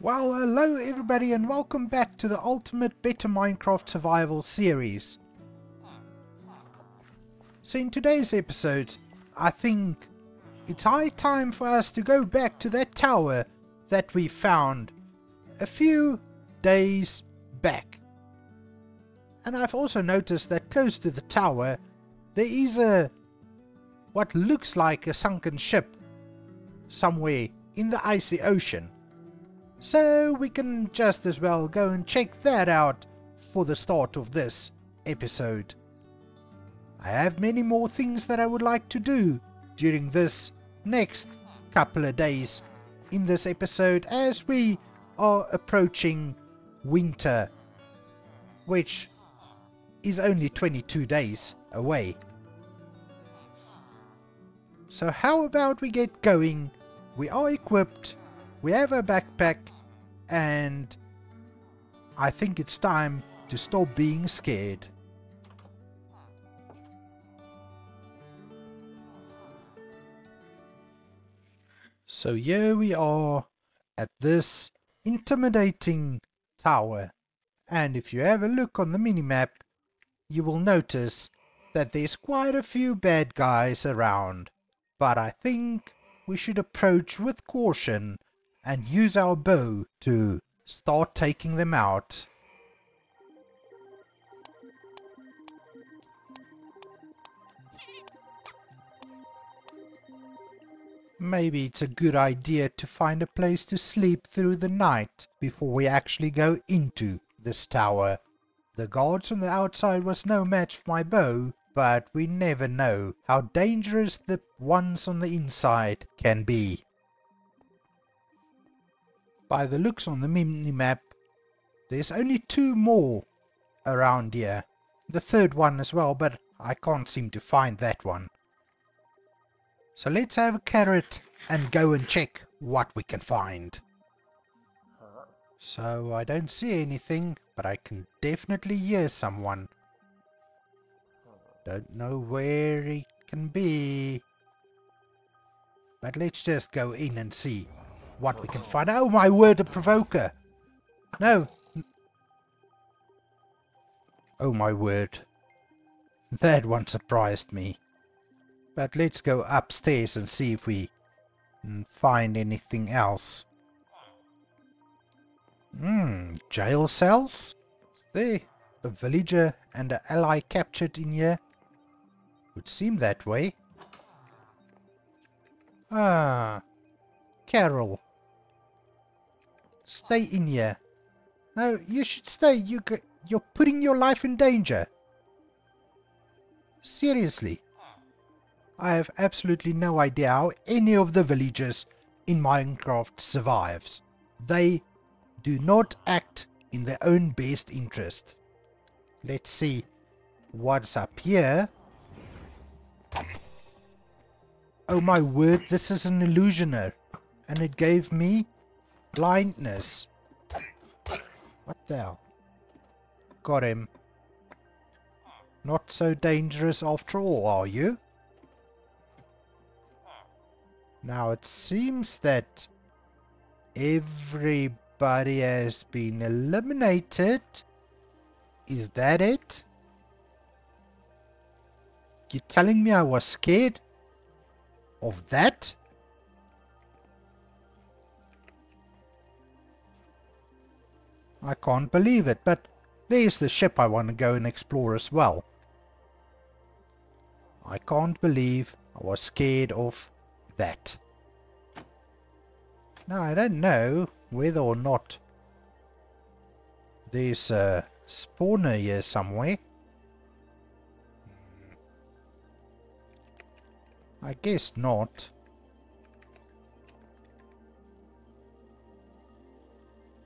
Well, hello everybody and welcome back to the Ultimate Better Minecraft Survival series. So in today's episode, I think it's high time for us to go back to that tower that we found a few days back. And I've also noticed that close to the tower there is what looks like a sunken ship somewhere in the icy ocean. So we can just as well go and check that out for the start of this episode. I have many more things that I would like to do during this next couple of days in this episode as we are approaching winter, which is only 22 days away. So how about we get going? We are equipped, we have a backpack, and I think it's time to stop being scared. So here we are at this intimidating tower, and if you have a look on the minimap, you will notice that there's quite a few bad guys around, but I think we should approach with caution and use our bow to start taking them out. Maybe it's a good idea to find a place to sleep through the night before we actually go into this tower. The guards on the outside was no match for my bow, but we never know how dangerous the ones on the inside can be. By the looks on the minimap, there's only two more around here. The third one as well, but I can't seem to find that one. So let's have a carrot and go and check what we can find. So I don't see anything, but I can definitely hear someone. Don't know where he can be, but let's just go in and see what we can find. Oh my word, a provoker! No! Oh my word. That one surprised me. But let's go upstairs and see if we can find anything else. Jail cells? Is there a villager and an ally captured in here? Would seem that way. Ah, Carol. Stay in here. No, you should stay. You're putting your life in danger. Seriously. I have absolutely no idea how any of the villagers in Minecraft survives. They do not act in their own best interest. Let's see what's up here. Oh my word, this is an illusioner, and it gave me blindness. What the hell? Got him. Not so dangerous after all, are you? Now it seems that everybody has been eliminated. Is that it? You're telling me I was scared of that? I can't believe it, but there's the ship I want to go and explore as well. I can't believe I was scared of that. Now I don't know whether or not there's a spawner here somewhere. I guess not.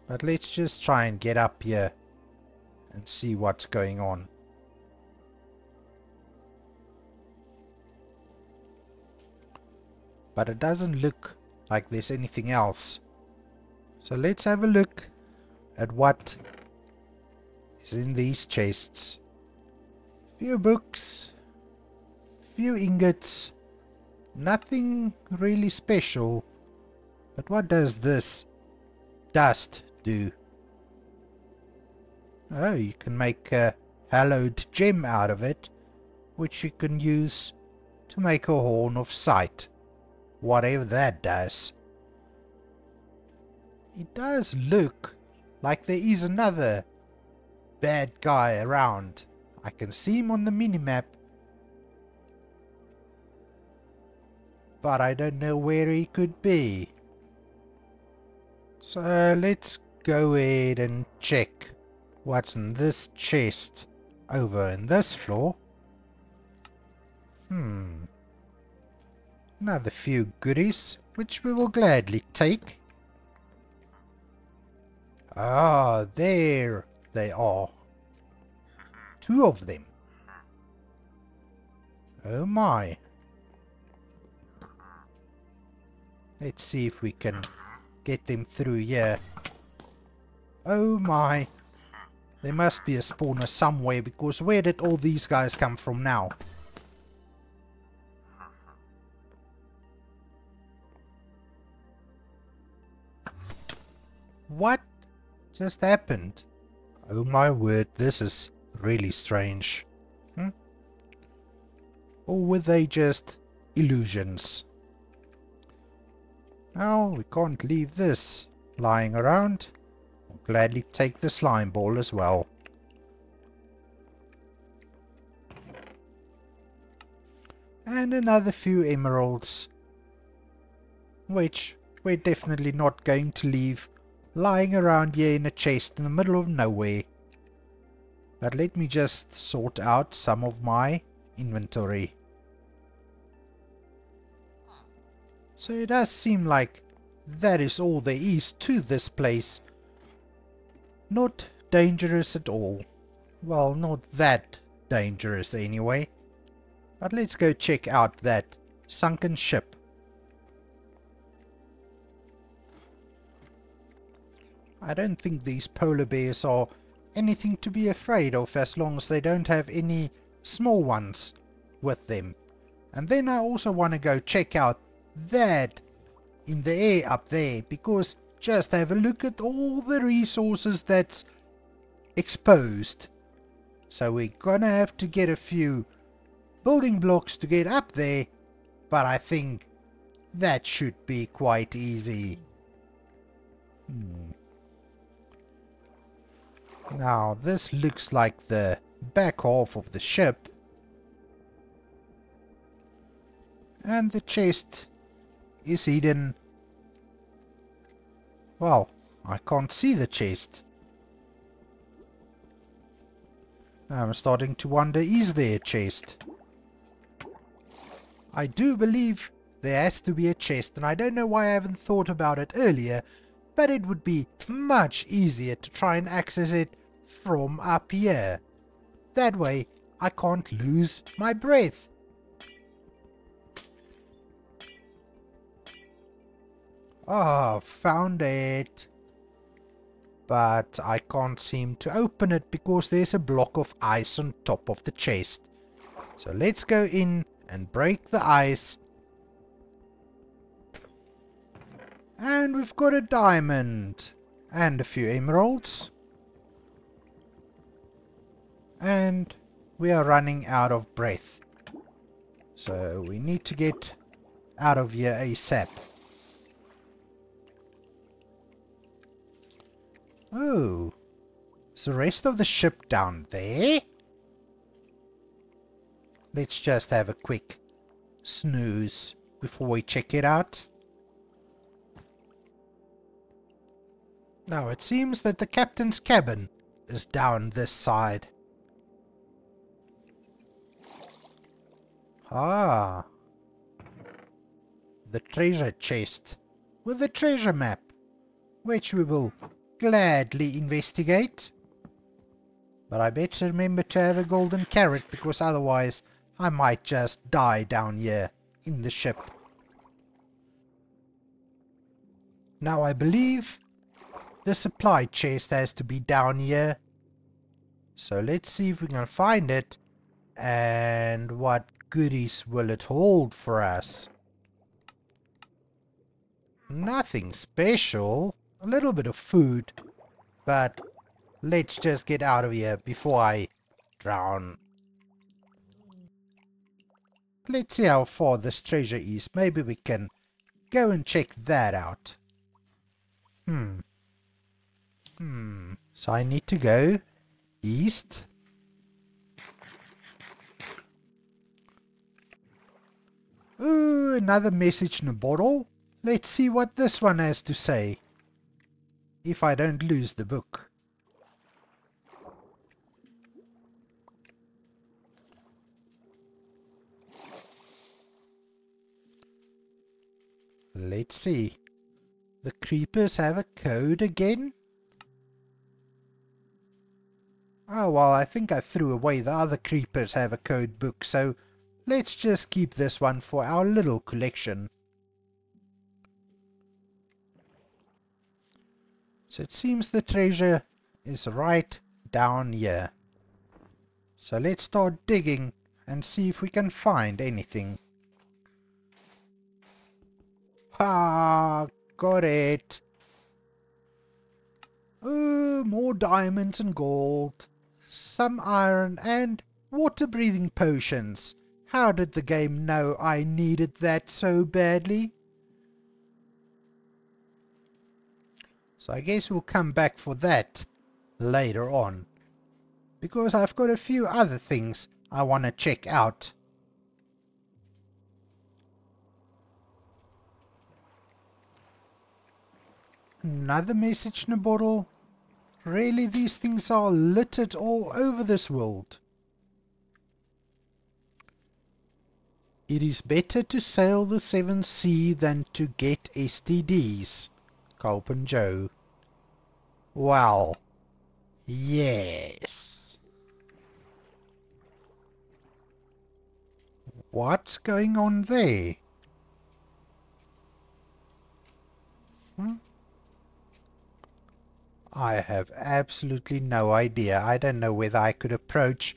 But let's just try and get up here and see what's going on. But it doesn't look like there's anything else. So let's have a look at what is in these chests. Few books, few ingots, nothing really special. But what does this dust do? Oh, you can make a hallowed gem out of it, which you can use to make a horn of sight, whatever that does. It does look like there is another bad guy around. I can see him on the minimap, but I don't know where he could be. So let's go ahead and check what's in this chest over in this floor. Another few goodies, which we will gladly take. Ah, there they are. 2 of them. Oh my. Let's see if we can get them through here. Oh my. There must be a spawner somewhere, because where did all these guys come from now? What just happened? Oh my word, this is really strange. Or were they just illusions? Well, we can't leave this lying around. I'll gladly take the slime ball as well. And another few emeralds, which we're definitely not going to leave lying around here in a chest in the middle of nowhere. But let me just sort out some of my inventory. So it does seem like that is all there is to this place. Not dangerous at all. Well, not that dangerous anyway. But let's go check out that sunken ship. I don't think these polar bears are anything to be afraid of, as long as they don't have any small ones with them. And then I also want to go check out that in the air up there, because just have a look at all the resources that's exposed. So we're gonna have to get a few building blocks to get up there, but I think that should be quite easy. Now this looks like the back half of the ship, and the chest is hidden. Well, I can't see the chest. I'm starting to wonder, is there a chest? I do believe there has to be a chest, and I don't know why I haven't thought about it earlier, but it would be much easier to try and access it from up here. That way I can't lose my breath. Oh, found it. But I can't seem to open it because there's a block of ice on top of the chest. So let's go in and break the ice. And we've got a diamond and a few emeralds. And we are running out of breath. So we need to get out of here ASAP. Oh, is the rest of the ship down there? Let's just have a quick snooze before we check it out. Now it seems that the captain's cabin is down this side. Ah, the treasure chest with the treasure map, which we will gladly investigate. But I better remember to have a golden carrot, because otherwise I might just die down here in the ship. Now I believe the supply chest has to be down here. So let's see if we can find it, and what goodies will it hold for us. Nothing special. a little bit of food, but let's just get out of here before I drown. Let's see how far this treasure is. Maybe we can go and check that out. So I need to go east. Ooh, another message in a bottle. Let's see what this one has to say. If I don't lose the book. Let's see. The creepers have a code again? Oh, well, I think I threw away the other creepers have a code book, so let's just keep this one for our little collection. So it seems the treasure is right down here. So let's start digging and see if we can find anything. Ha! Got it! Oh, more diamonds and gold. Some iron and water-breathing potions. How did the game know I needed that so badly? So I guess we'll come back for that later on. Because I've got a few other things I want to check out. Another message in a bottle. Really, these things are littered all over this world. It is better to sail the seventh sea than to get STDs. Culp and Joe. Well, yes. What's going on there? I have absolutely no idea. I don't know whether I could approach,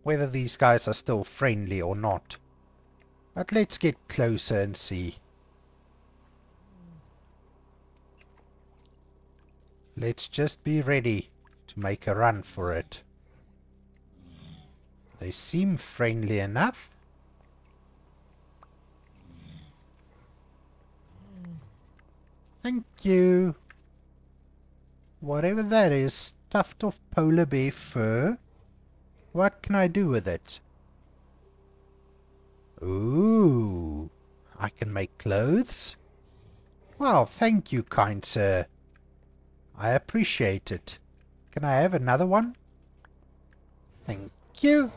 whether these guys are still friendly or not. But let's get closer and see. Let's just be ready to make a run for it. They seem friendly enough. Thank you. Whatever that is, stuffed off polar bear fur. What can I do with it? Ooh, I can make clothes? Well, thank you, kind sir. I appreciate it. Can I have another one? Thank you.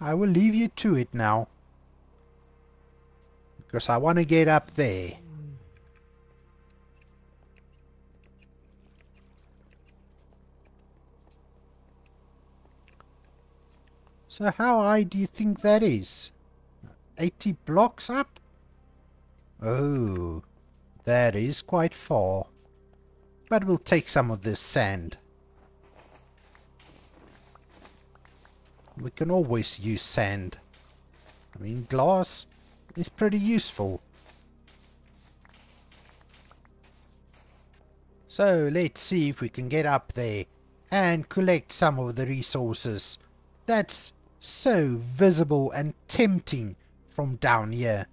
I will leave you to it now. Because I want to get up there. So how high do you think that is? 80 blocks up? Oh, that is quite far. But we'll take some of this sand. We can always use sand. I mean, glass is pretty useful. So let's see if we can get up there and collect some of the resources that's so visible and tempting from down here.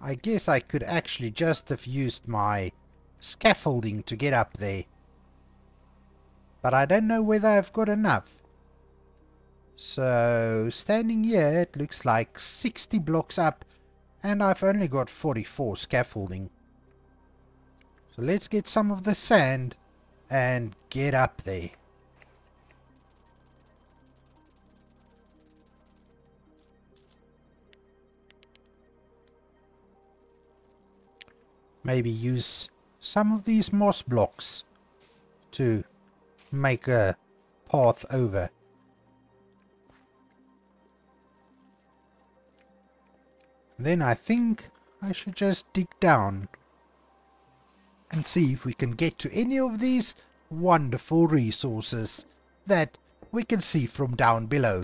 I guess I could actually just have used my scaffolding to get up there. But I don't know whether I've got enough. So standing here it looks like 60 blocks up and I've only got 44 scaffolding. So let's get some of the sand and get up there. Maybe use some of these moss blocks to make a path over. Then I think I should just dig down and see if we can get to any of these wonderful resources that we can see from down below.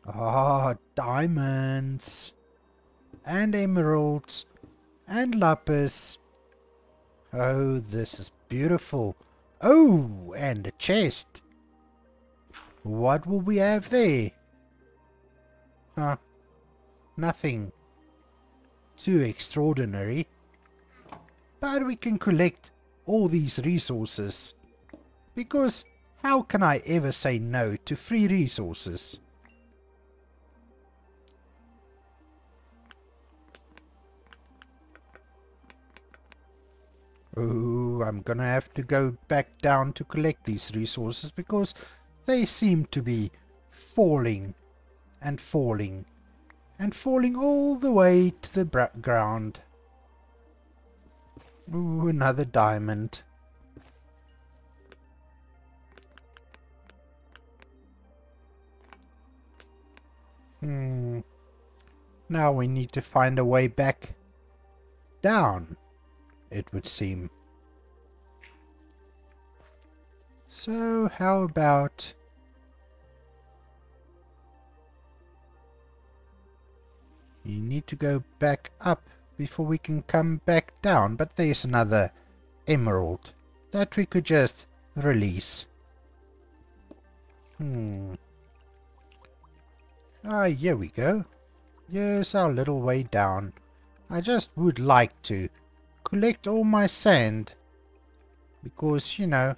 Ah, diamonds and emeralds And lapis. Oh, this is beautiful. Oh, and a chest. What will we have there? Huh, nothing too extraordinary. But we can collect all these resources. Because how can I ever say no to free resources? Oh, I'm gonna have to go back down to collect these resources because they seem to be falling and falling and falling all the way to the ground. Ooh, another diamond. Now we need to find a way back down, it would seem. So how about you need to go back up before we can come back down, but there's another emerald that we could just release. Ah, here we go. Here's our little way down. I just would like to collect all my sand because, you know,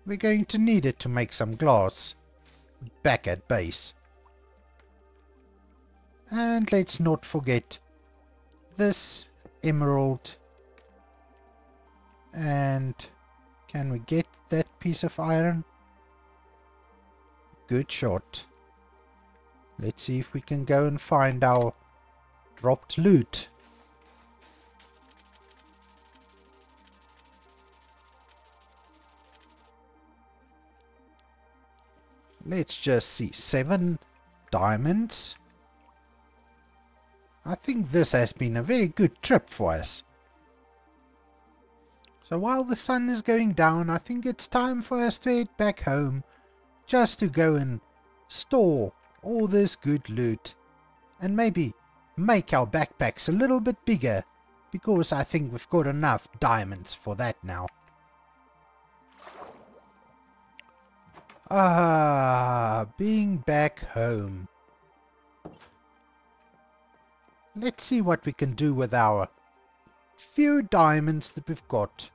we're going to need it to make some glass back at base. And let's not forget this emerald. And can we get that piece of iron? Good shot. Let's see if we can go and find our dropped loot. Let's just see. 7 diamonds. I think this has been a very good trip for us. So while the sun is going down, I think it's time for us to head back home, just to go and store all this good loot, and maybe make our backpacks a little bit bigger, because I think we've got enough diamonds for that now. Ah, being back home. Let's see what we can do with our few diamonds that we've got.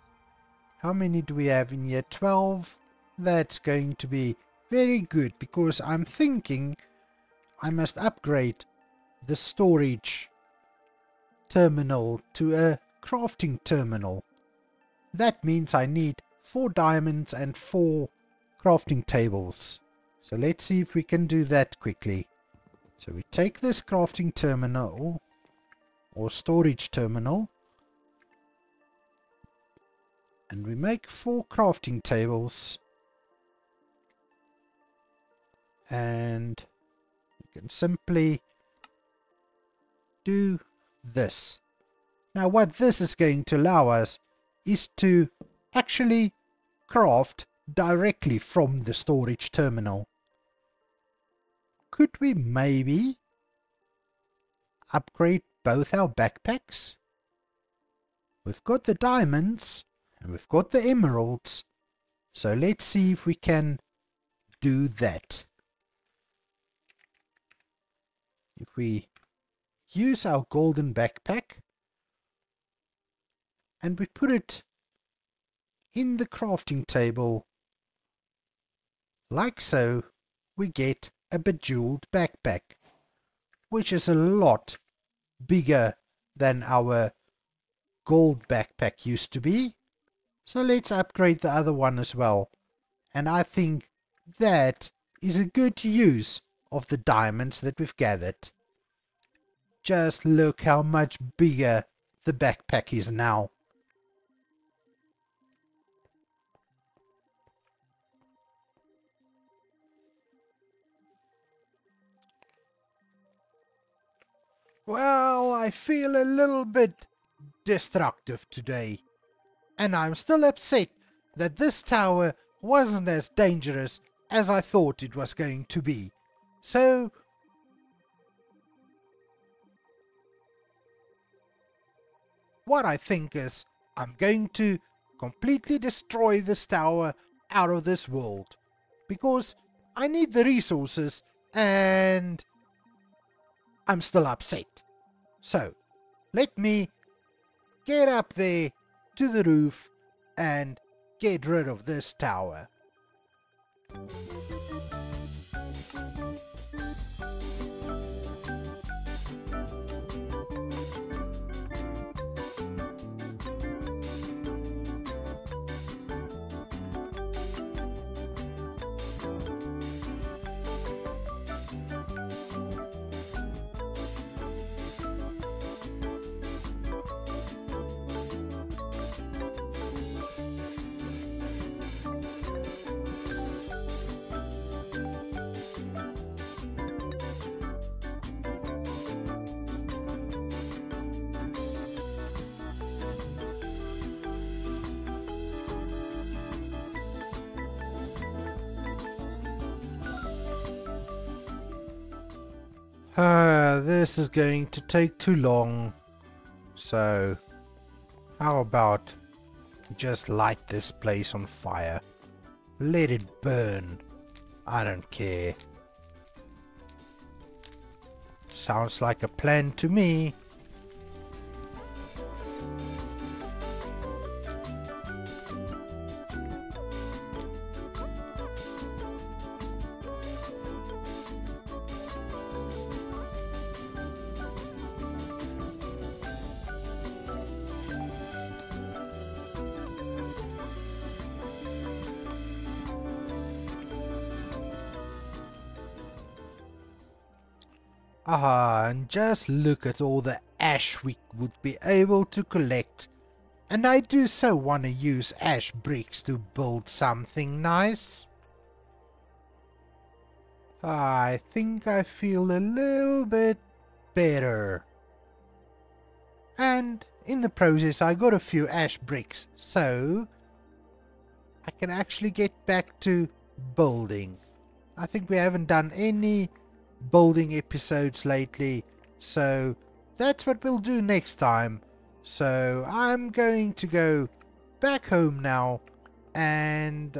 How many do we have in here? 12. That's going to be very good because I'm thinking I must upgrade the storage terminal to a crafting terminal. That means I need 4 diamonds and 4 crafting tables. So let's see if we can do that quickly. So we take this crafting terminal or storage terminal and we make 4 crafting tables, and we can simply do this. Now what this is going to allow us is to actually craft directly from the storage terminal. Could we maybe upgrade both our backpacks? We've got the diamonds and we've got the emeralds, so let's see if we can do that. If we use our golden backpack and we put it in the crafting table like so, we get a bejeweled backpack, which is a lot bigger than our gold backpack used to be. So let's upgrade the other one as well. And I think that is a good use of the diamonds that we've gathered. Just look how much bigger the backpack is now. Well, I feel a little bit destructive today. And I'm still upset that this tower wasn't as dangerous as I thought it was going to be. So, what I think is I'm going to completely destroy this tower out of this world. Because I need the resources and I'm still upset. So, let me get up there to the roof and get rid of this tower. This is going to take too long. So, how about we just light this place on fire? Let it burn. I don't care. Sounds like a plan to me. And just look at all the ash we would be able to collect. And I do so want to use ash bricks to build something nice. I think I feel a little bit better. And in the process I got a few ash bricks, so I can actually get back to building. I think we haven't done any building episodes lately, so that's what we'll do next time. So I'm going to go back home now, and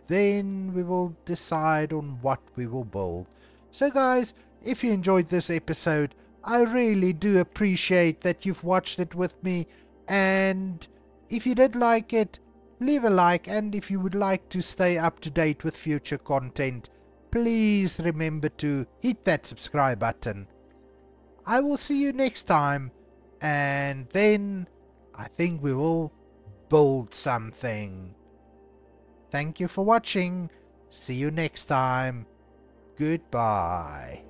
then we will decide on what we will build. So guys, if you enjoyed this episode, I really do appreciate that you've watched it with me, and if you did like it, leave a like, and if you would like to stay up to date with future content, please remember to hit that subscribe button. I will see you next time, and then I think we will build something. Thank you for watching. See you next time. Goodbye.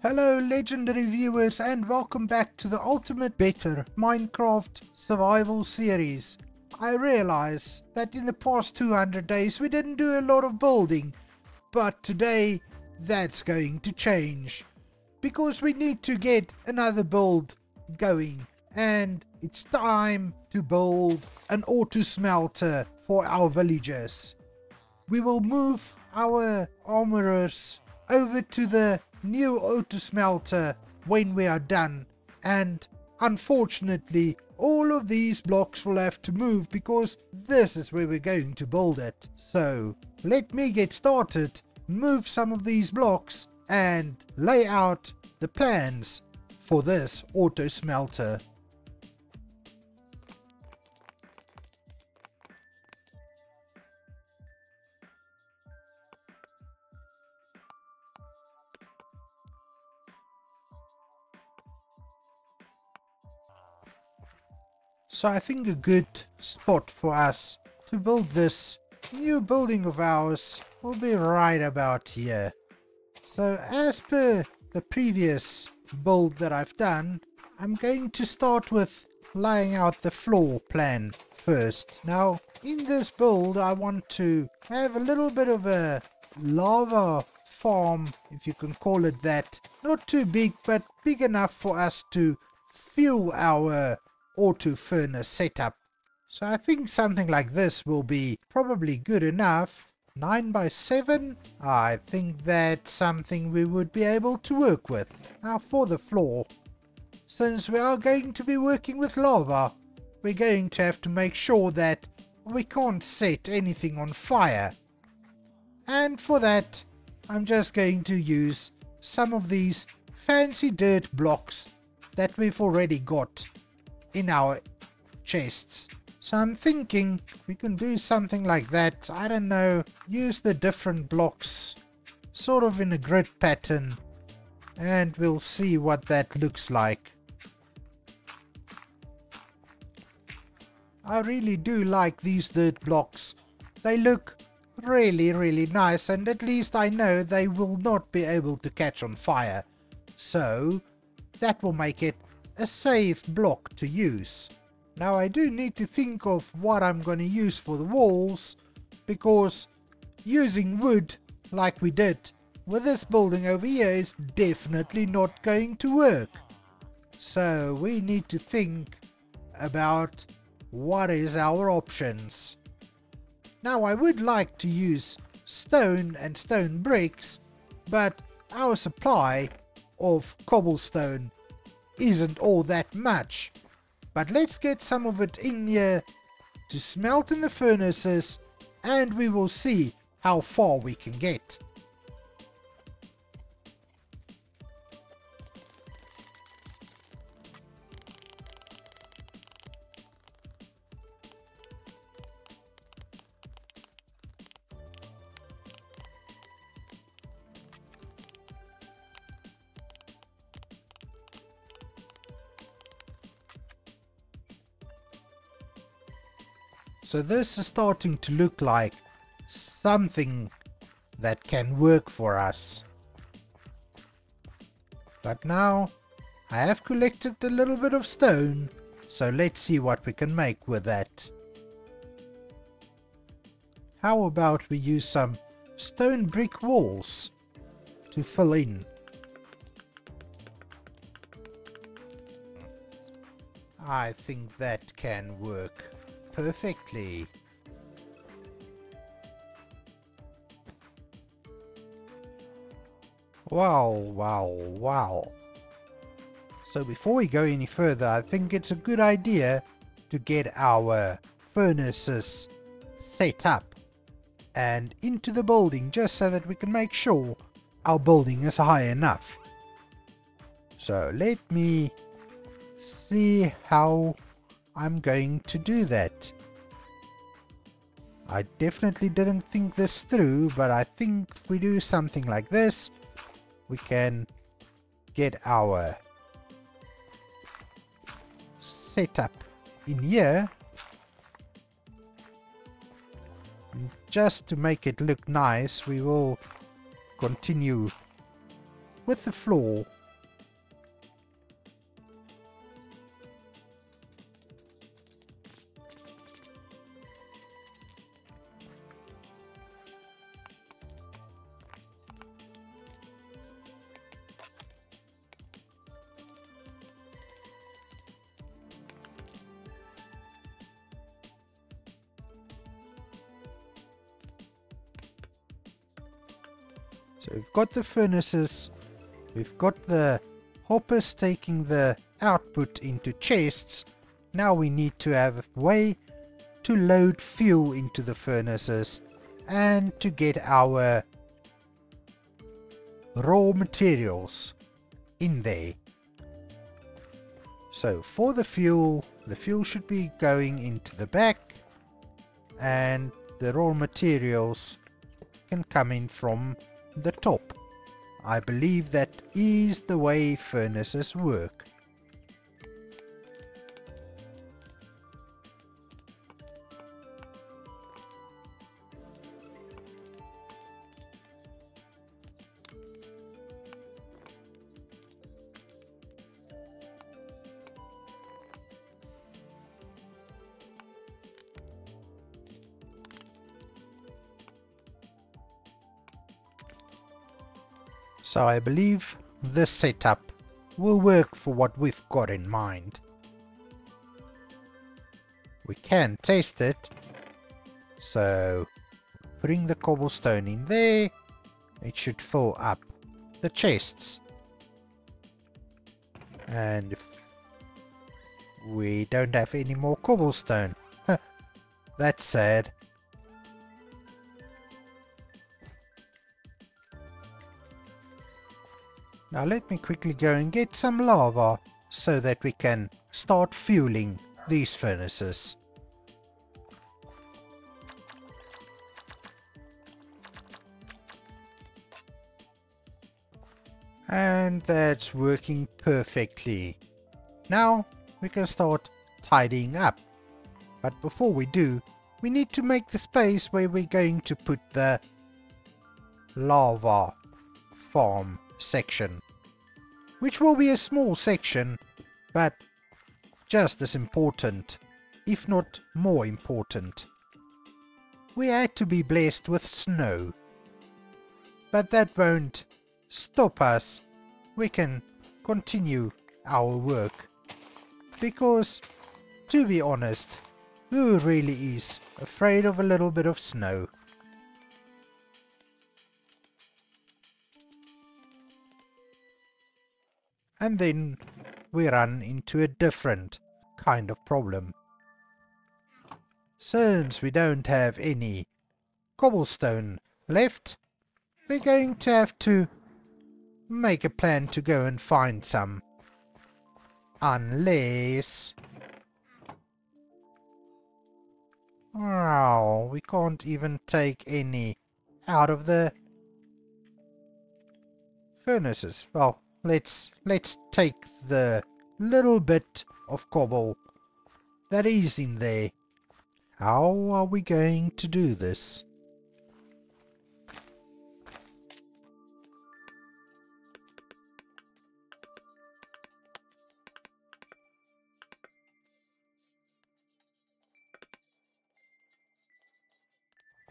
Hello legendary viewers, and welcome back to the Ultimate Better Minecraft Survival Series. I realize that in the past 200 days we didn't do a lot of building, but today that's going to change. Because we need to get another build going, and it's time to build an auto smelter for our villagers. We will move our armorers over to the new auto smelter when we are done, and unfortunately all of these blocks will have to move because this is where we're going to build it. So let me get started, move some of these blocks and lay out the plans for this auto smelter. So I think a good spot for us to build this new building of ours will be right about here. So as per the previous build that I've done, I'm going to start with laying out the floor plan first. Now in this build I want to have a little bit of a lava farm, if you can call it that. Not too big, but big enough for us to fuel our auto furnace setup. So I think something like this will be probably good enough. 9 by 7, I think that's something we would be able to work with. Now for the floor, since we are going to be working with lava, we're going to have to make sure that we can't set anything on fire. And for that, I'm just going to use some of these fancy dirt blocks that we've already got in our chests. So I'm thinking we can do something like that. I don't know, use the different blocks sort of in a grid pattern, and we'll see what that looks like. I really do like these dirt blocks. They look really nice, and at least I know they will not be able to catch on fire. So that will make it a safe block to use. Now I do need to think of what I'm going to use for the walls, because using wood like we did with this building over here is definitely not going to work. So we need to think about what is our options. Now I would like to use stone and stone bricks, but our supply of cobblestone isn't all that much. But let's get some of it in here to smelt in the furnaces, and we will see how far we can get. So this is starting to look like something that can work for us. But now I have collected a little bit of stone, so let's see what we can make with that. How about we use some stone brick walls to fill in? I think that can work perfectly. Wow. So before we go any further, I think it's a good idea to get our furnaces set up and into the building, just so that we can make sure our building is high enough. So let me see how I'm going to do that. I definitely didn't think this through, but I think if we do something like this, we can get our setup in here. And just to make it look nice, we will continue with the floor. So we've got the furnaces, we've got the hoppers taking the output into chests. Now we need to have a way to load fuel into the furnaces and to get our raw materials in there. So for the fuel should be going into the back, and the raw materials can come in from the top. I believe that is the way furnaces work. So I believe this setup will work for what we've got in mind. We can test it. So putting the cobblestone in there, it should fill up the chests. And if we don't have any more cobblestone, that's sad. Now let me quickly go and get some lava so that we can start fueling these furnaces. And that's working perfectly. Now we can start tidying up. But before we do, we need to make the space where we're going to put the lava farm section, which will be a small section, but just as important, if not more important. We had to be blessed with snow, but that won't stop us. We can continue our work, because, to be honest, who really is afraid of a little bit of snow? And then we run into a different kind of problem. Since we don't have any cobblestone left, we're going to have to make a plan to go and find some. Unless... wow, we can't even take any out of the furnaces. Well, let's take the little bit of cobble that is in there. How are we going to do this?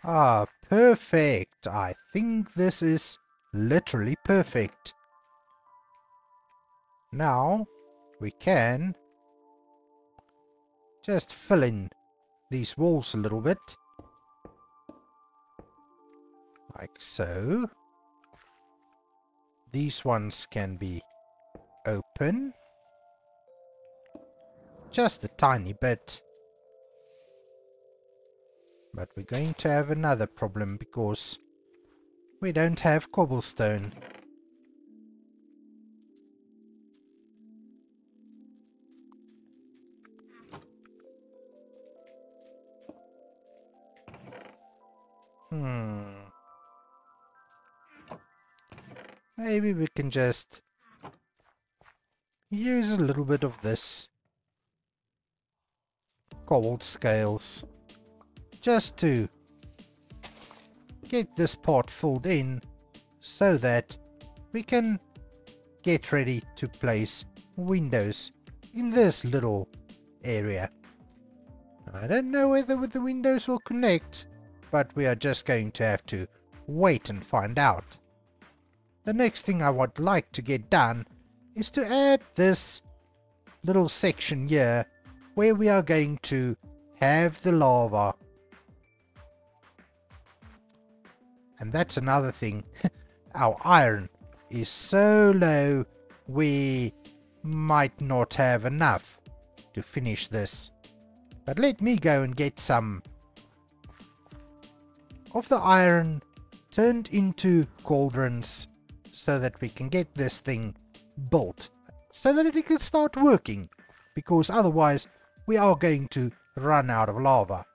Ah, perfect. I think this is literally perfect. Now we can just fill in these walls a little bit, like so. These ones can be open, just a tiny bit. But we're going to have another problem because we don't have cobblestone. Maybe we can just use a little bit of this cobbled scales just to get this part filled in so that we can get ready to place windows in this little area. I don't know whether the windows will connect, but we are just going to have to wait and find out. The next thing I would like to get done is to add this little section here where we are going to have the lava. And that's another thing. Our iron is so low we might not have enough to finish this. But let me go and get some of the iron turned into cauldrons so that we can get this thing built, so that it can start working, because otherwise we are going to run out of lava.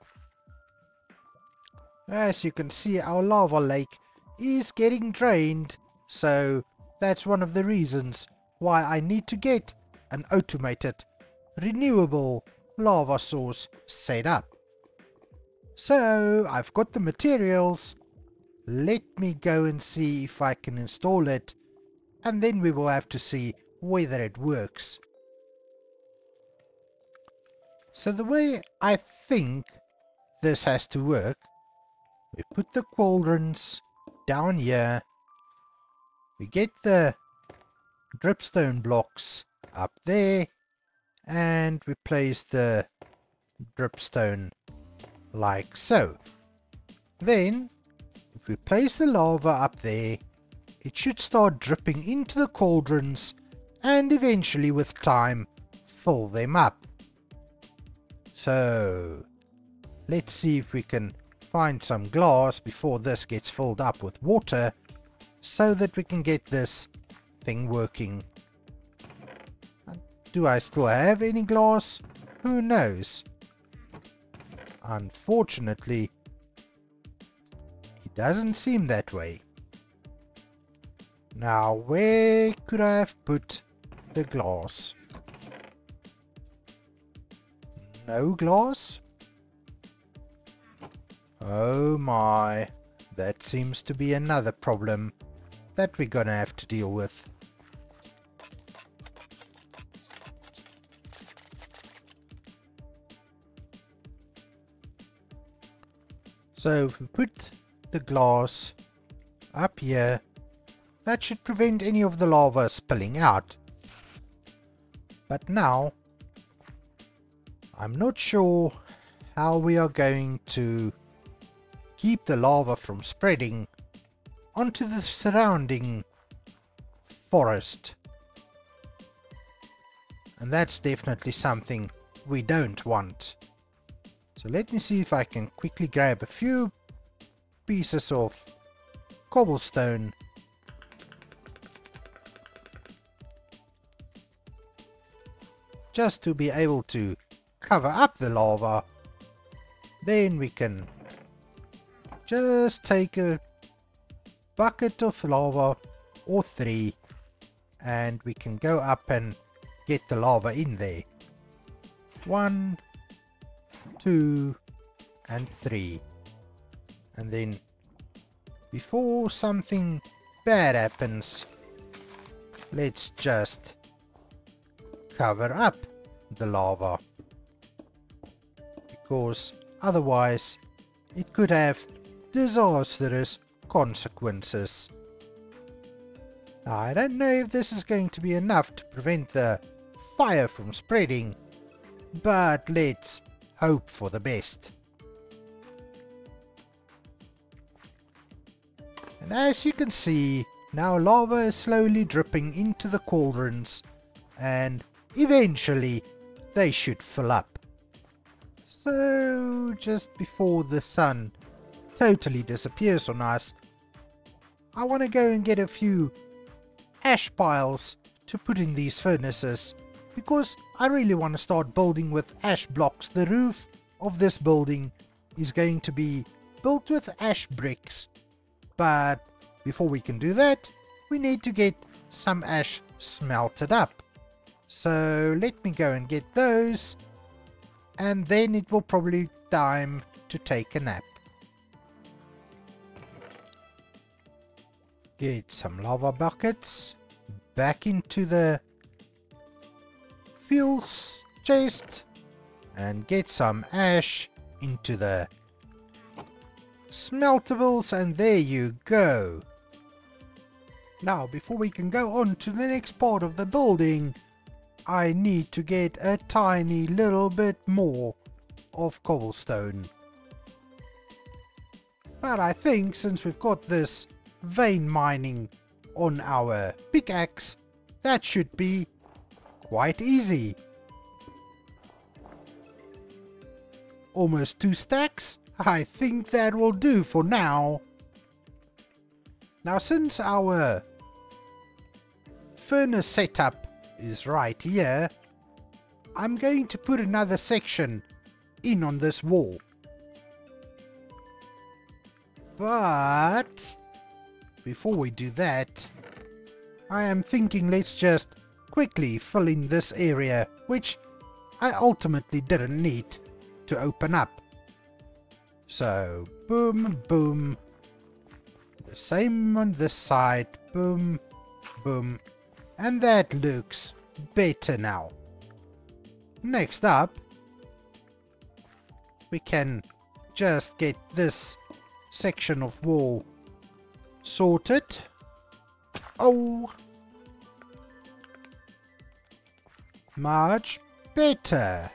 As you can see, our lava lake is getting drained, so that's one of the reasons why I need to get an automated renewable lava source set up. So I've got the materials. Let me go and see if I can install it, and then we will have to see whether it works. So the way I think this has to work, we put the cauldrons down here, We get the dripstone blocks up there, and we place the dripstone like so. Then, if we place the lava up there, it should start dripping into the cauldrons and eventually with time fill them up. So let's see if we can find some glass before this gets filled up with water so that we can get this thing working. Do I still have any glass? Who knows? Unfortunately, it doesn't seem that way. Now, where could I have put the glass? No glass? Oh my, that seems to be another problem that we're gonna have to deal with. So if we put the glass up here, that should prevent any of the lava spilling out. But now, I'm not sure how we are going to keep the lava from spreading onto the surrounding forest. And that's definitely something we don't want. So let me see if I can quickly grab a few pieces of cobblestone. Just to be able to cover up the lava. Then we can just take a bucket of lava or 3 and we can go up and get the lava in there. 1, 2 and 3. And then before something bad happens, let's just cover up the lava, because otherwise it could have disastrous consequences. Now, I don't know if this is going to be enough to prevent the fire from spreading, but let's hope for the best. And as you can see, now lava is slowly dripping into the cauldrons, and eventually they should fill up. So just before the sun totally disappears on us, I want to go and get a few ash piles to put in these furnaces, because I really want to start building with ash blocks. The roof of this building is going to be built with ash bricks, but before we can do that, we need to get some ash smelted up. So let me go and get those, and then it will probably be time to take a nap. Get some lava buckets back into the fuel chest and get some ash into the smeltables, and there you go. Now, before we can go on to the next part of the building, I need to get a tiny little bit more of cobblestone. But I think since we've got this vein mining on our pickaxe, that should be quite easy. Almost 2 stacks. I think that will do for now. Now, since our furnace setup is right here, I'm going to put another section in on this wall. But before we do that, I am thinking let's just quickly fill in this area, which I ultimately didn't need to open up. So boom, boom, the same on this side, boom, boom, and that looks better now. Next up, we can just get this section of wall sorted. Oh! Much better.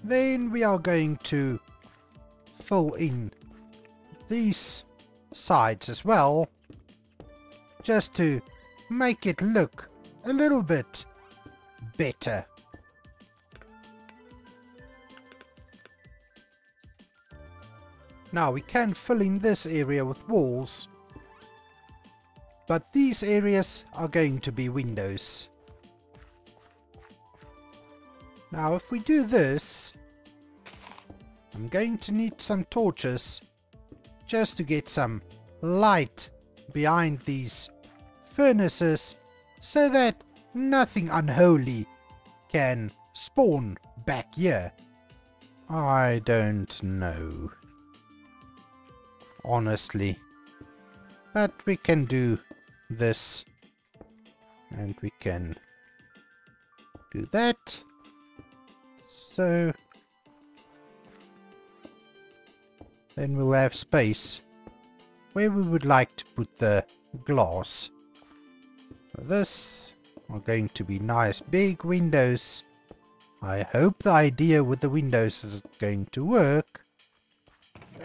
Then we are going to fill in these sides as well, just to make it look a little bit better. Now we can fill in this area with walls, but these areas are going to be windows. Now if we do this, I'm going to need some torches just to get some light behind these furnaces so that nothing unholy can spawn back here. I don't know, honestly, but we can do this and we can do that. So then we'll have space where we would like to put the glass. This are going to be nice big windows. I hope the idea with the windows is going to work.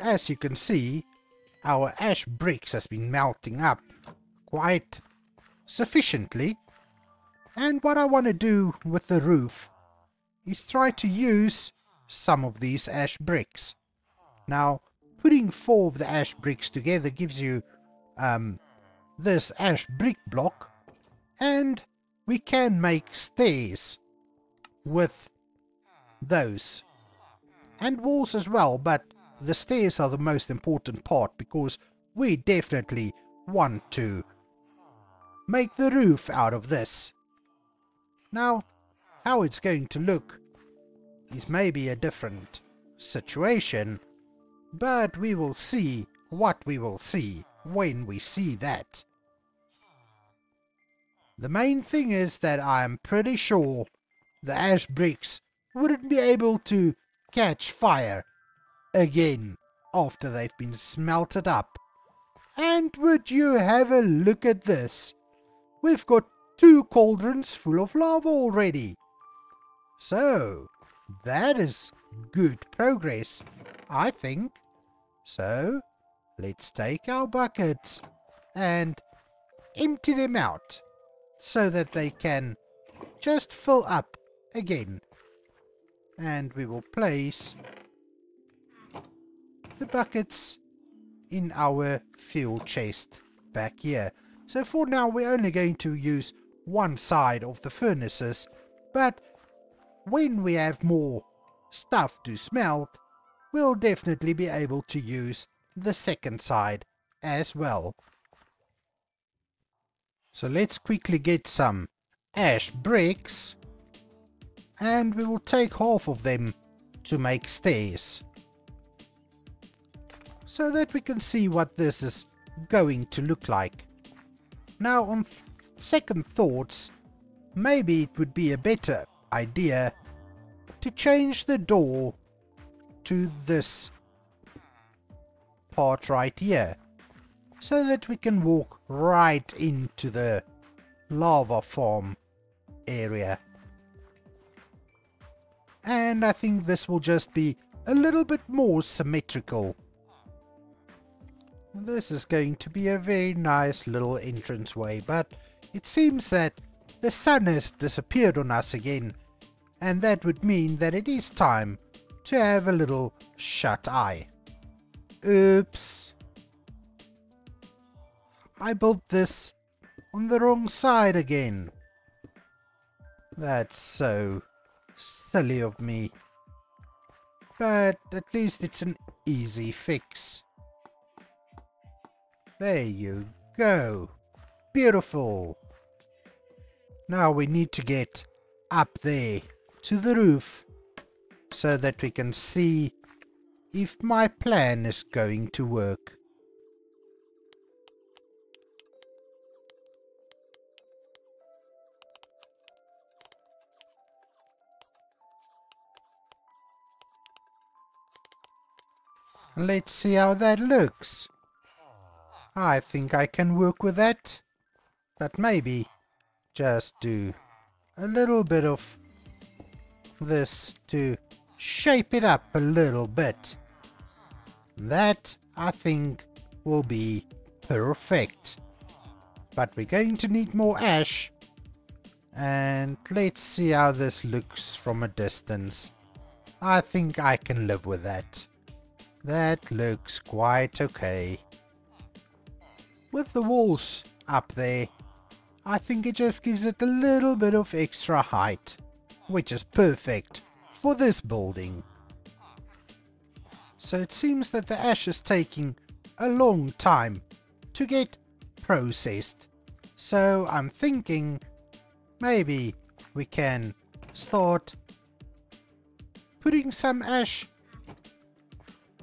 As you can see, our ash bricks has been melting up quite sufficiently. And what I want to do with the roof is try to use some of these ash bricks. Now, putting 4 of the ash bricks together gives you this ash brick block, and we can make stairs with those. And walls as well, but the stairs are the most important part because we definitely want to make the roof out of this. Now, how it's going to look is maybe a different situation, but we will see what we will see when we see that. The main thing is that I'm pretty sure the ash bricks wouldn't be able to catch fire again after they've been smelted up. And would you have a look at this? We've got 2 cauldrons full of lava already. So, that is good progress, I think. So, let's take our buckets and empty them out so that they can just fill up again. And we will place the buckets in our fuel chest back here. So for now we're only going to use one side of the furnaces, but when we have more stuff to smelt, we'll definitely be able to use the second side as well. So let's quickly get some ash bricks, and we will take half of them to make stairs, so that we can see what this is going to look like. Now, on second thoughts, maybe it would be a better idea to change the door to this part right here, so that we can walk right into the lava farm area. And I think this will just be a little bit more symmetrical. This is going to be a very nice little entranceway, but it seems that the sun has disappeared on us again, and that would mean that it is time to have a little shut-eye. Oops. I built this on the wrong side again. That's so silly of me. But at least it's an easy fix. There you go. Beautiful. Now we need to get up there to the roof so that we can see if my plan is going to work. Let's see how that looks. I think I can work with that. But maybe just do a little bit of this to shape it up a little bit. That, I think, will be perfect. But we're going to need more ash. And let's see how this looks from a distance. I think I can live with that. That looks quite okay. With the walls up there, I think it just gives it a little bit of extra height, which is perfect for this building. So it seems that the ash is taking a long time to get processed. So I'm thinking maybe we can start putting some ash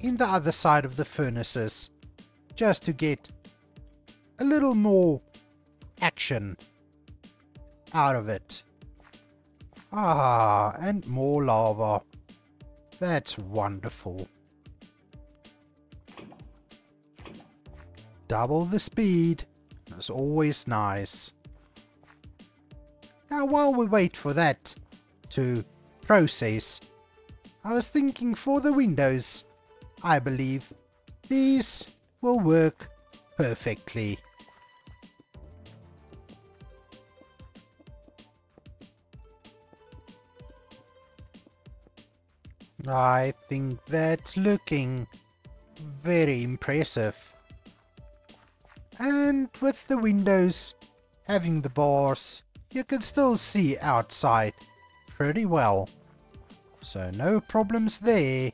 in the other side of the furnaces just to get a little more action out of it. Ah, and more lava. That's wonderful. Double the speed. That's always nice. Now while we wait for that to process, I was thinking for the windows, I believe these will work perfectly. I think that's looking very impressive. And with the windows having the bars, you can still see outside pretty well. So no problems there.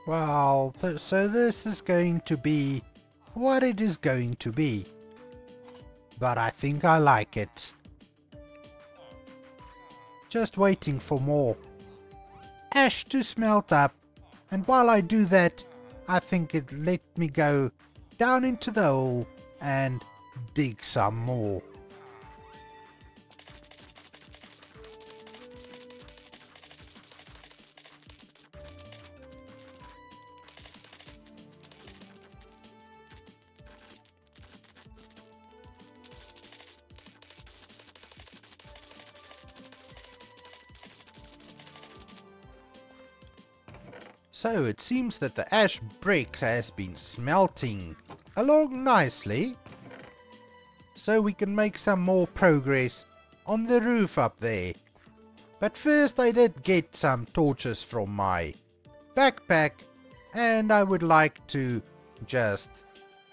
Well, so this is going to be what it is going to be. But I think I like it. Just waiting for more ash to smelt up, and while I do that, I think it let me go down into the hole and dig some more. So it seems that the ash bricks has been smelting along nicely. So we can make some more progress on the roof up there. But first I did get some torches from my backpack, and I would like to just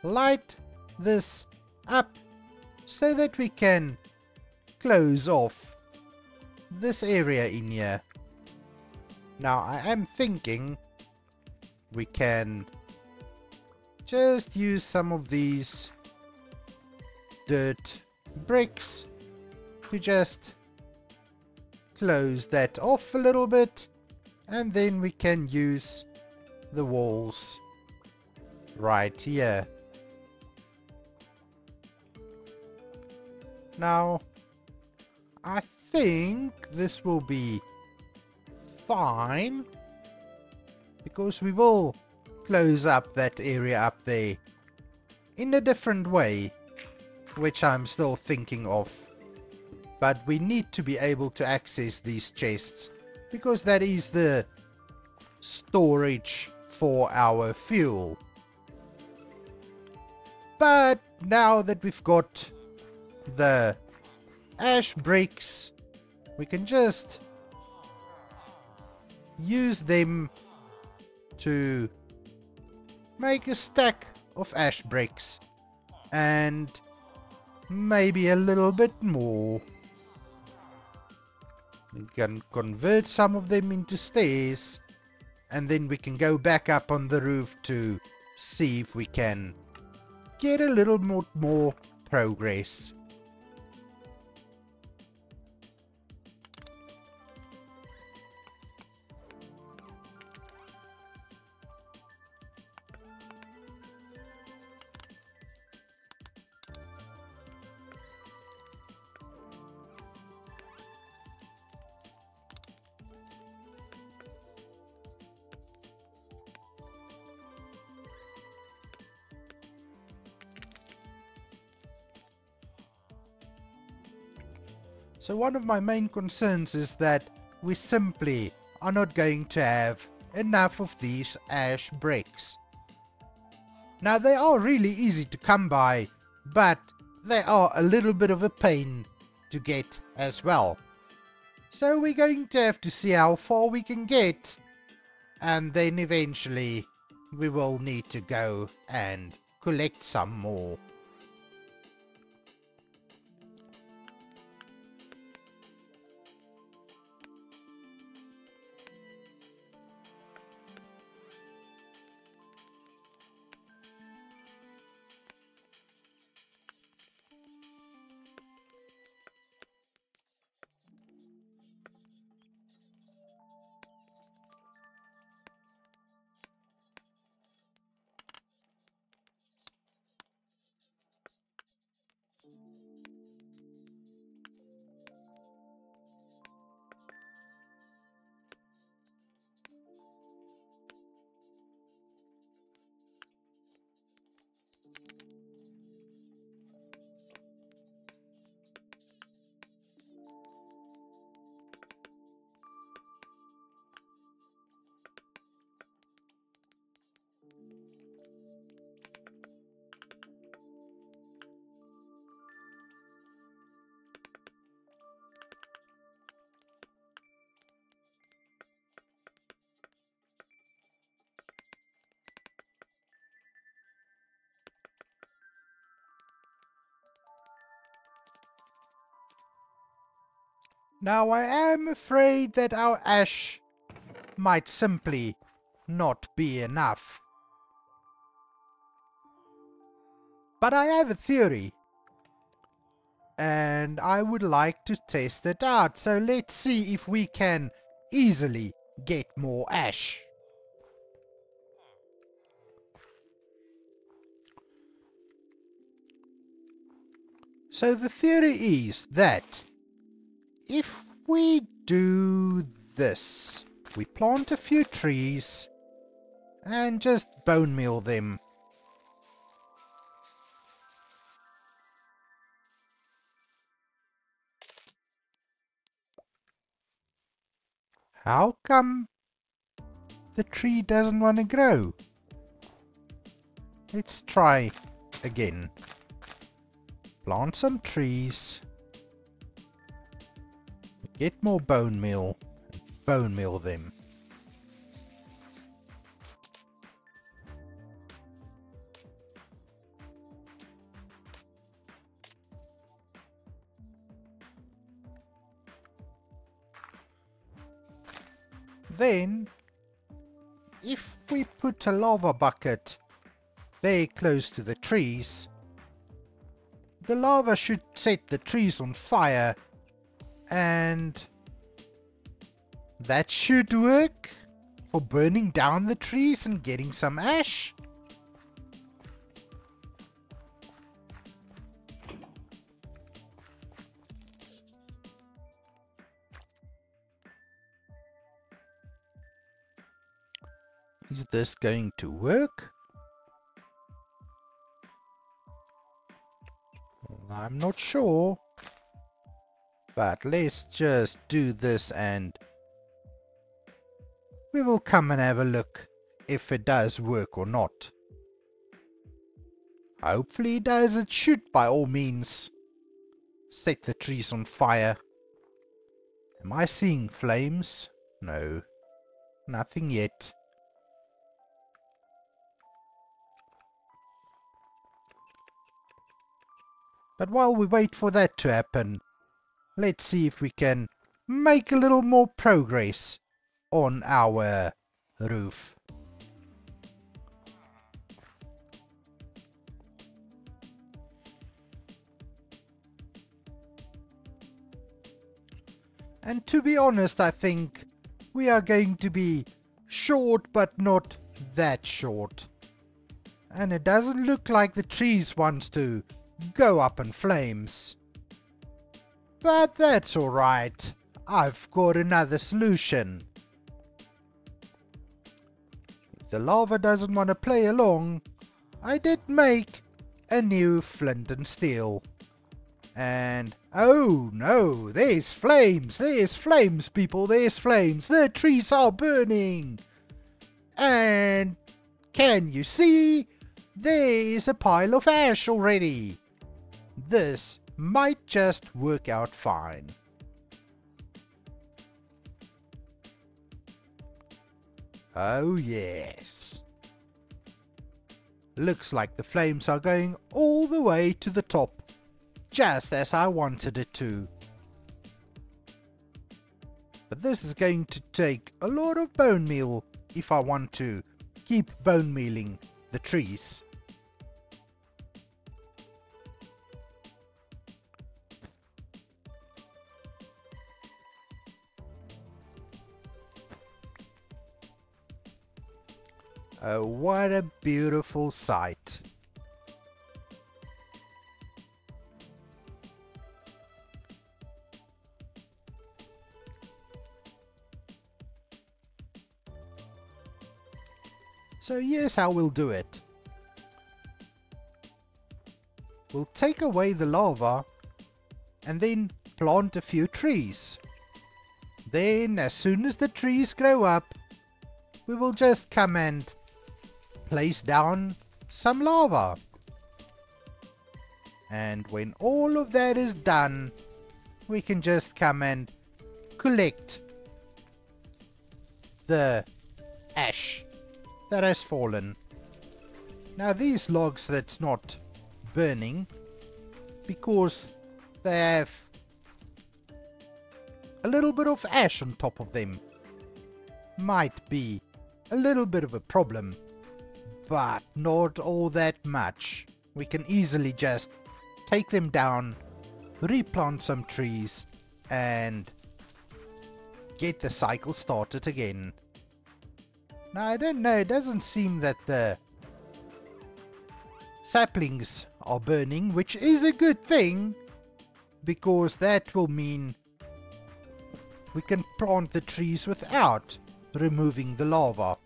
light this up so that we can close off this area in here. Now I am thinking we can just use some of these dirt bricks to just close that off a little bit, and then we can use the walls right here. Now I think this will be fine, because we will close up that area up there in a different way, which I'm still thinking of. But we need to be able to access these chests, because that is the storage for our fuel. But now that we've got the ash bricks, we can just use them to make a stack of ash bricks, and maybe a little bit more. We can convert some of them into stairs, and then we can go back up on the roof to see if we can get a little more progress. So one of my main concerns is that we simply are not going to have enough of these ash bricks. Now they are really easy to come by, but they are a little bit of a pain to get as well. So we're going to have to see how far we can get, and then eventually we will need to go and collect some more. Now I am afraid that our ash might simply not be enough. But I have a theory, and I would like to test it out. So let's see if we can easily get more ash. So the theory is that if we do this, we plant a few trees and just bone meal them. How come the tree doesn't want to grow? Let's try again. Plant some trees. Get more bone meal. Bone meal them. Then, if we put a lava bucket very close to the trees, the lava should set the trees on fire, and that should work for burning down the trees and getting some ash. Is this going to work? I'm not sure, but let's just do this and we will come and have a look if it does work or not. Hopefully it does. It should by all means set the trees on fire. Am I seeing flames? No, nothing yet. But while we wait for that to happen, let's see if we can make a little more progress on our roof. And to be honest, I think we are going to be short, but not that short. And it doesn't look like the trees want to go up in flames. But that's alright. I've got another solution. If the lava doesn't want to play along, I did make a new flint and steel. And oh no, there's flames, people, there's flames, the trees are burning. And can you see, there's a pile of ash already. This might just work out fine. Oh yes. Looks like the flames are going all the way to the top. Just as I wanted it to. But this is going to take a lot of bone meal if I want to keep bone mealing the trees. Oh, what a beautiful sight. So here's how we'll do it. We'll take away the lava and then plant a few trees. Then as soon as the trees grow up, we will just come and place down some lava. And when all of that is done, we can just come and collect the ash that has fallen. Now these logs that's not burning because they have a little bit of ash on top of them might be a little bit of a problem, but not all that much. We can easily just take them down, replant some trees and get the cycle started again. Now I don't know, it doesn't seem that the saplings are burning, which is a good thing, because that will mean we can plant the trees without removing the lava.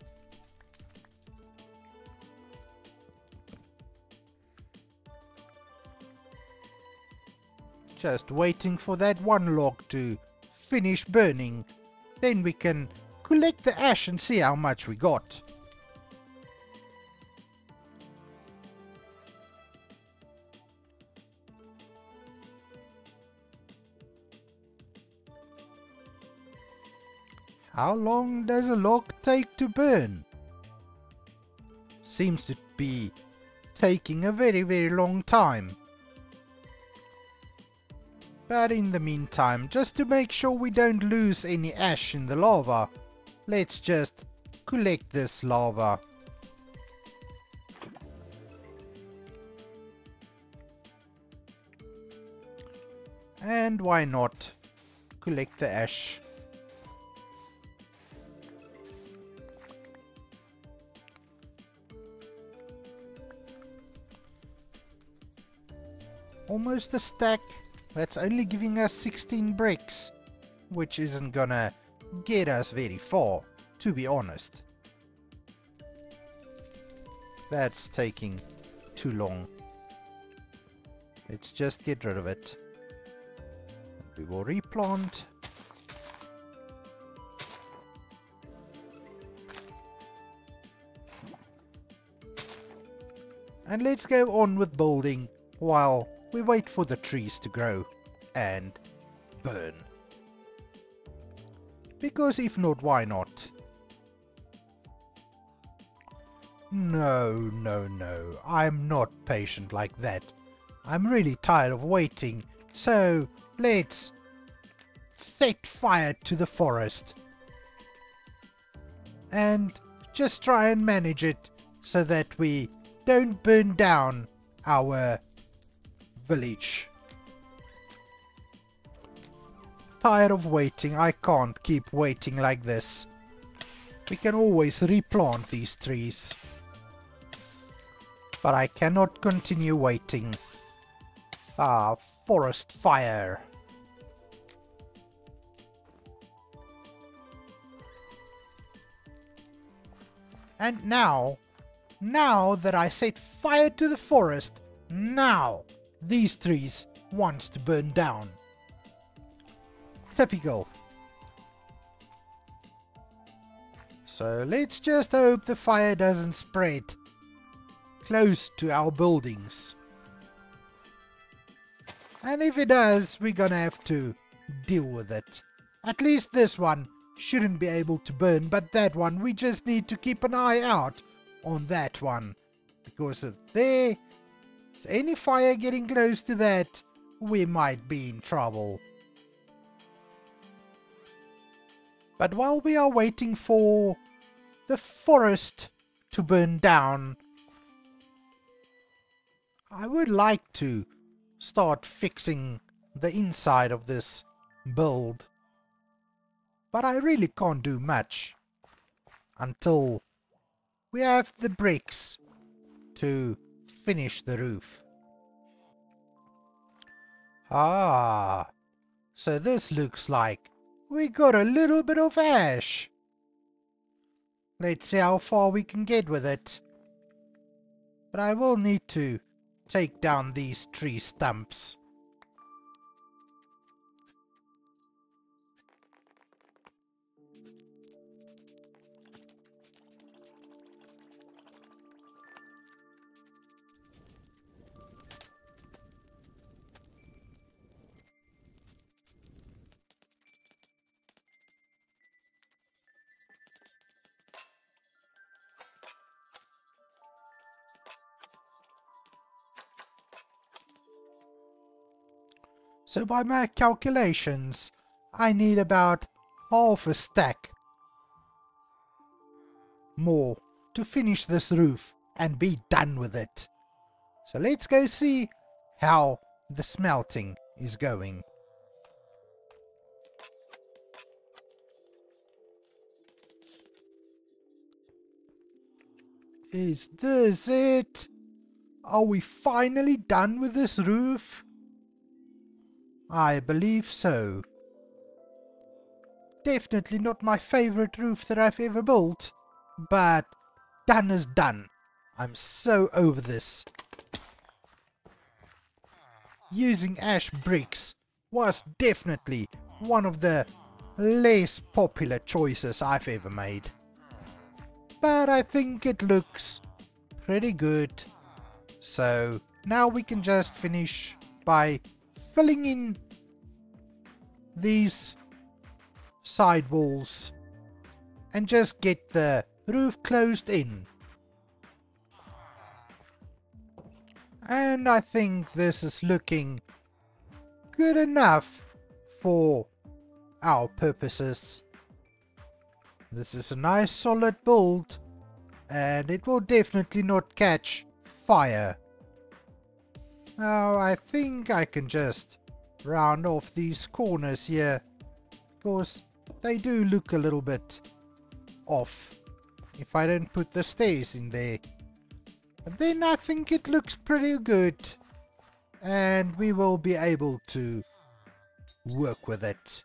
Just waiting for that one log to finish burning, then we can collect the ash and see how much we got. How long does a log take to burn? Seems to be taking a very long time. But in the meantime, just to make sure we don't lose any ash in the lava, let's just collect this lava. And why not collect the ash? Almost a stack. That's only giving us 16 bricks, which isn't gonna get us very far, to be honest. That's taking too long. Let's just get rid of it. We will replant. And let's go on with building while we wait for the trees to grow and burn. Because if not, why not? No, I'm not patient like that. I'm really tired of waiting, so let's set fire to the forest and just try and manage it so that we don't burn down our village. Tired of waiting. I can't keep waiting like this. We can always replant these trees. But I cannot continue waiting. Ah, forest fire. And now that I set fire to the forest, now these trees wants to burn down. Typical. So let's just hope the fire doesn't spread close to our buildings. And if it does, we're gonna have to deal with it. At least this one shouldn't be able to burn, but that one, we just need to keep an eye out on that one. Because if there's any fire getting close to that, we might be in trouble. But while we are waiting for the forest to burn down, I would like to start fixing the inside of this build. But I really can't do much until we have the bricks to finish the roof. Ah, so this looks like we got a little bit of ash. Let's see how far we can get with it. But I will need to take down these tree stumps. So by my calculations, I need about half a stack more to finish this roof and be done with it. So let's go see how the smelting is going. Is this it? Are we finally done with this roof? I believe so. Definitely not my favorite roof that I've ever built, but done is done. I'm so over this. Using ash bricks was definitely one of the less popular choices I've ever made. But I think it looks pretty good. So now we can just finish by filling in these side walls and just get the roof closed in. And I think this is looking good enough for our purposes. This is a nice solid build and it will definitely not catch fire. Now I think I can just round off these corners here because they do look a little bit off if I don't put the stairs in there. But then I think it looks pretty good and we will be able to work with it.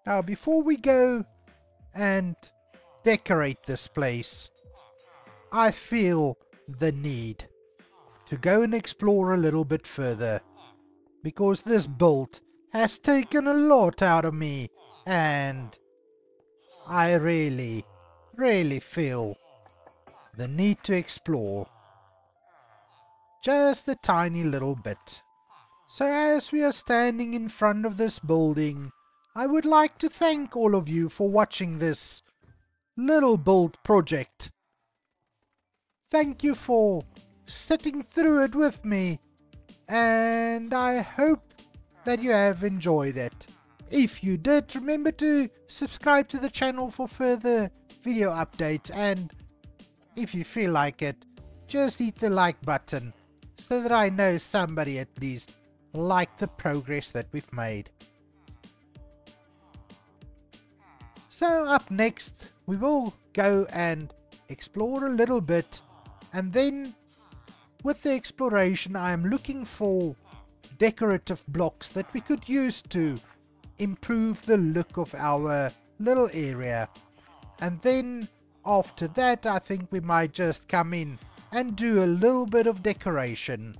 Now before we go and decorate this place, I feel the need to go and explore a little bit further because this build has taken a lot out of me and I really feel the need to explore just a tiny little bit. So as we are standing in front of this building, I would like to thank all of you for watching this little build project. Thank you for sitting through it with me and I hope that you have enjoyed it. If you did, remember to subscribe to the channel for further video updates, and if you feel like it, just hit the like button so that I know somebody at least liked the progress that we've made. So up next we will go and explore a little bit, and then with the exploration I am looking for decorative blocks that we could use to improve the look of our little area. And then after that I think we might just come in and do a little bit of decoration.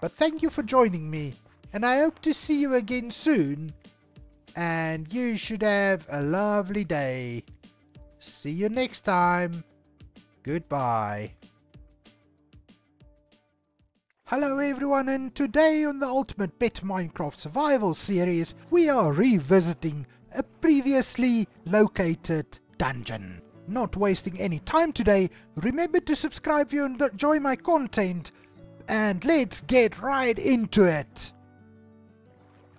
But thank you for joining me, and I hope to see you again soon, and you should have a lovely day. See you next time. Goodbye. Hello everyone, and today on the Ultimate Pet Minecraft Survival series we are revisiting a previously located dungeon. Not wasting any time today, remember to subscribe if you enjoy my content, and let's get right into it.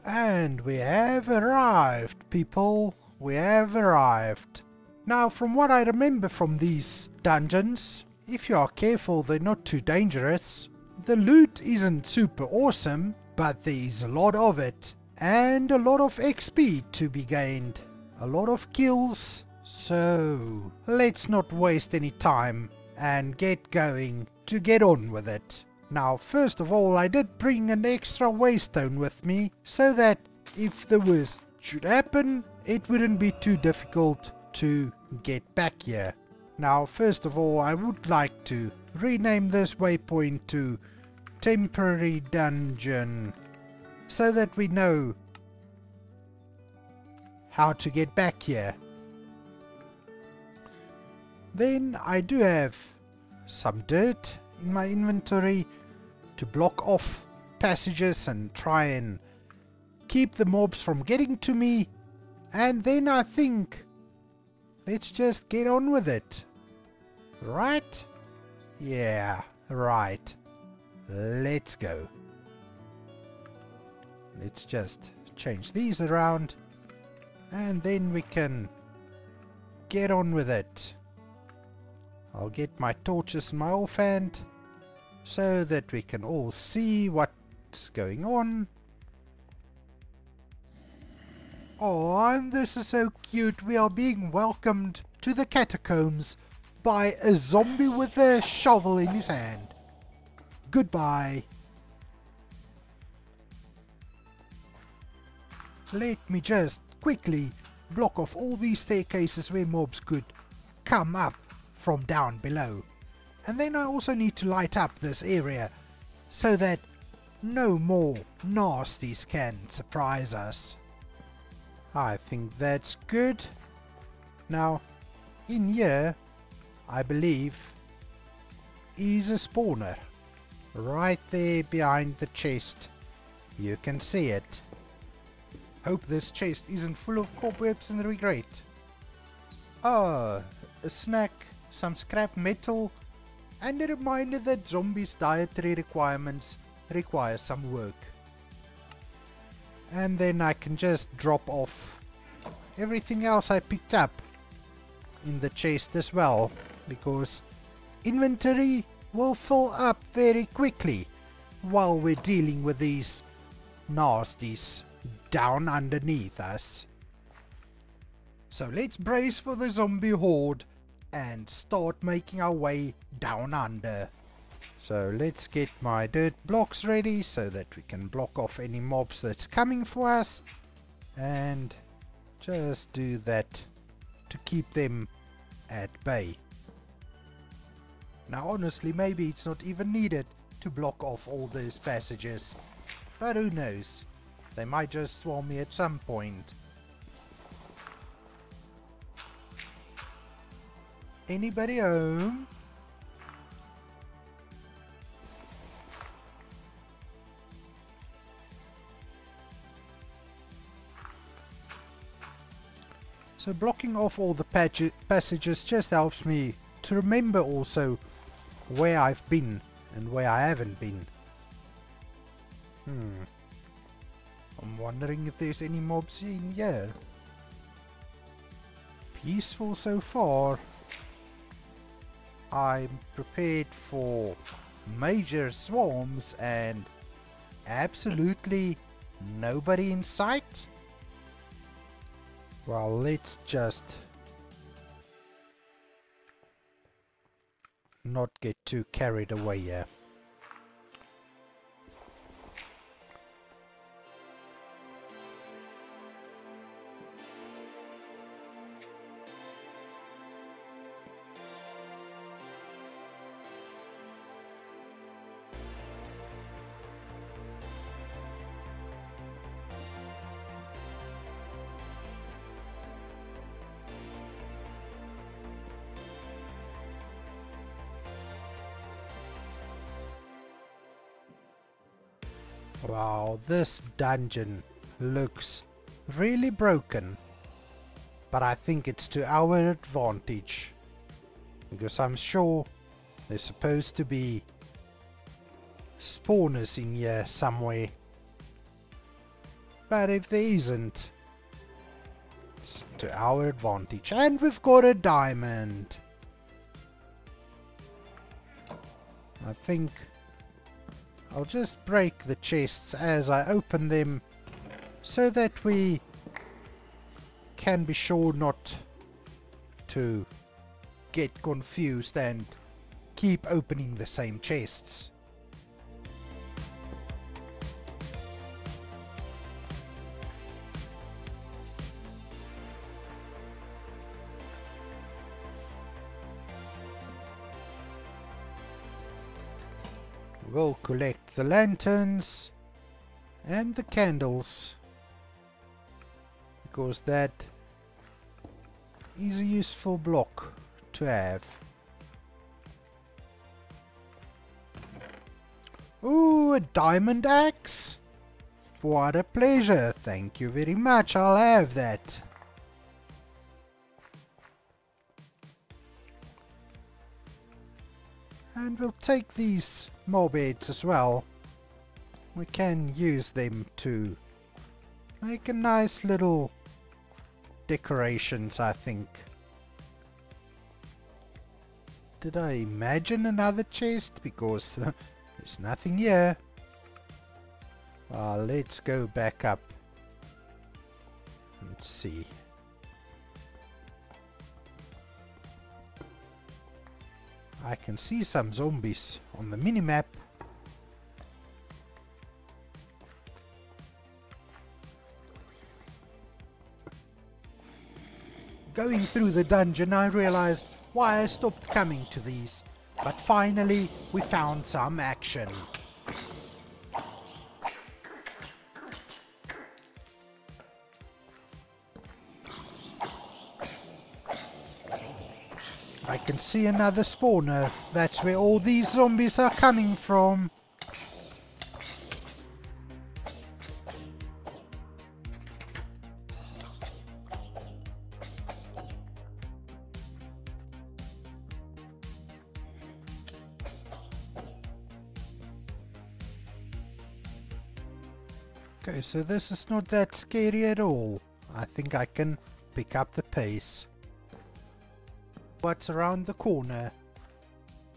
And we have arrived, people. We have arrived. Now, from what I remember from these dungeons, if you are careful they're not too dangerous. The loot isn't super awesome, but there's a lot of it, and a lot of XP to be gained, a lot of kills. So let's not waste any time and get going to get on with it. Now, first of all, I did bring an extra waystone with me so that if the worst should happen, it wouldn't be too difficult to get back here. Now, first of all, I would like to rename this waypoint to Temporary Dungeon so that we know how to get back here. Then I do have some dirt in my inventory to block off passages and try and keep the mobs from getting to me, and then I think let's just get on with it. Right? Yeah, right. Let's go. Let's just change these around, and then we can get on with it. I'll get my torches in my offhand so that we can all see what's going on. Oh, and this is so cute. We are being welcomed to the catacombs by a zombie with a shovel in his hand. Goodbye. Let me just quickly block off all these staircases where mobs could come up from down below. And then I also need to light up this area so that no more nasties can surprise us. I think that's good. Now, in here, I believe, is a spawner. Right there behind the chest. You can see it. Hope this chest isn't full of cobwebs and regret. Ah, a snack, some scrap metal, and a reminder that zombies' dietary requirements require some work. And then I can just drop off everything else I picked up in the chest as well, because inventory will fill up very quickly while we're dealing with these nasties down underneath us. So let's brace for the zombie horde and start making our way down under. So let's get my dirt blocks ready so that we can block off any mobs that's coming for us, and just do that to keep them at bay. Now honestly, maybe it's not even needed to block off all those passages, but who knows, they might just swarm me at some point. Anybody home? So blocking off all the passages just helps me to remember also where I've been and where I haven't been. I'm wondering if there's any mobs in here. Peaceful so far. I'm prepared for major swarms and absolutely nobody in sight. Well, let's just not get too carried away here. Wow, this dungeon looks really broken, but I think it's to our advantage, because I'm sure there's supposed to be spawners in here somewhere, but if there isn't, it's to our advantage. And we've got a diamond. I think I'll just break the chests as I open them, so that we can be sure not to get confused and keep opening the same chests. We'll collect the lanterns and the candles, because that is a useful block to have. Ooh, a diamond axe! What a pleasure, thank you very much, I'll have that. And we'll take these mob heads as well. We can use them to make a nice little decorations, I think. Did I imagine another chest? Because there's nothing here. Let's go back up and see. I can see some zombies on the minimap. Going through the dungeon, I realized why I stopped coming to these, but finally we found some action. I can see another spawner. That's where all these zombies are coming from. Okay, so this is not that scary at all. I think I can pick up the pace. What's around the corner,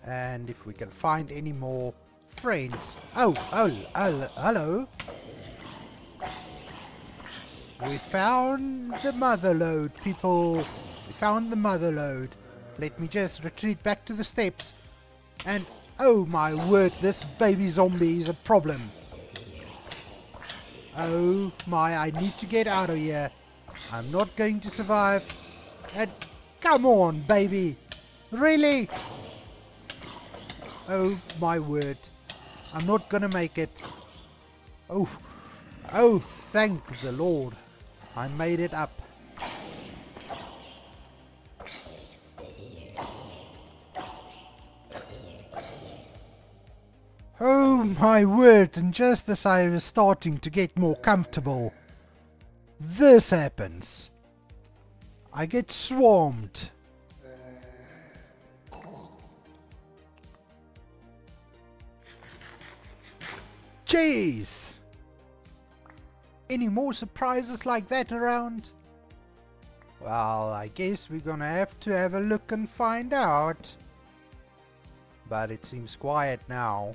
and if we can find any more friends. Oh, hello. We found the mother lode, people. We found the mother lode. Let me just retreat back to the steps. And oh my word, this baby zombie is a problem. Oh my, I need to get out of here. I'm not going to survive. And come on, baby. Really? Oh my word. I'm not gonna make it. Oh, thank the Lord. I made it up. Oh my word, and just as I was starting to get more comfortable, this happens. I get swarmed. Jeez! Any more surprises like that around? Well, I guess we're gonna have to have a look and find out. But it seems quiet now.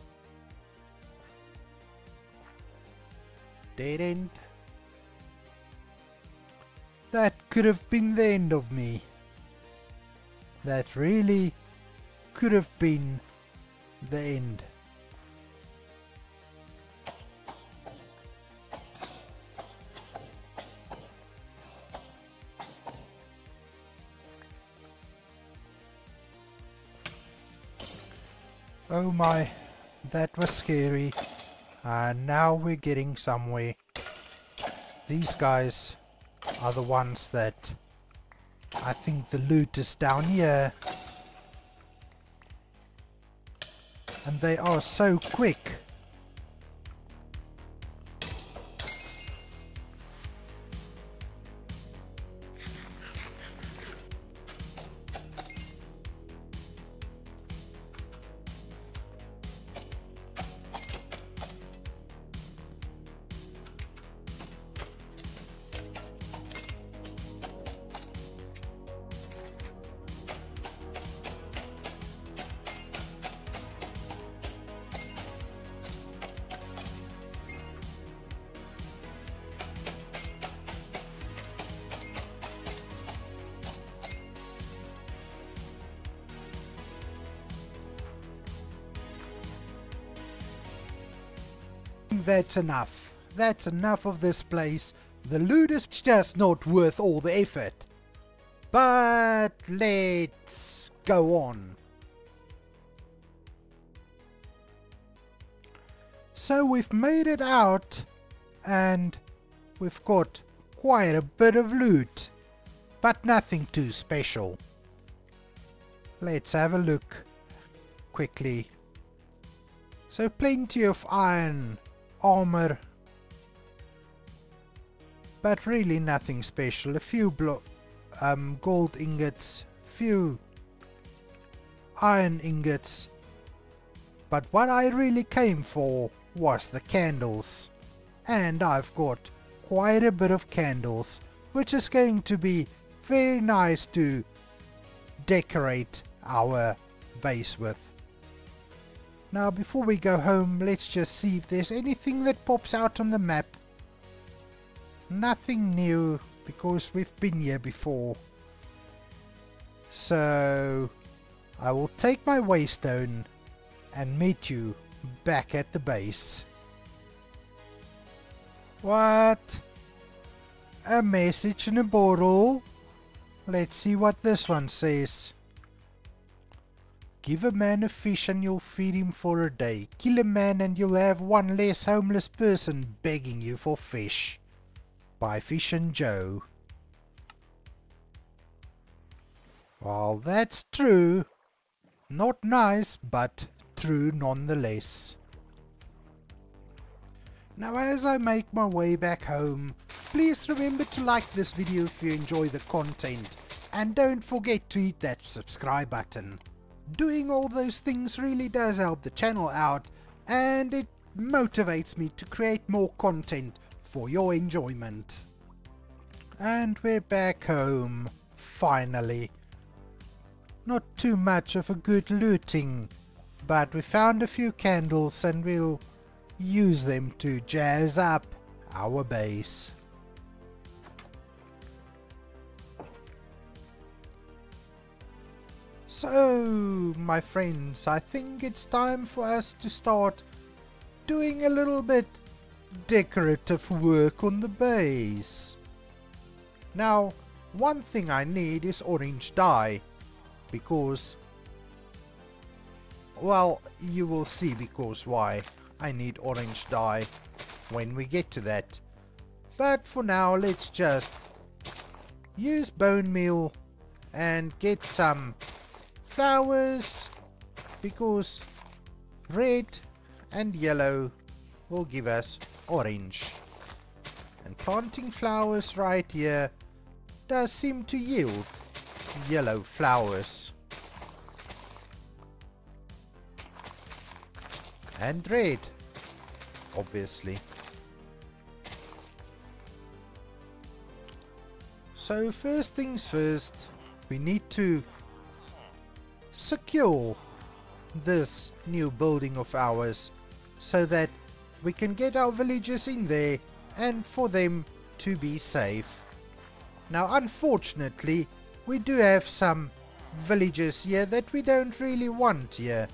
Dead end. That could have been the end of me. That really could have been the end. Oh my, that was scary. And now we're getting somewhere. These guys are the ones that I think the loot is down here. And they are so quick. That's enough. That's enough of this place. The loot is just not worth all the effort. But let's go on. So we've made it out and we've got quite a bit of loot, but nothing too special. Let's have a look quickly. So plenty of iron armor, but really nothing special. A few gold ingots, few iron ingots, but what I really came for was the candles, and I've got quite a bit of candles, which is going to be very nice to decorate our base with. Now before we go home, let's just see if there's anything that pops out on the map. Nothing new, because we've been here before. So I will take my waystone and meet you back at the base. What? A message in a bottle? Let's see what this one says. Give a man a fish and you'll feed him for a day. Kill a man and you'll have one less homeless person begging you for fish. By Fish and Joe. Well, that's true. Not nice, but true nonetheless. Now as I make my way back home, please remember to like this video if you enjoy the content. And don't forget to hit that subscribe button. Doing all those things really does help the channel out, and it motivates me to create more content for your enjoyment. And we're back home, finally. Not too much of a good looting, but we found a few candles and we'll use them to jazz up our base. So, my friends, I think it's time for us to start doing a little bit decorative work on the base. Now, one thing I need is orange dye, because, well, you will see because why I need orange dye when we get to that. But for now, let's just use bone meal and get some flowers, because red and yellow will give us orange, and planting flowers right here does seem to yield yellow flowers and red. obviously. So first things first, we need to secure this new building of ours so that we can get our villagers in there and for them to be safe. Now unfortunately we do have some villagers here that we don't really want here,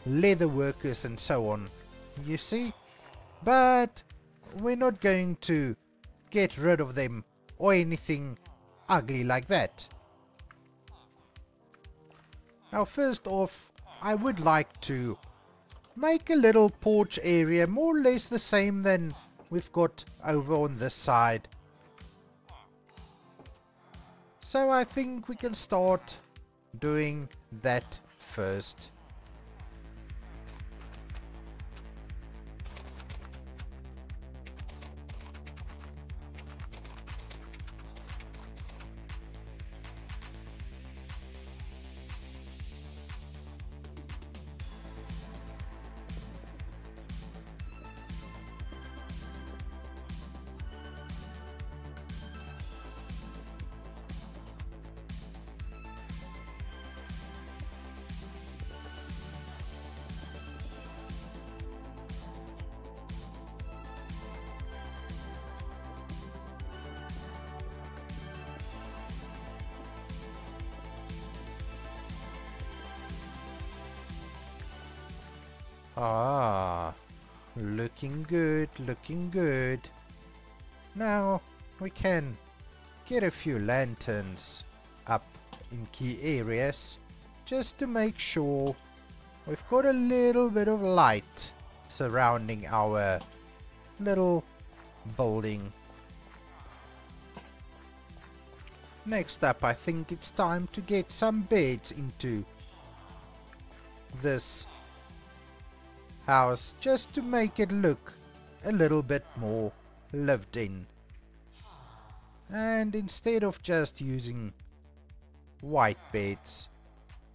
leather workers and so on, you see, but we're not going to get rid of them or anything ugly like that. Now first off, I would like to make a little porch area more or less the same than we've got over on this side. So I think we can start doing that first. Ah, looking good, looking good. Now we can get a few lanterns up in key areas just to make sure we've got a little bit of light surrounding our little building. Next up, I think it's time to get some beds into this house just to make it look a little bit more lived in. And instead of just using white beds,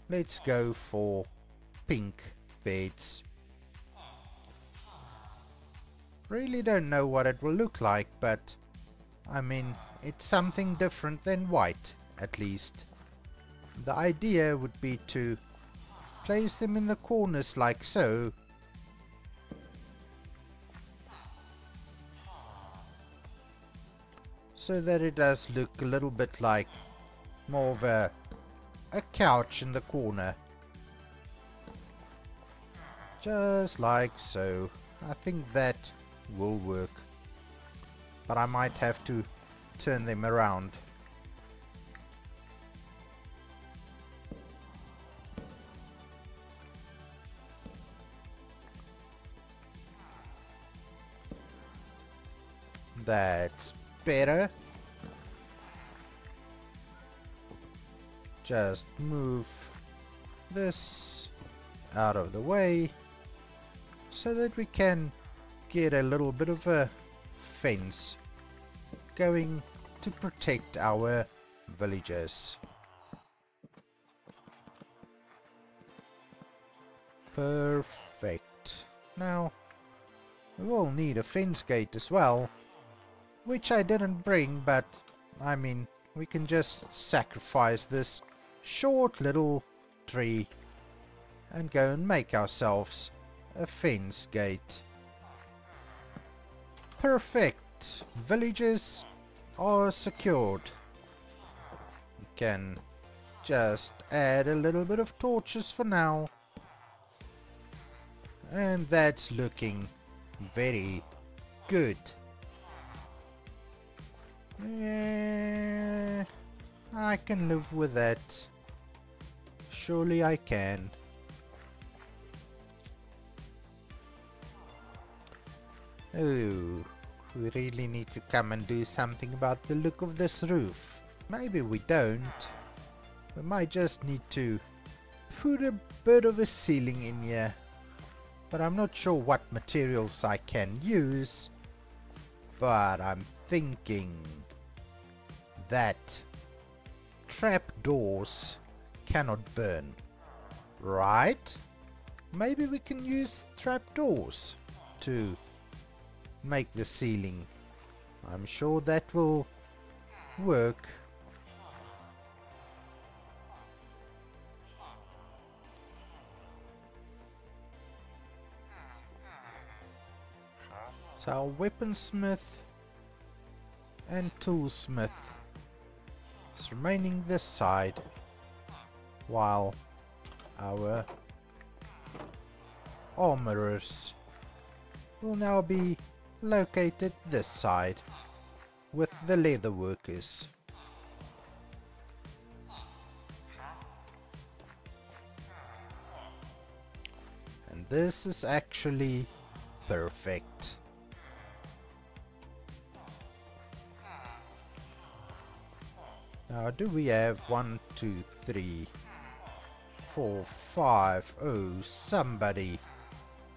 let's go for pink beds. Really don't know what it will look like, but I mean, it's something different than white, at least. The idea would be to place them in the corners like so, so that it does look a little bit like more of a couch in the corner. Just like so. I think that will work. But I might have to turn them around. That's better. Just move this out of the way so that we can get a little bit of a fence going to protect our villagers. Perfect. Now we will need a fence gate as well, which I didn't bring, but I mean, we can just sacrifice this short little tree and go and make ourselves a fence gate. Perfect. Villages are secured. We can just add a little bit of torches for now. And that's looking very good. Yeah, I can live with that. Surely I can. Oh, we really need to come and do something about the look of this roof. Maybe we don't. We might just need to put a bit of a ceiling in here. But I'm not sure what materials I can use. But I'm thinking that trapdoors cannot burn, right? Maybe we can use trapdoors to make the ceiling. I'm sure that will work. So our weaponsmith and toolsmith is remaining this side, while our armorers will now be located this side with the leather workers. And this is actually perfect. Now, do we have 1, 2, 3, 4, 5? Oh, somebody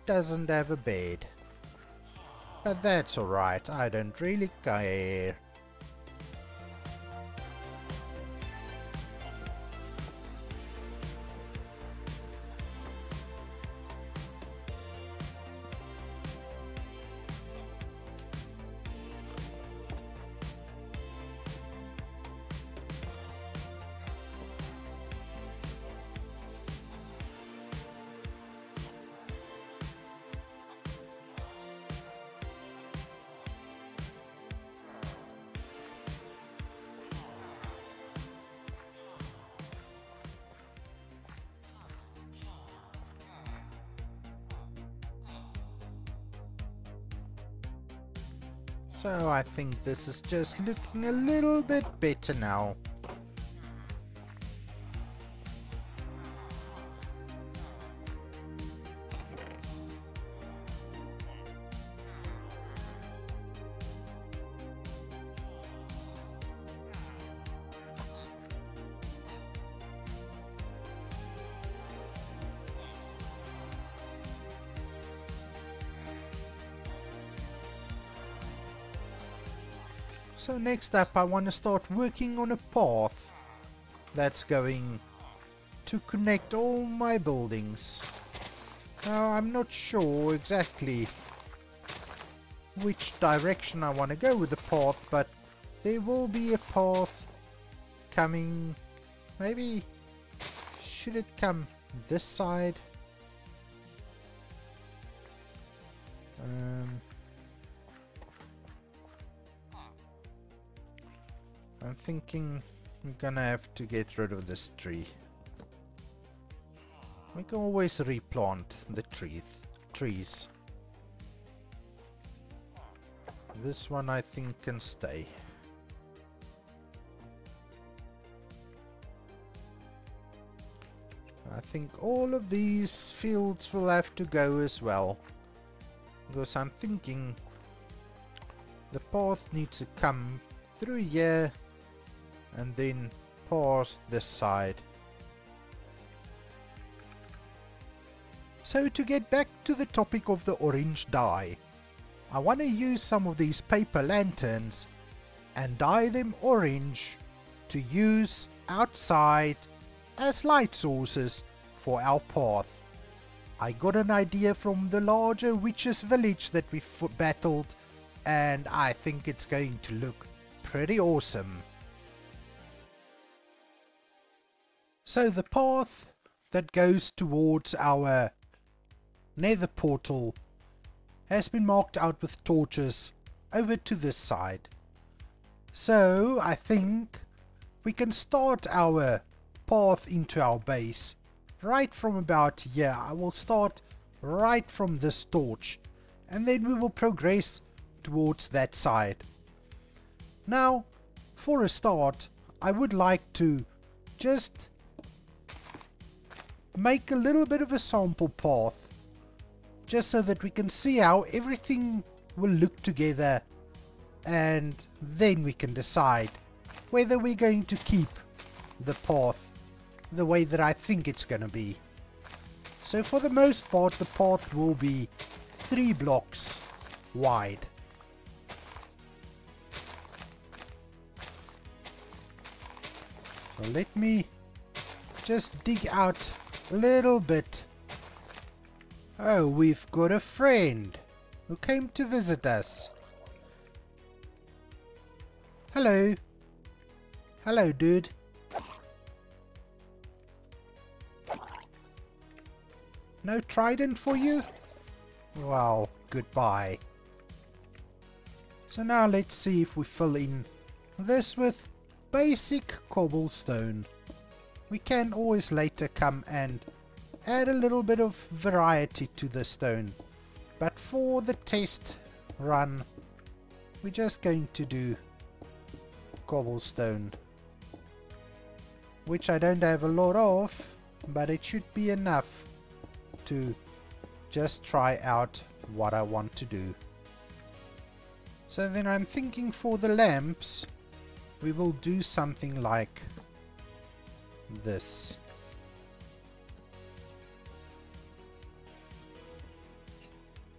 doesn't have a bed. But that's alright, I don't really care. So I think this is just looking a little bit better now. So next up I want to start working on a path that's going to connect all my buildings. Now I'm not sure exactly which direction I want to go with the path, but there will be a path coming. Maybe should it come this side? I'm thinking I'm gonna have to get rid of this tree. We can always replant the trees. This one I think can stay. I think all of these fields will have to go as well, because I'm thinking the path needs to come through here and then past this side. So to get back to the topic of the orange dye, I want to use some of these paper lanterns and dye them orange to use outside as light sources for our path. I got an idea from the larger witches village that we battled, and I think it's going to look pretty awesome. So the path that goes towards our nether portal has been marked out with torches over to this side. So I think we can start our path into our base right from about here. I will start right from this torch, and then we will progress towards that side. Now, for a start, I would like to just make a little bit of a sample path, just so that we can see how everything will look together, and then we can decide whether we're going to keep the path the way that I think it's going to be. So for the most part, the path will be 3 blocks wide. So let me just dig out a little bit. Oh, we've got a friend. who came to visit us. Hello. Hello, dude. No trident for you? Well, goodbye. So now let's see if we fill in this with basic cobblestone. We can always later come and add a little bit of variety to the stone. But for the test run, we're just going to do cobblestone, which I don't have a lot of, but it should be enough to just try out what I want to do. So then I'm thinking for the lamps, we will do something like this.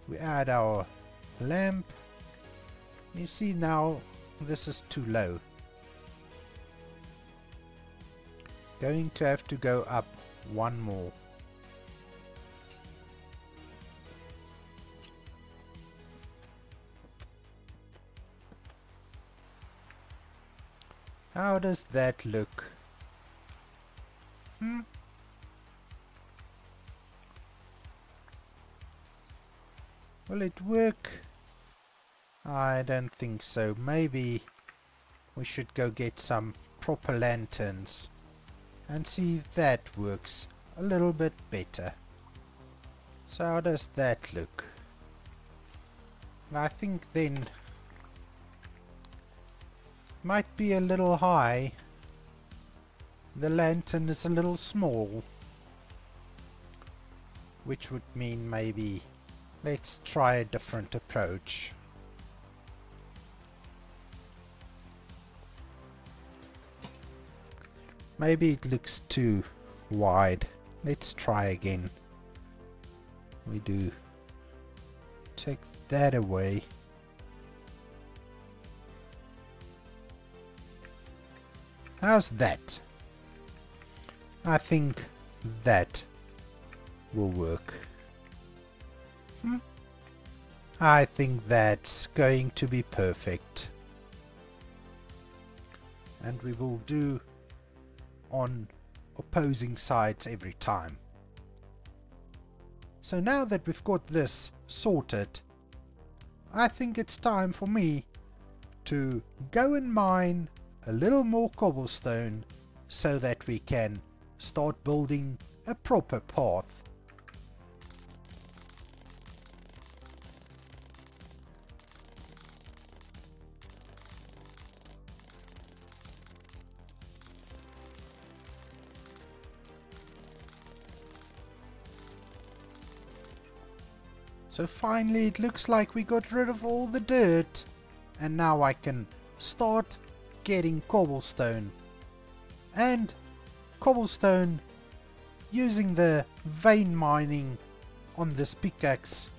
We add our lamp. You see now this is too low. Going to have to go up one more. How does that look? Will it work? I don't think so. Maybe we should go get some proper lanterns and see if that works a little bit better. So how does that look? I think then might be a little high. The lantern is a little small, which would mean maybe let's try a different approach. Maybe it looks too wide. Let's try again. We do take that away. How's that? I think that will work. I think that's going to be perfect. And we will do on opposing sides every time. So now that we've got this sorted, I think it's time for me to go and mine a little more cobblestone so that we can start building a proper path. So finally it looks like we got rid of all the dirt, and now I can start getting cobblestone. And cobblestone, using the vein mining on this pickaxe,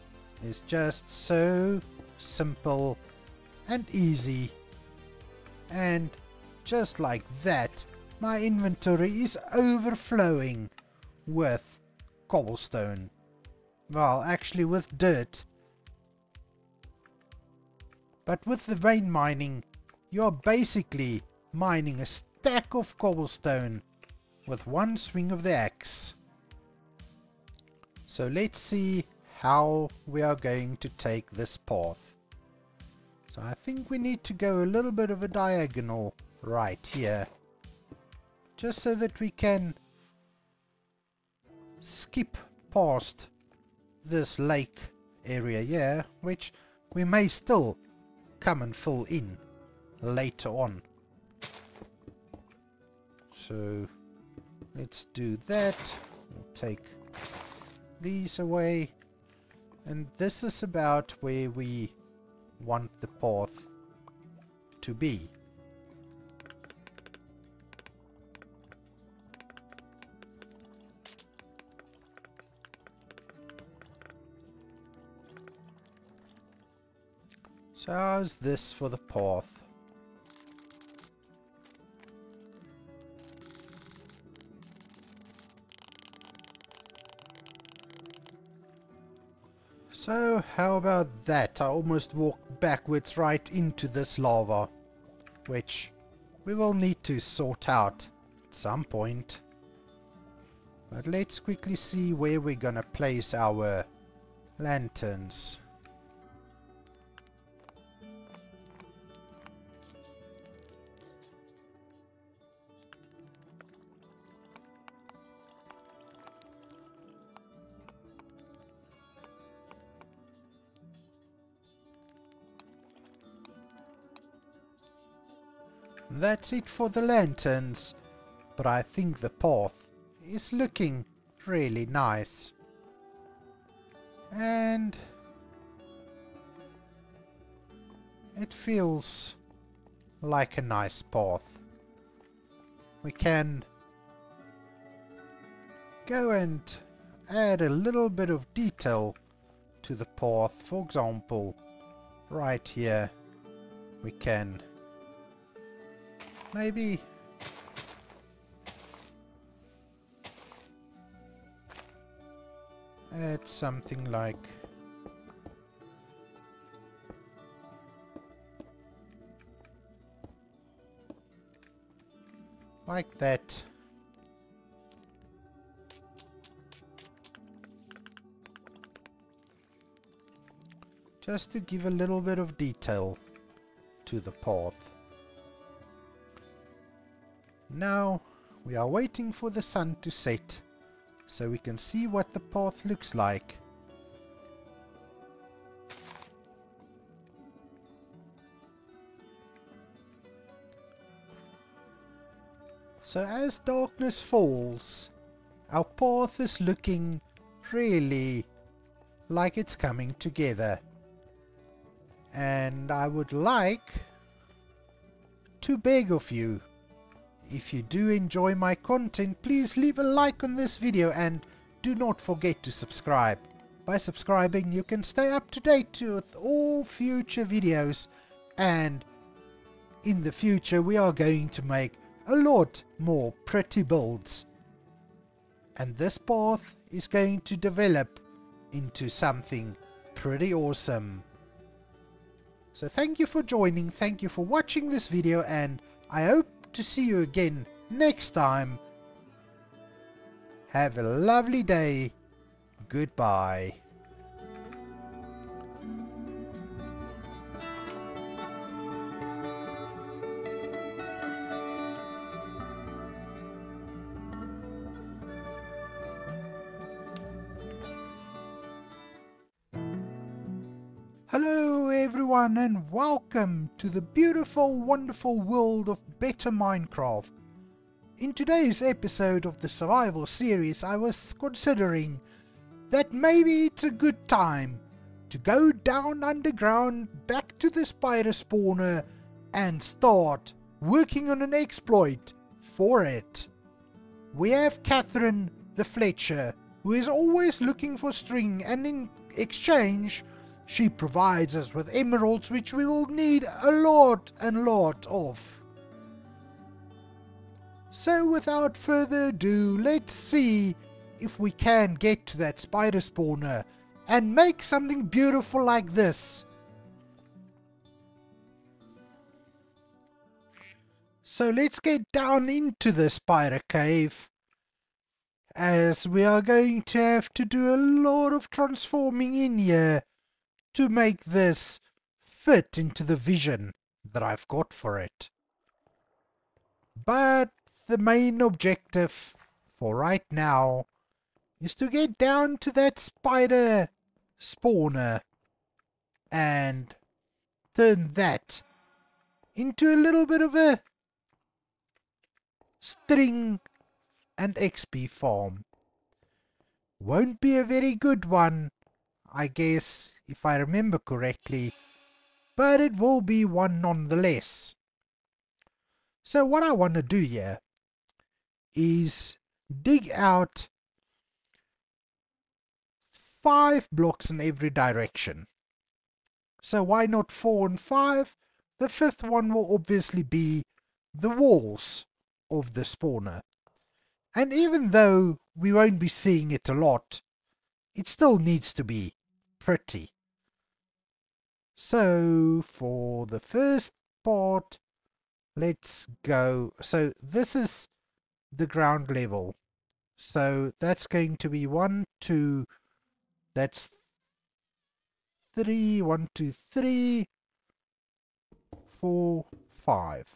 is just so simple and easy. And just like that, my inventory is overflowing with cobblestone. Well, actually with dirt. But with the vein mining, you're basically mining a stack of cobblestone with one swing of the axe. So let's see how we are going to take this path. So I think we need to go a little bit of a diagonal right here, just so that we can skip past this lake area here, which we may still come and fill in later on. So let's do that. We'll take these away, and this is about where we want the path to be. So how's this for the path? So how about that? I almost walked backwards right into this lava, which we will need to sort out at some point. But let's quickly see where we're gonna place our lanterns. That's it for the lanterns, but I think the path is looking really nice. And it feels like a nice path. We can go and add a little bit of detail to the path. For example, right here we can maybe add something like that. Just to give a little bit of detail to the path. Now we are waiting for the sun to set so we can see what the path looks like. So as darkness falls, our path is looking really like it's coming together. And I would like to beg of you, if you do enjoy my content, please leave a like on this video and do not forget to subscribe. By subscribing you can stay up to date with all future videos, and in the future we are going to make a lot more pretty builds. And this path is going to develop into something pretty awesome. So thank you for joining, thank you for watching this video, and I hope to see you again next time. Have a lovely day. Goodbye. Hello everyone and welcome to the beautiful, wonderful world of Better Minecraft. In today's episode of the survival series, I was considering that maybe it's a good time to go down underground back to the spider spawner and start working on an exploit for it. We have Catherine the Fletcher, who is always looking for string, and in exchange she provides us with emeralds, which we will need a lot of. So without further ado, let's see if we can get to that spider spawner and make something beautiful like this. So let's get down into the spider cave, as we are going to have to do a lot of transforming in here to make this fit into the vision that I've got for it. But the main objective for right now is to get down to that spider spawner and turn that into a little bit of a string and XP farm. Won't be a very good one, I guess, if I remember correctly, but it will be one nonetheless. So what I want to do here is dig out 5 blocks in every direction. So why not 4 and 5? The 5th one will obviously be the walls of the spawner. And even though we won't be seeing it a lot, it still needs to be pretty. So for the first part, let's go. So this is the ground level. So that's going to be 1, 2, that's 3, 1, 2, 3, 4, 5.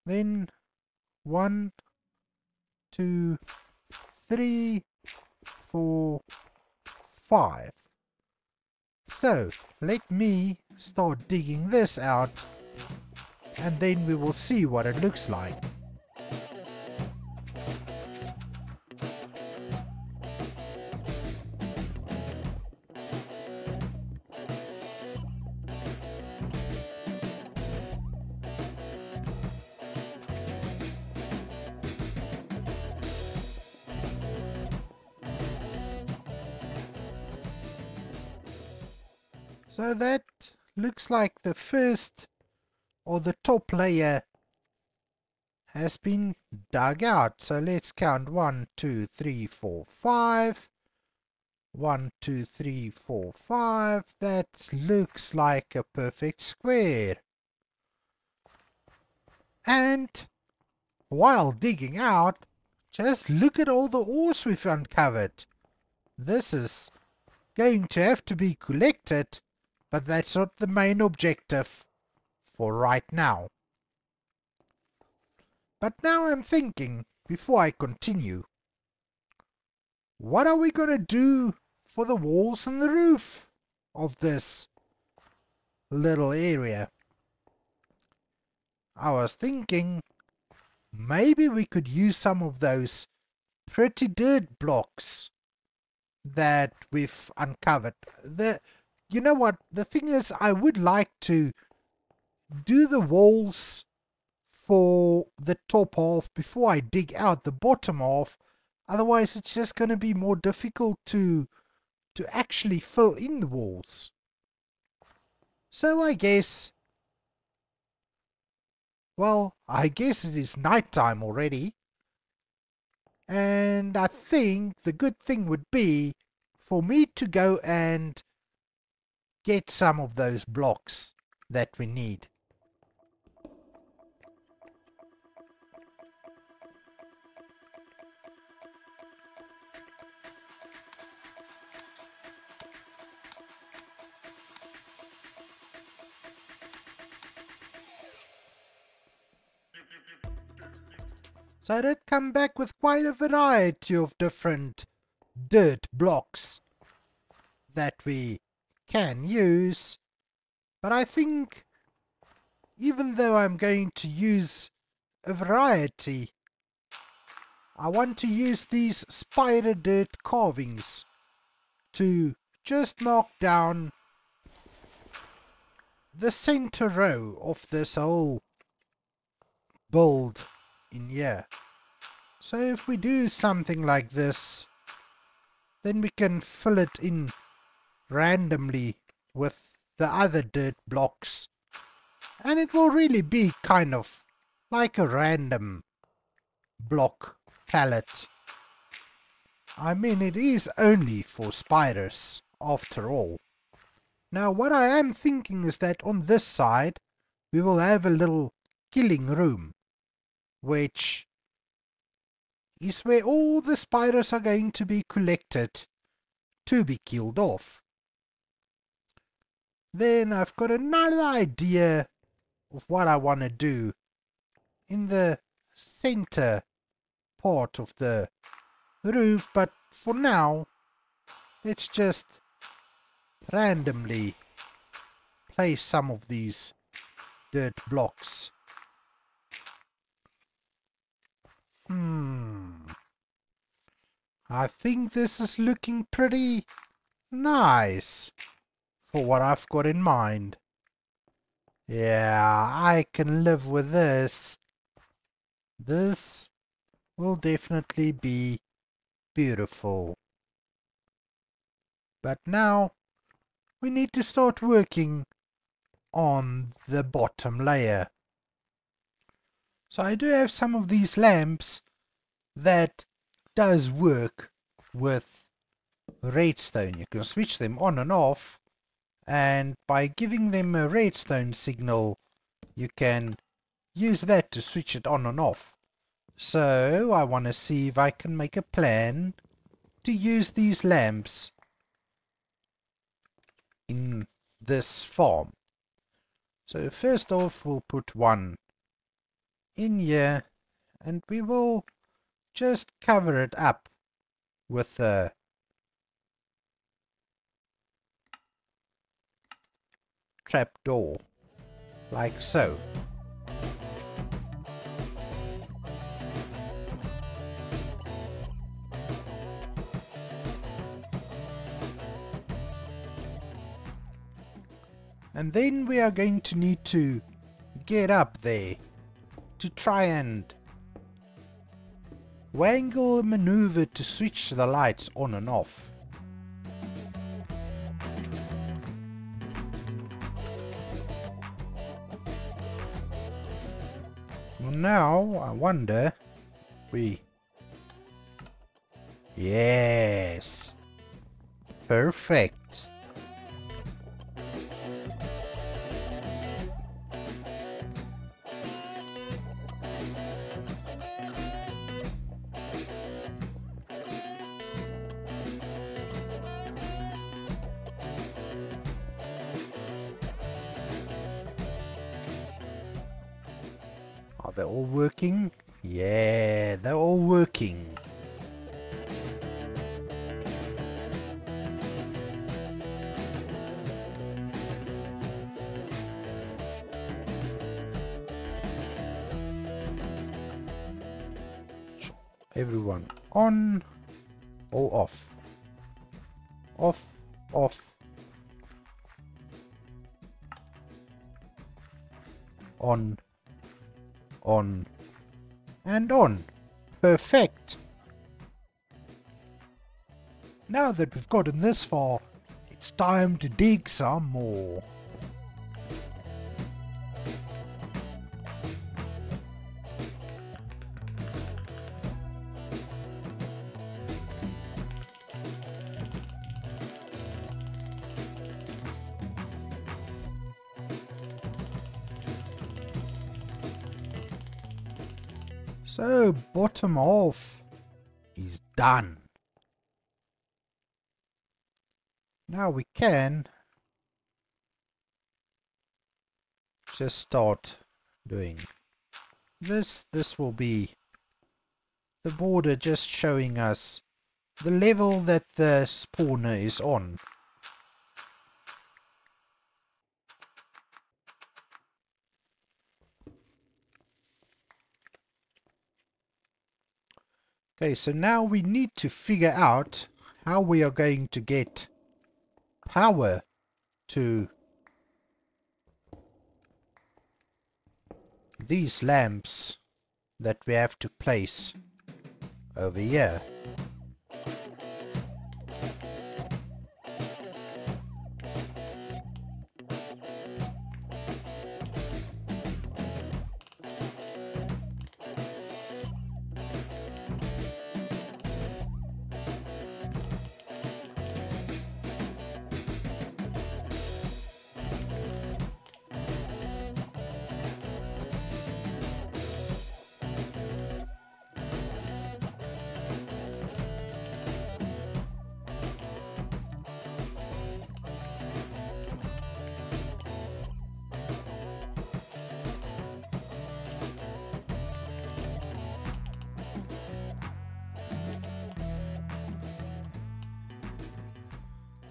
Then 1, 2, 3, 4, 5. So let me start digging this out, and then we will see what it looks like. So that looks like the first, or the top layer, has been dug out. So let's count 1, 2, 3, 4, 5. 1, 2, 3, 4, 5. That looks like a perfect square. And while digging out, just look at all the ores we've uncovered. This is going to have to be collected, but that's not the main objective for right now. But now I'm thinking, before I continue, what are we going to do for the walls and the roof of this little area? I was thinking maybe we could use some of those pretty dirt blocks that we've uncovered. You know what? The thing is, I would like to do the walls for the top half before I dig out the bottom half. Otherwise, it's just going to be more difficult to actually fill in the walls. So I guess it is nighttime already. And I think the good thing would be for me to go and get some of those blocks that we need. So I did come back with quite a variety of different dirt blocks that we can use. But I think even though I'm going to use a variety, I want to use these spider dirt carvings to just mark down the center row of this whole build in here. So if we do something like this, then we can fill it in randomly with the other dirt blocks, and it will really be kind of like a random block palette. I mean, it is only for spiders after all. Now what I am thinking is that on this side we will have a little killing room, which is where all the spiders are going to be collected to be killed off. Then I've got another idea of what I want to do in the center part of the roof, but for now let's just randomly place some of these dirt blocks. I think this is looking pretty nice for what I've got in mind. Yeah, I can live with this. This will definitely be beautiful. But now we need to start working on the bottom layer. So I do have some of these lamps that does work with redstone. You can switch them on and off, and by giving them a redstone signal, you can use that to switch it on and off. So I want to see if I can make a plan to use these lamps in this farm. So first off, we'll put one in here, and we will just cover it up with a trapdoor, like so. And then we are going to need to get up there to try and wangle a maneuver to switch the lights on and off. Well, now I wonder if we... Yes! Perfect! Are they all working? Yeah, they're all working. Everyone on or off? Off, off. On, and on. Perfect. Now that we've gotten this far, it's time to dig some more. So, bottom half is done. Now we can just start doing this. This will be the border just showing us the level that the spawner is on. Okay, so now we need to figure out how we are going to get power to these lamps that we have to place over here.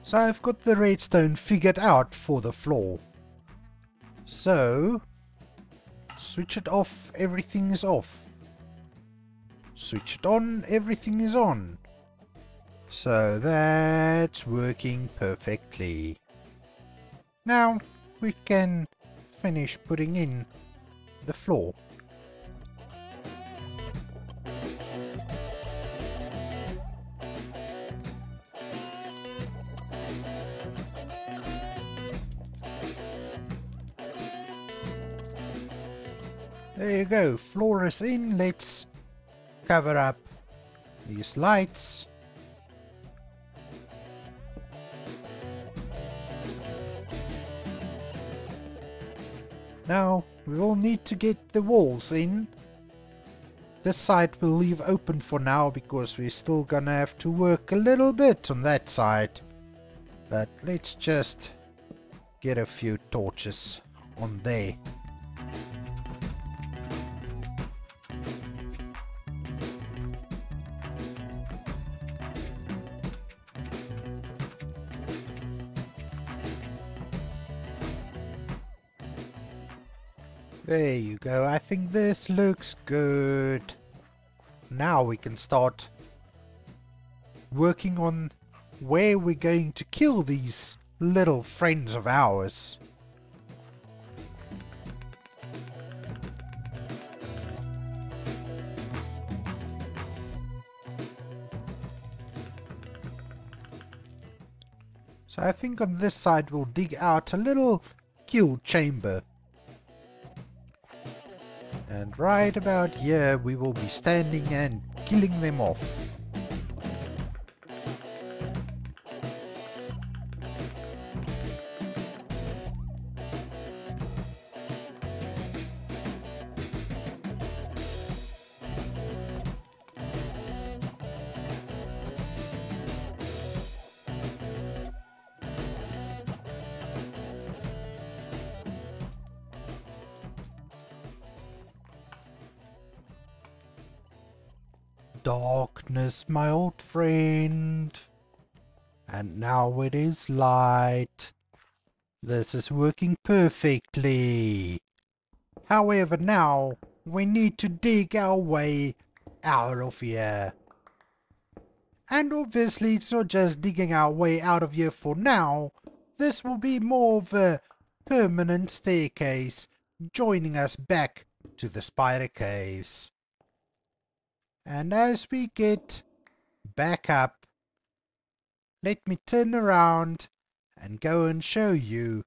So I've got the redstone figured out for the floor. So, switch it off, everything is off. Switch it on, everything is on. So that's working perfectly. Now we can finish putting in the floor. There you go, floor is in. Let's cover up these lights. Now we will need to get the walls in. This side we'll leave open for now because we're still gonna have to work a little bit on that side. But let's just get a few torches on there. There you go. I think this looks good. Now we can start working on where we're going to kill these little friends of ours. So I think on this side we'll dig out a little kill chamber. And right about here we will be standing and killing them off. Darkness, my old friend. And now it is light. This is working perfectly. However, now we need to dig our way out of here. And obviously it's not just digging our way out of here for now. This will be more of a permanent staircase joining us back to the spider caves. And as we get back up, let me turn around and go and show you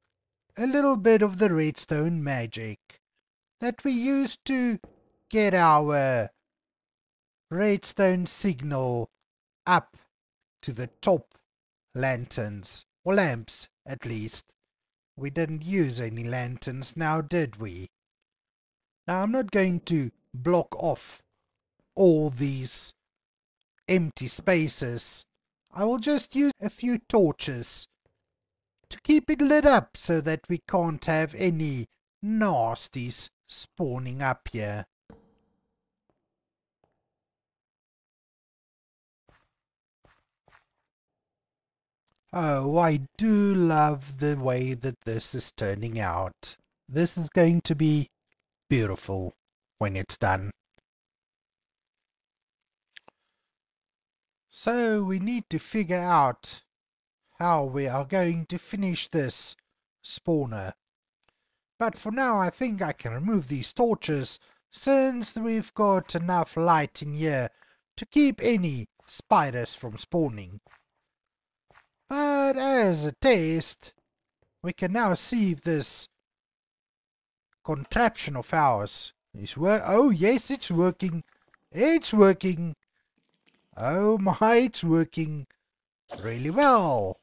a little bit of the redstone magic that we used to get our redstone signal up to the top lanterns, or lamps at least. We didn't use any lanterns now, did we? Now I'm not going to block off all these empty spaces. I will just use a few torches to keep it lit up so that we can't have any nasties spawning up here. Oh, I do love the way that this is turning out. This is going to be beautiful when it's done. So we need to figure out how we are going to finish this spawner. But for now I think I can remove these torches since we've got enough light in here to keep any spiders from spawning. But as a test, we can now see if this contraption of ours is oh yes, it's working. It's working. Oh my, it's working really well.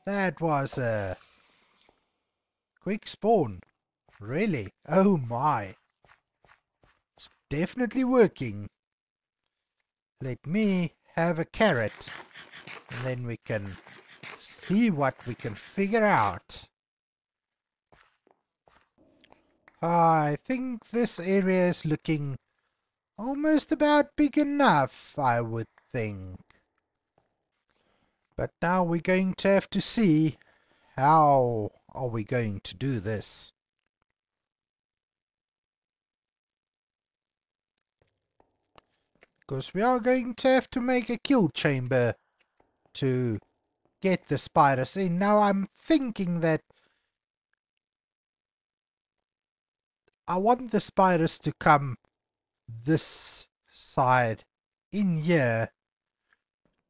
That was a quick spawn. Really? Oh my. It's definitely working. Let me have a carrot. And then we can see what we can figure out. I think this area is looking almost about big enough, I would think. But now we're going to have to see how are we going to do this. Because we are going to have to make a kill chamber to get the spiders in. Now I'm thinking that I want the spiders to come this side in here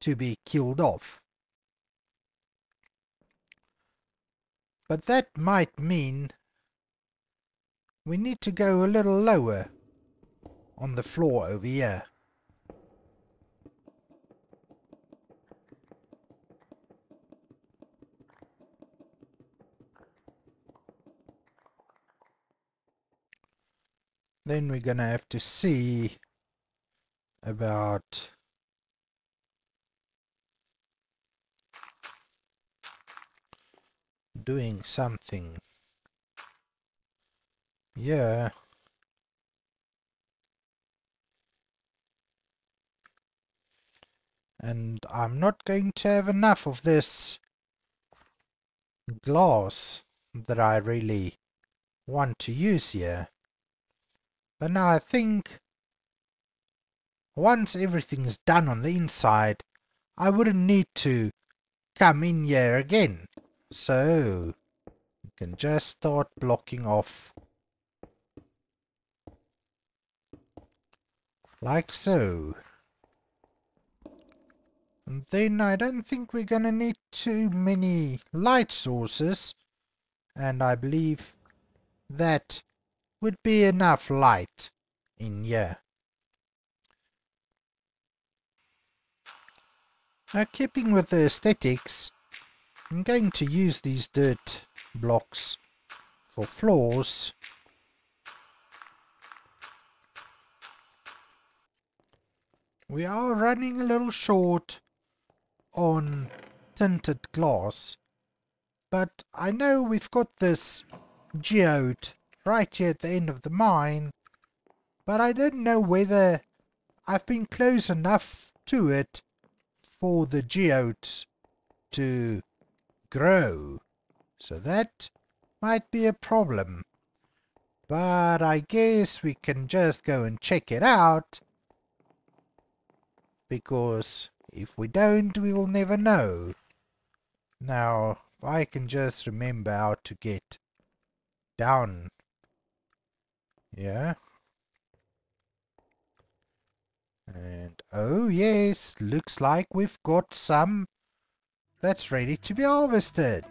to be killed off. But that might mean we need to go a little lower on the floor over here. Then we're gonna have to see about doing something. Yeah. And I'm not going to have enough of this glass that I really want to use here. But now I think once everything's done on the inside, I wouldn't need to come in here again. So you can just start blocking off like so. And then I don't think we're gonna need too many light sources, and I believe that would be enough light in here. Now, keeping with the aesthetics, I'm going to use these dirt blocks for floors. We are running a little short on tinted glass, but I know we've got this geode right here at the end of the mine, but I don't know whether I've been close enough to it for the geodes to grow, so that might be a problem. But I guess we can just go and check it out, because if we don't, we will never know. Now, if I can just remember how to get down. Yeah. And oh yes, looks like we've got some that's ready to be harvested.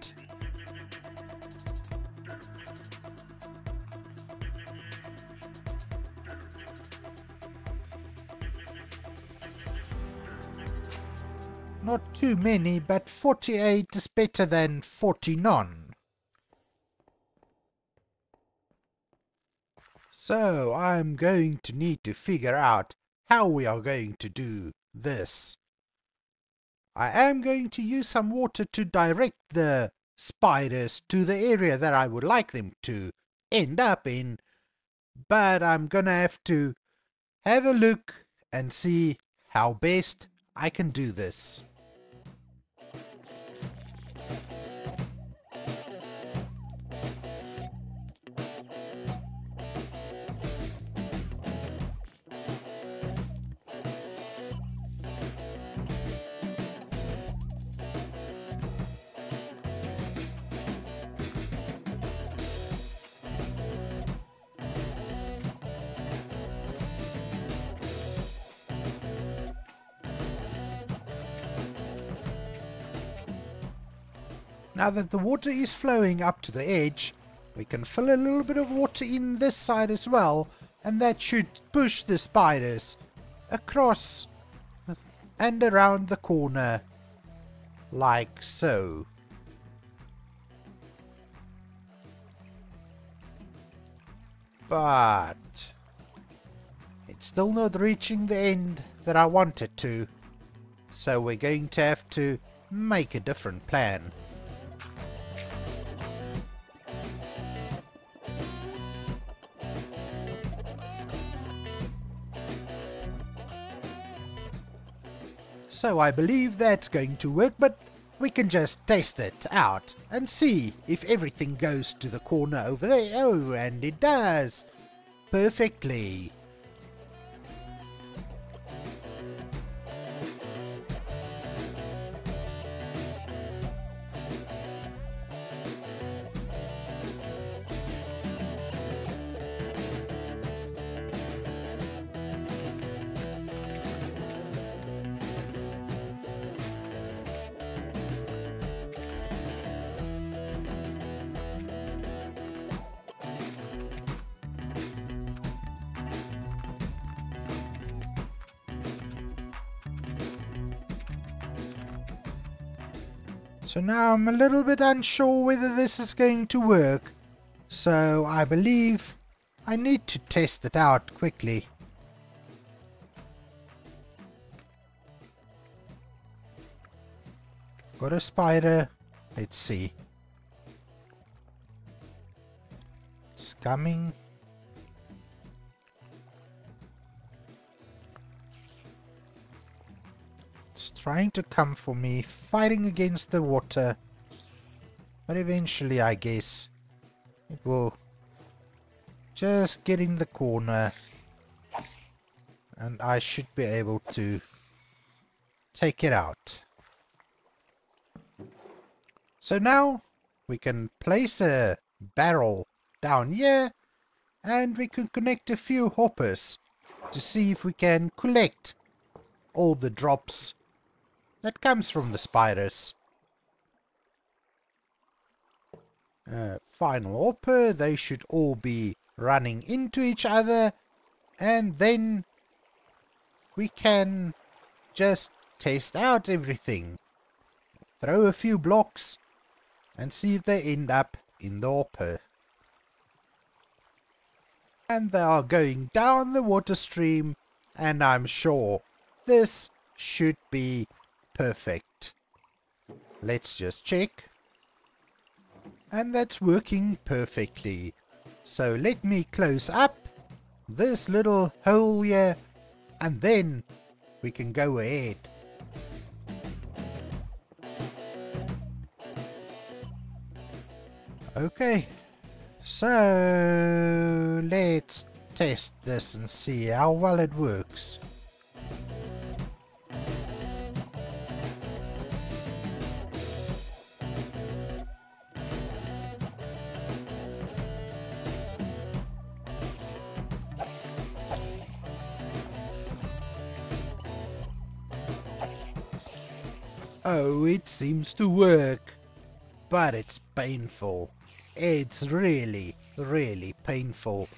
Not too many, but 48 is better than 40 none. So I'm going to need to figure out how we are going to do this. I am going to use some water to direct the spiders to the area that I would like them to end up in, but I'm gonna have to have a look and see how best I can do this. Now that the water is flowing up to the edge, we can fill a little bit of water in this side as well, and that should push the spiders across and around the corner like so. But it's still not reaching the end that I want it to, so we're going to have to make a different plan. So I believe that's going to work, but we can just test it out and see if everything goes to the corner over there. Oh, and it does perfectly. So now I'm a little bit unsure whether this is going to work, so I believe I need to test it out quickly. Got a spider. Let's see. It's coming. It's trying to come for me, fighting against the water. But eventually, I guess, it will just get in the corner. And I should be able to take it out. So now we can place a barrel down here and we can connect a few hoppers to see if we can collect all the drops that comes from the spiders. Final hopper, they should all be running into each other, and then we can just test out everything. Throw a few blocks and see if they end up in the hopper. And they are going down the water stream, and I'm sure this should be perfect. Let's just check. And that's working perfectly. So let me close up this little hole here, and then we can go ahead. Okay, so let's test this and see how well it works. Oh, it seems to work, but it's painful. It's really, really painful.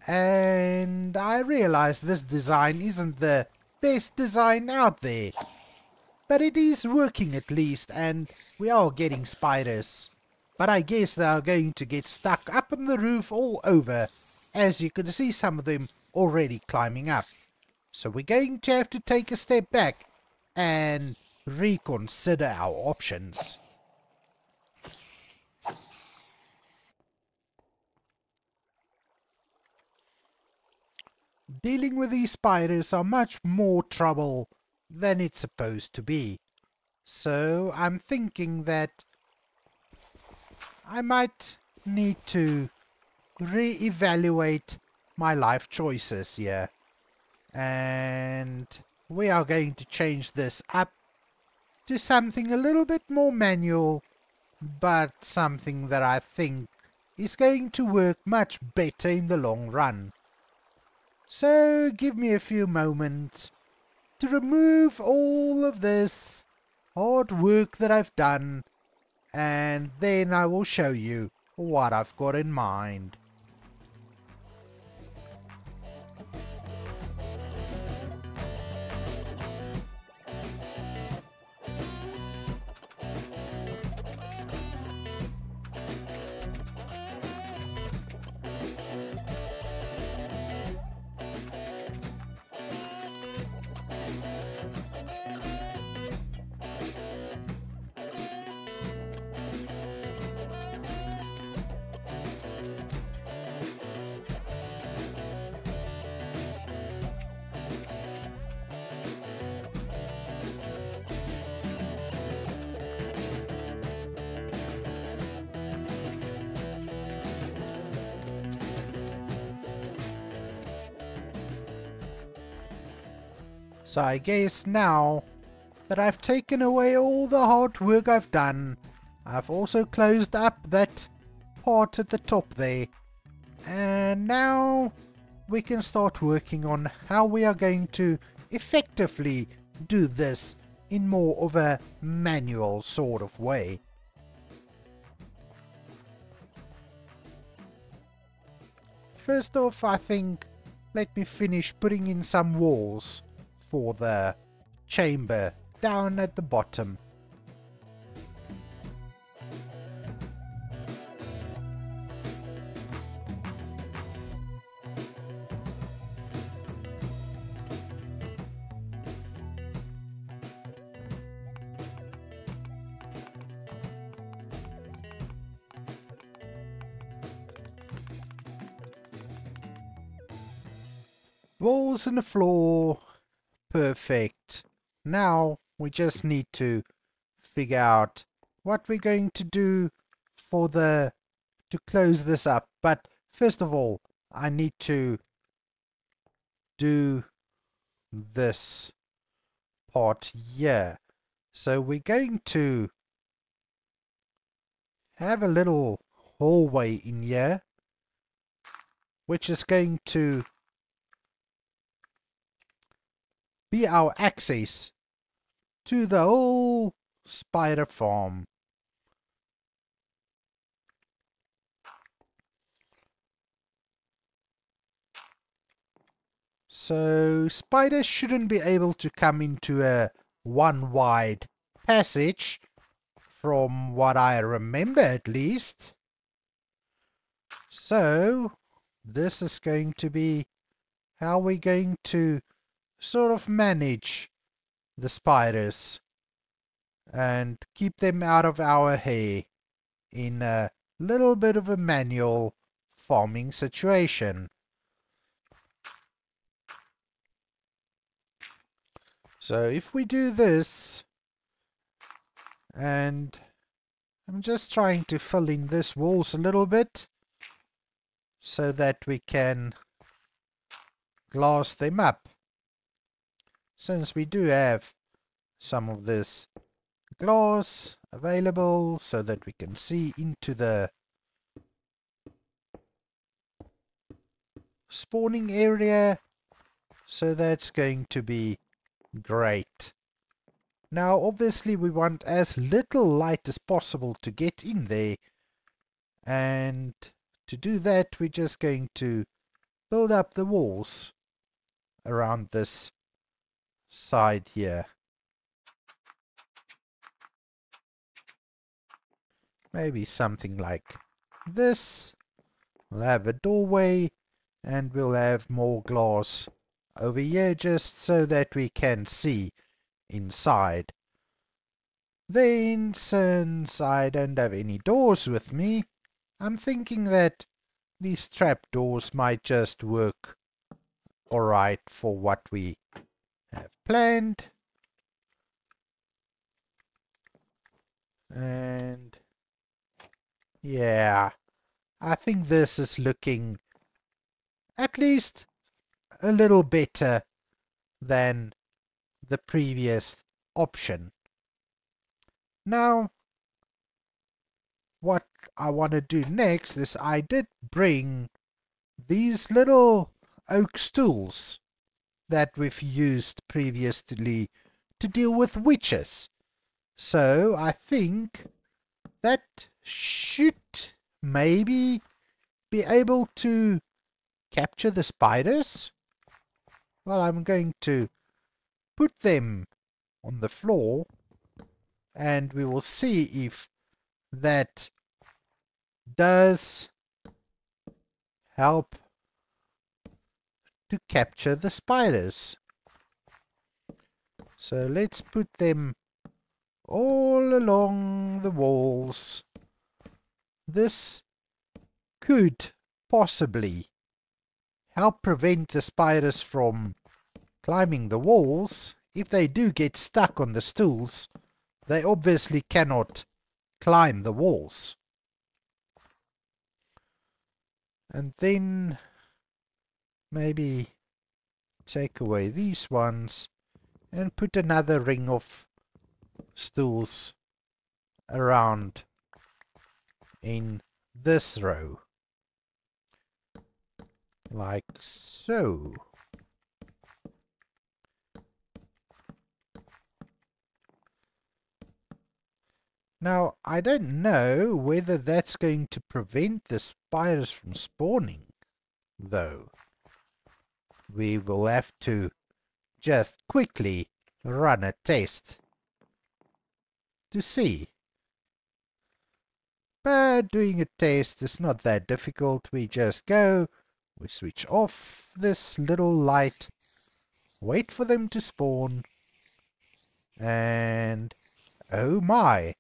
And I realize this design isn't the best design out there, but it is working at least, and we are getting spiders. But I guess they are going to get stuck up on the roof all over, as you can see some of them already climbing up. So we're going to have to take a step back and reconsider our options. Dealing with these spiders are much more trouble than it's supposed to be. So I'm thinking that I might need to re-evaluate my life choices here. And we are going to change this up to something a little bit more manual, but something that I think is going to work much better in the long run. So give me a few moments to remove all of this hard work that I've done, and then I will show you what I've got in mind. So I guess now that I've taken away all the hard work I've done, I've also closed up that part at the top there. And now we can start working on how we are going to effectively do this in more of a manual sort of way. First off, I think let me finish putting in some walls for the chamber down at the bottom. Walls and the floor. Perfect. Now we just need to figure out what we're going to do for to close this up. But first of all, I need to do this part here. So we're going to have a little hallway in here, which is going to be our access to the whole spider farm. So spiders shouldn't be able to come into a one wide passage, from what I remember at least. So this is going to be how we're going to sort of manage the spiders and keep them out of our hair in a little bit of a manual farming situation. So if we do this, and I'm just trying to fill in this walls a little bit so that we can glass them up, since we do have some of this glass available so that we can see into the spawning area. So that's going to be great. Now obviously we want as little light as possible to get in there, and to do that we're just going to build up the walls around this side here. Maybe something like this. We'll have a doorway and we'll have more glass over here just so that we can see inside. Then, since I don't have any doors with me, I'm thinking that these trapdoors might just work alright for what we have planned. And yeah, I think this is looking at least a little better than the previous option. Now, what I want to do next is I did bring these little oak stools that we've used previously to deal with witches. So I think that should maybe be able to capture the spiders. Well, I'm going to put them on the floor and we will see if that does help to capture the spiders. So let's put them all along the walls. This could possibly help prevent the spiders from climbing the walls. If they do get stuck on the stools, they obviously cannot climb the walls. And then maybe take away these ones and put another ring of stools around in this row, like so. Now, I don't know whether that's going to prevent the spiders from spawning, though. We will have to just quickly run a test to see. But doing a test is not that difficult. We just go, we switch off this little light, wait for them to spawn, and oh my!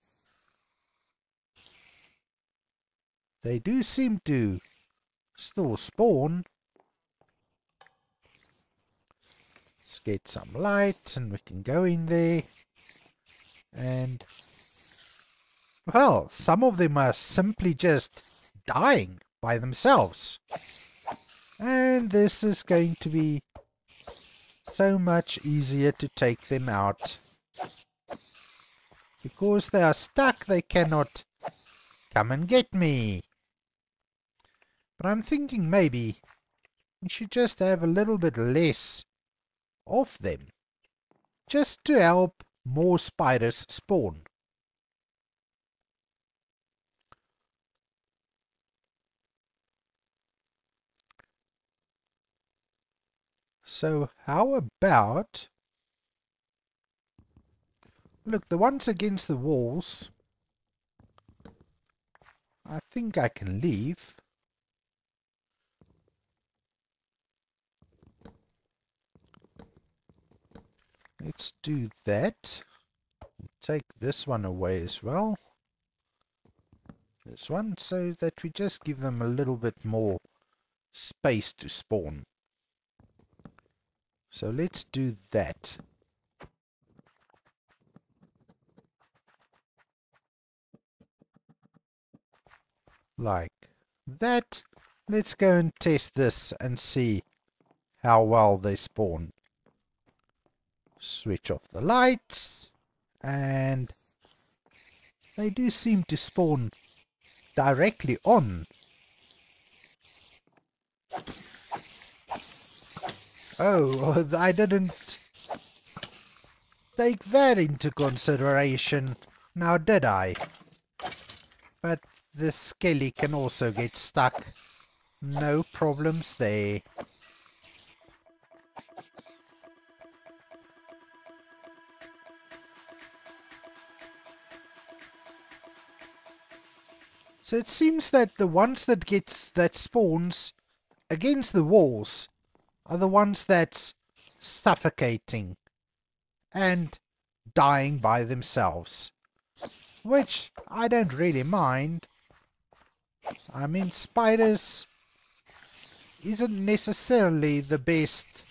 They do seem to still spawn. Let's get some light and we can go in there. And, well, some of them are simply just dying by themselves. And this is going to be so much easier to take them out. Because they are stuck, they cannot come and get me. But I'm thinking maybe we should just have a little bit less of them. Just to help more spiders spawn. So how about... Look, the ones against the walls, I think I can leave. Let's do that. Take this one away as well. This one, so that we just give them a little bit more space to spawn. So let's do that. Like that. Let's go and test this and see how well they spawn. Switch off the lights, and they do seem to spawn directly on. Oh, I didn't take that into consideration, now did I? But the skelly can also get stuck. No problems there. So it seems that the ones that spawns against the walls are the ones that's suffocating and dying by themselves. Which I don't really mind. I mean, spiders isn't necessarily the best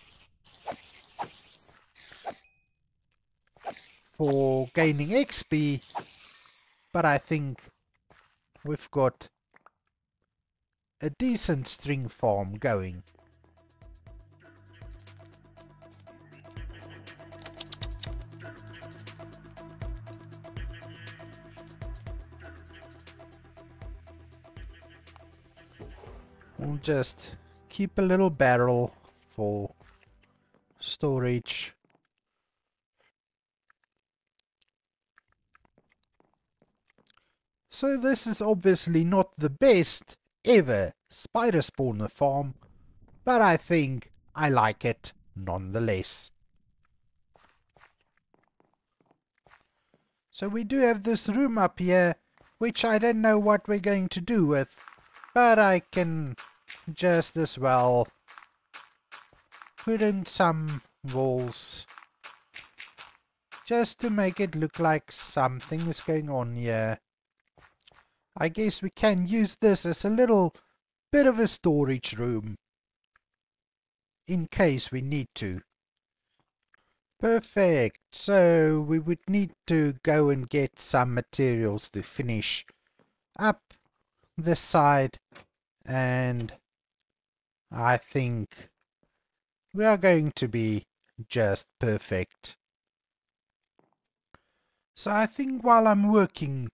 for gaining XP, but I think we've got a decent string farm going. We'll just keep a little barrel for storage. So this is obviously not the best ever spider spawner farm, but I think I like it nonetheless. So we do have this room up here, which I don't know what we're going to do with, but I can just as well put in some walls just to make it look like something is going on here. I guess we can use this as a little bit of a storage room in case we need to. Perfect. So we would need to go and get some materials to finish up this side, and I think we are going to be just perfect. So I think while I'm working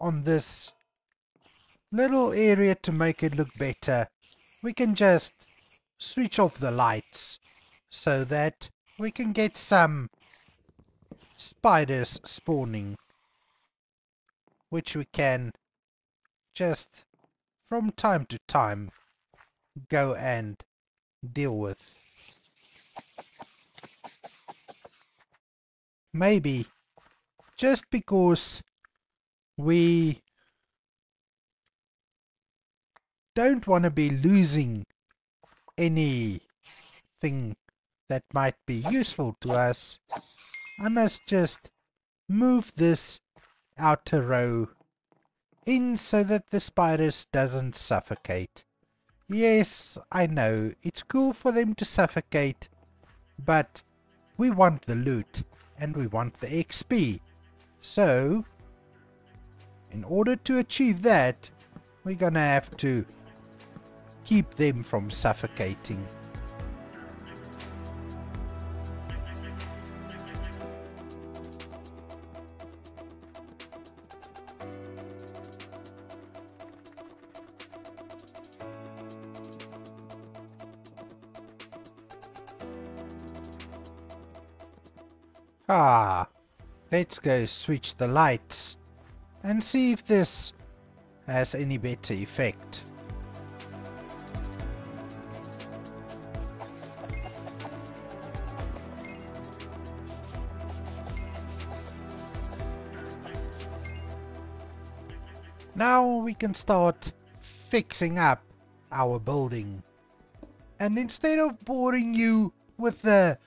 on this little area to make it look better, we can just switch off the lights so that we can get some spiders spawning, which we can just from time to time go and deal with. Maybe just because we don't want to be losing anything that might be useful to us, I must just move this outer row in so that the spiders doesn't suffocate. Yes, I know, it's cool for them to suffocate, but We want the loot and we want the XP. So, in order to achieve that, we're gonna have to keep them from suffocating. Let's go switch the lights and see if this has any better effect. Now we can start fixing up our building. And instead of boring you with the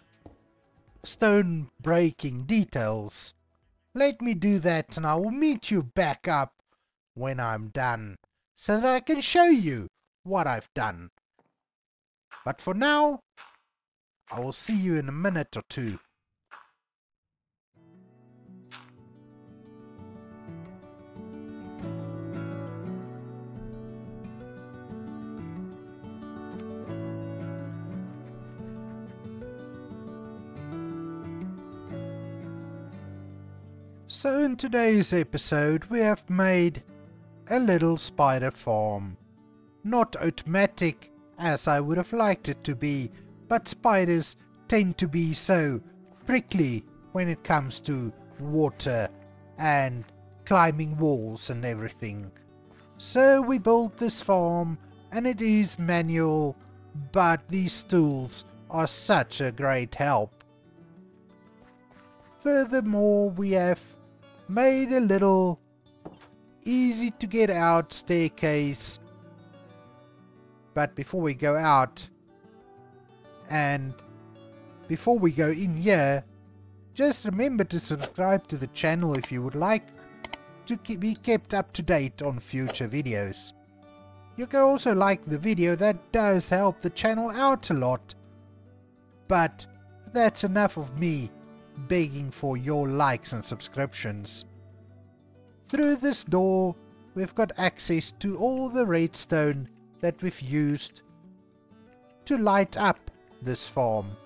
stone breaking details, let me do that and I will meet you back up when I'm done, so that I can show you what I've done. But for now, I will see you in a minute or two. So in today's episode we have made a little spider farm. Not automatic as I would have liked it to be, but spiders tend to be so prickly when it comes to water and climbing walls and everything. So we built this farm and it is manual, but these tools are such a great help. Furthermore, we have made a little easy to get out staircase. But before we go out and before we go in here, just remember to subscribe to the channel if you would like to be kept up to date on future videos. You can also like the video, that does help the channel out a lot. But that's enough of me begging for your likes and subscriptions. Through this door we've got access to all the redstone that we've used to light up this farm.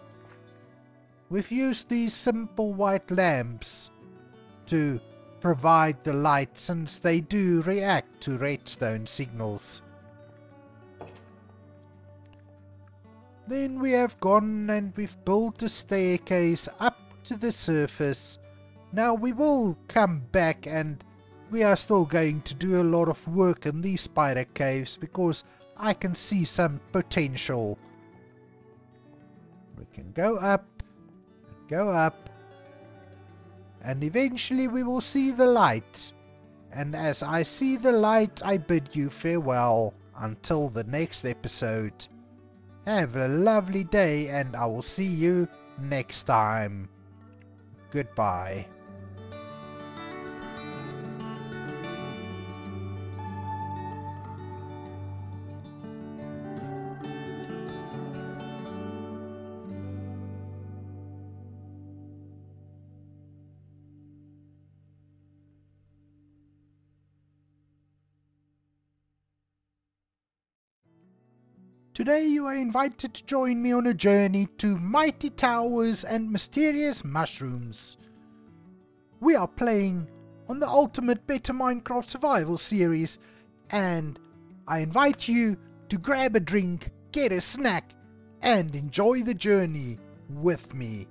We've used these simple white lamps to provide the light, since they do react to redstone signals. Then we have gone and we've built a staircase up to the surface. Now we will come back and we are still going to do a lot of work in these spider caves because I can see some potential. We can go up, and eventually we will see the light. And as I see the light, I bid you farewell until the next episode. Have a lovely day and I will see you next time. Goodbye. Today you are invited to join me on a journey to mighty towers and mysterious mushrooms. We are playing on the Ultimate Better Minecraft Survival series, and I invite you to grab a drink, get a snack, and enjoy the journey with me.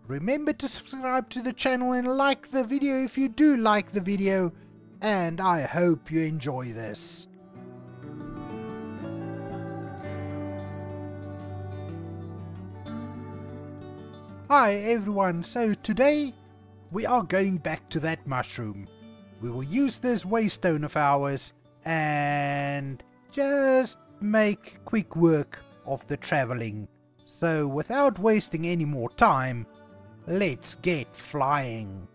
Remember to subscribe to the channel and like the video if you do like the video, and I hope you enjoy this. Hi everyone, so today we are going back to that mushroom. We will use this waystone of ours and just make quick work of the traveling. So without wasting any more time, let's get flying.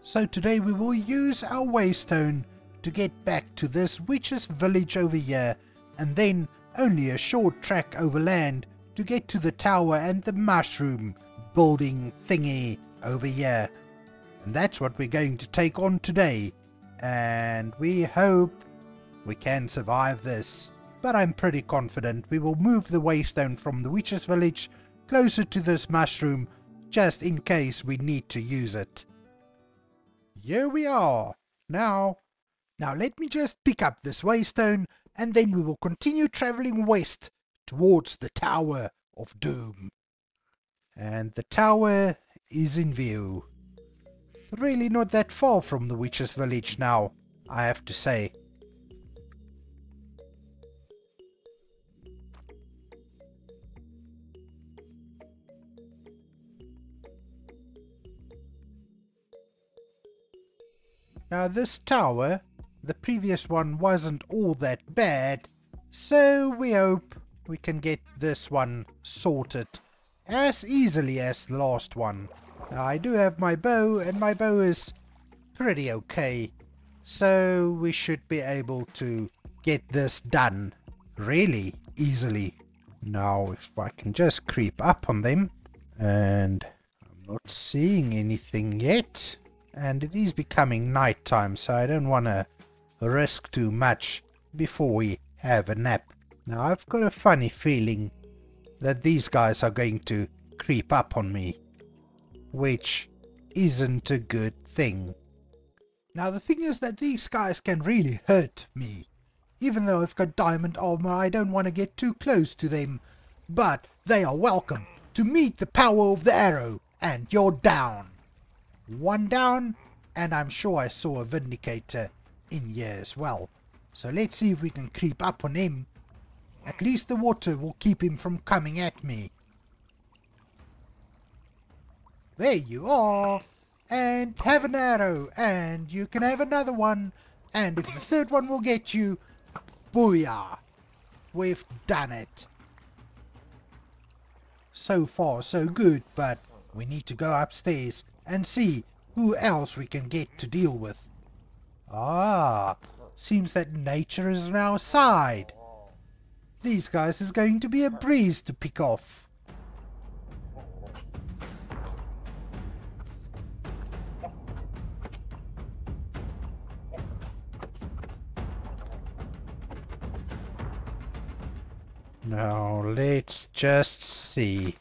So today we will use our waystone to get back to this witch's village over here, and then only a short track over land to get to the tower and the mushroom building thingy over here. And that's what we're going to take on today. And we hope we can survive this. But I'm pretty confident we will move the waystone from the witch's village closer to this mushroom, just in case we need to use it. Here we are. Now let me just pick up this waystone, and then we will continue traveling west towards the Tower of Doom. And the tower is in view. Really not that far from the witch's village now, I have to say. Now this tower, the previous one wasn't all that bad, so we hope we can get this one sorted as easily as the last one. Now I do have my bow, and my bow is pretty okay, so we should be able to get this done really easily. Now if I can just creep up on them, and I'm not seeing anything yet. And it is becoming night time, so I don't want to risk too much before we have a nap. Now I've got a funny feeling that these guys are going to creep up on me, which isn't a good thing. Now the thing is that these guys can really hurt me. Even though I've got diamond armor, I don't want to get too close to them. But they are welcome to meet the power of the arrow, and you're down. One down, and I'm sure I saw a Vindicator in here as well. So let's see if we can creep up on him. At least the water will keep him from coming at me. There you are! And have an arrow, and you can have another one, and if the third one will get you, booyah! We've done it. So far so good, but we need to go upstairs and see who else we can get to deal with. Ah, seems that nature is on our side. These guys is going to be a breeze to pick off. Now let's just see.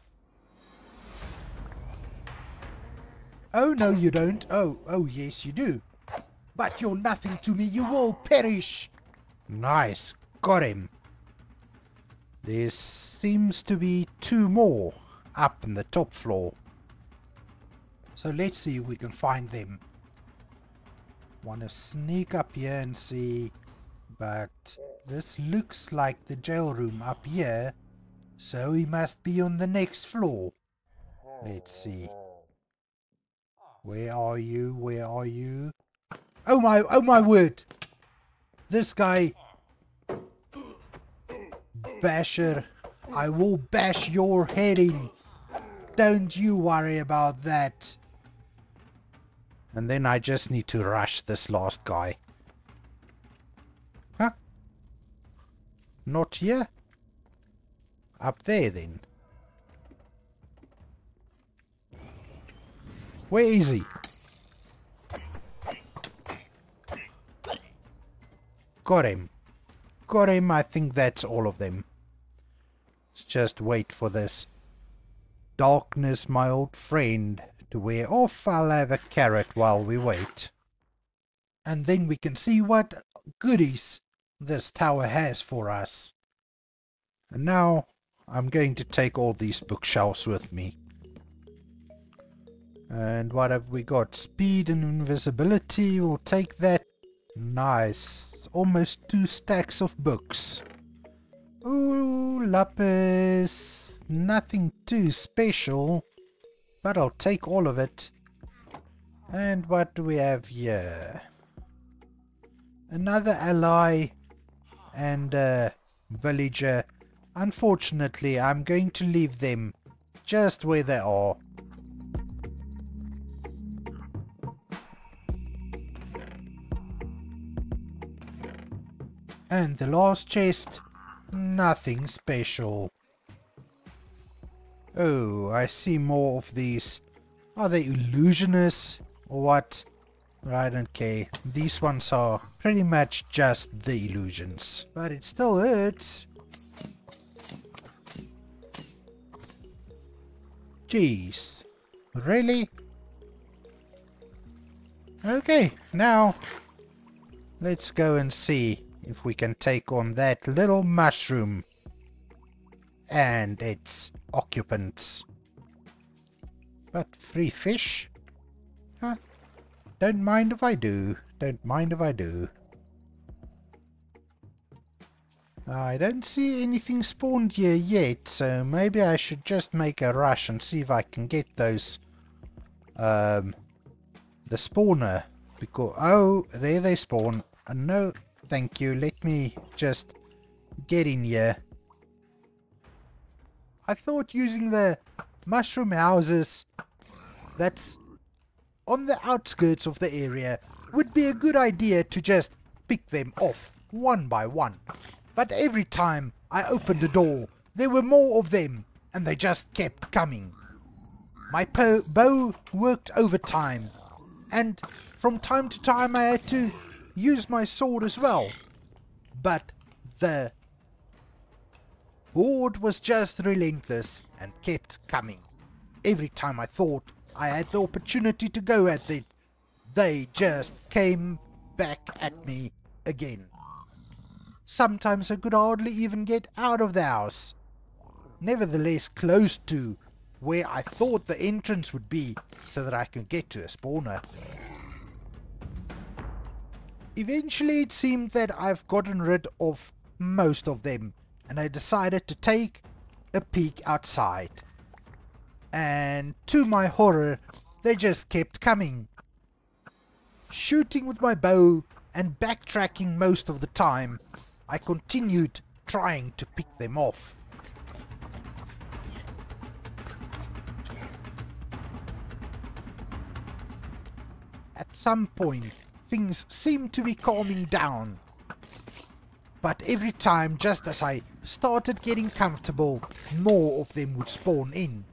Oh, no you don't. Oh yes you do. But you're nothing to me, you will perish. Nice, got him. There seems to be two more up in the top floor. So let's see if we can find them. Wanna sneak up here and see, but this looks like the jail room up here, so he must be on the next floor. Let's see. Where are you? Where are you? Oh my word! This guy, Basher, I will bash your head in. Don't you worry about that. And then I just need to rush this last guy. Huh? Not here? Up there then. Where is he? Got him. Got him. I think that's all of them. Let's just wait for this darkness, my old friend, to wear off. I'll have a carrot while we wait. And then we can see what goodies this tower has for us. And now I'm going to take all these bookshelves with me. And what have we got? Speed and invisibility. We'll take that. Nice. Almost 2 stacks of books. Ooh, lapis. Nothing too special, but I'll take all of it. And what do we have here? Another ally and a villager. Unfortunately, I'm going to leave them just where they are. And the last chest, nothing special. Oh, I see more of these. Are they illusionists or what? I don't care. These ones are pretty much just the illusions. But it still hurts. Jeez. Really? Okay, now let's go and see if we can take on that little mushroom and its occupants. But free fish? Huh? Don't mind if I do. Don't mind if I do. I don't see anything spawned here yet, so maybe I should just make a rush and see if I can get those, the spawner. Because, oh, there they spawn. No, thank you. Let me just get in here. I thought using the mushroom houses that's on the outskirts of the area would be a good idea to just pick them off one by one. But every time I opened the door, there were more of them, and they just kept coming. My bow worked overtime, and from time to time I had to use my sword as well. But the horde was just relentless and kept coming. Every time I thought I had the opportunity to go at it, they just came back at me again. Sometimes I could hardly even get out of the house. Nevertheless, close to where I thought the entrance would be so that I could get to a spawner. Eventually it seemed that I've gotten rid of most of them, and I decided to take a peek outside. And to my horror, they just kept coming. Shooting with my bow and backtracking most of the time, I continued trying to pick them off. At some point, things seemed to be calming down. But every time, just as I started getting comfortable, more of them would spawn in.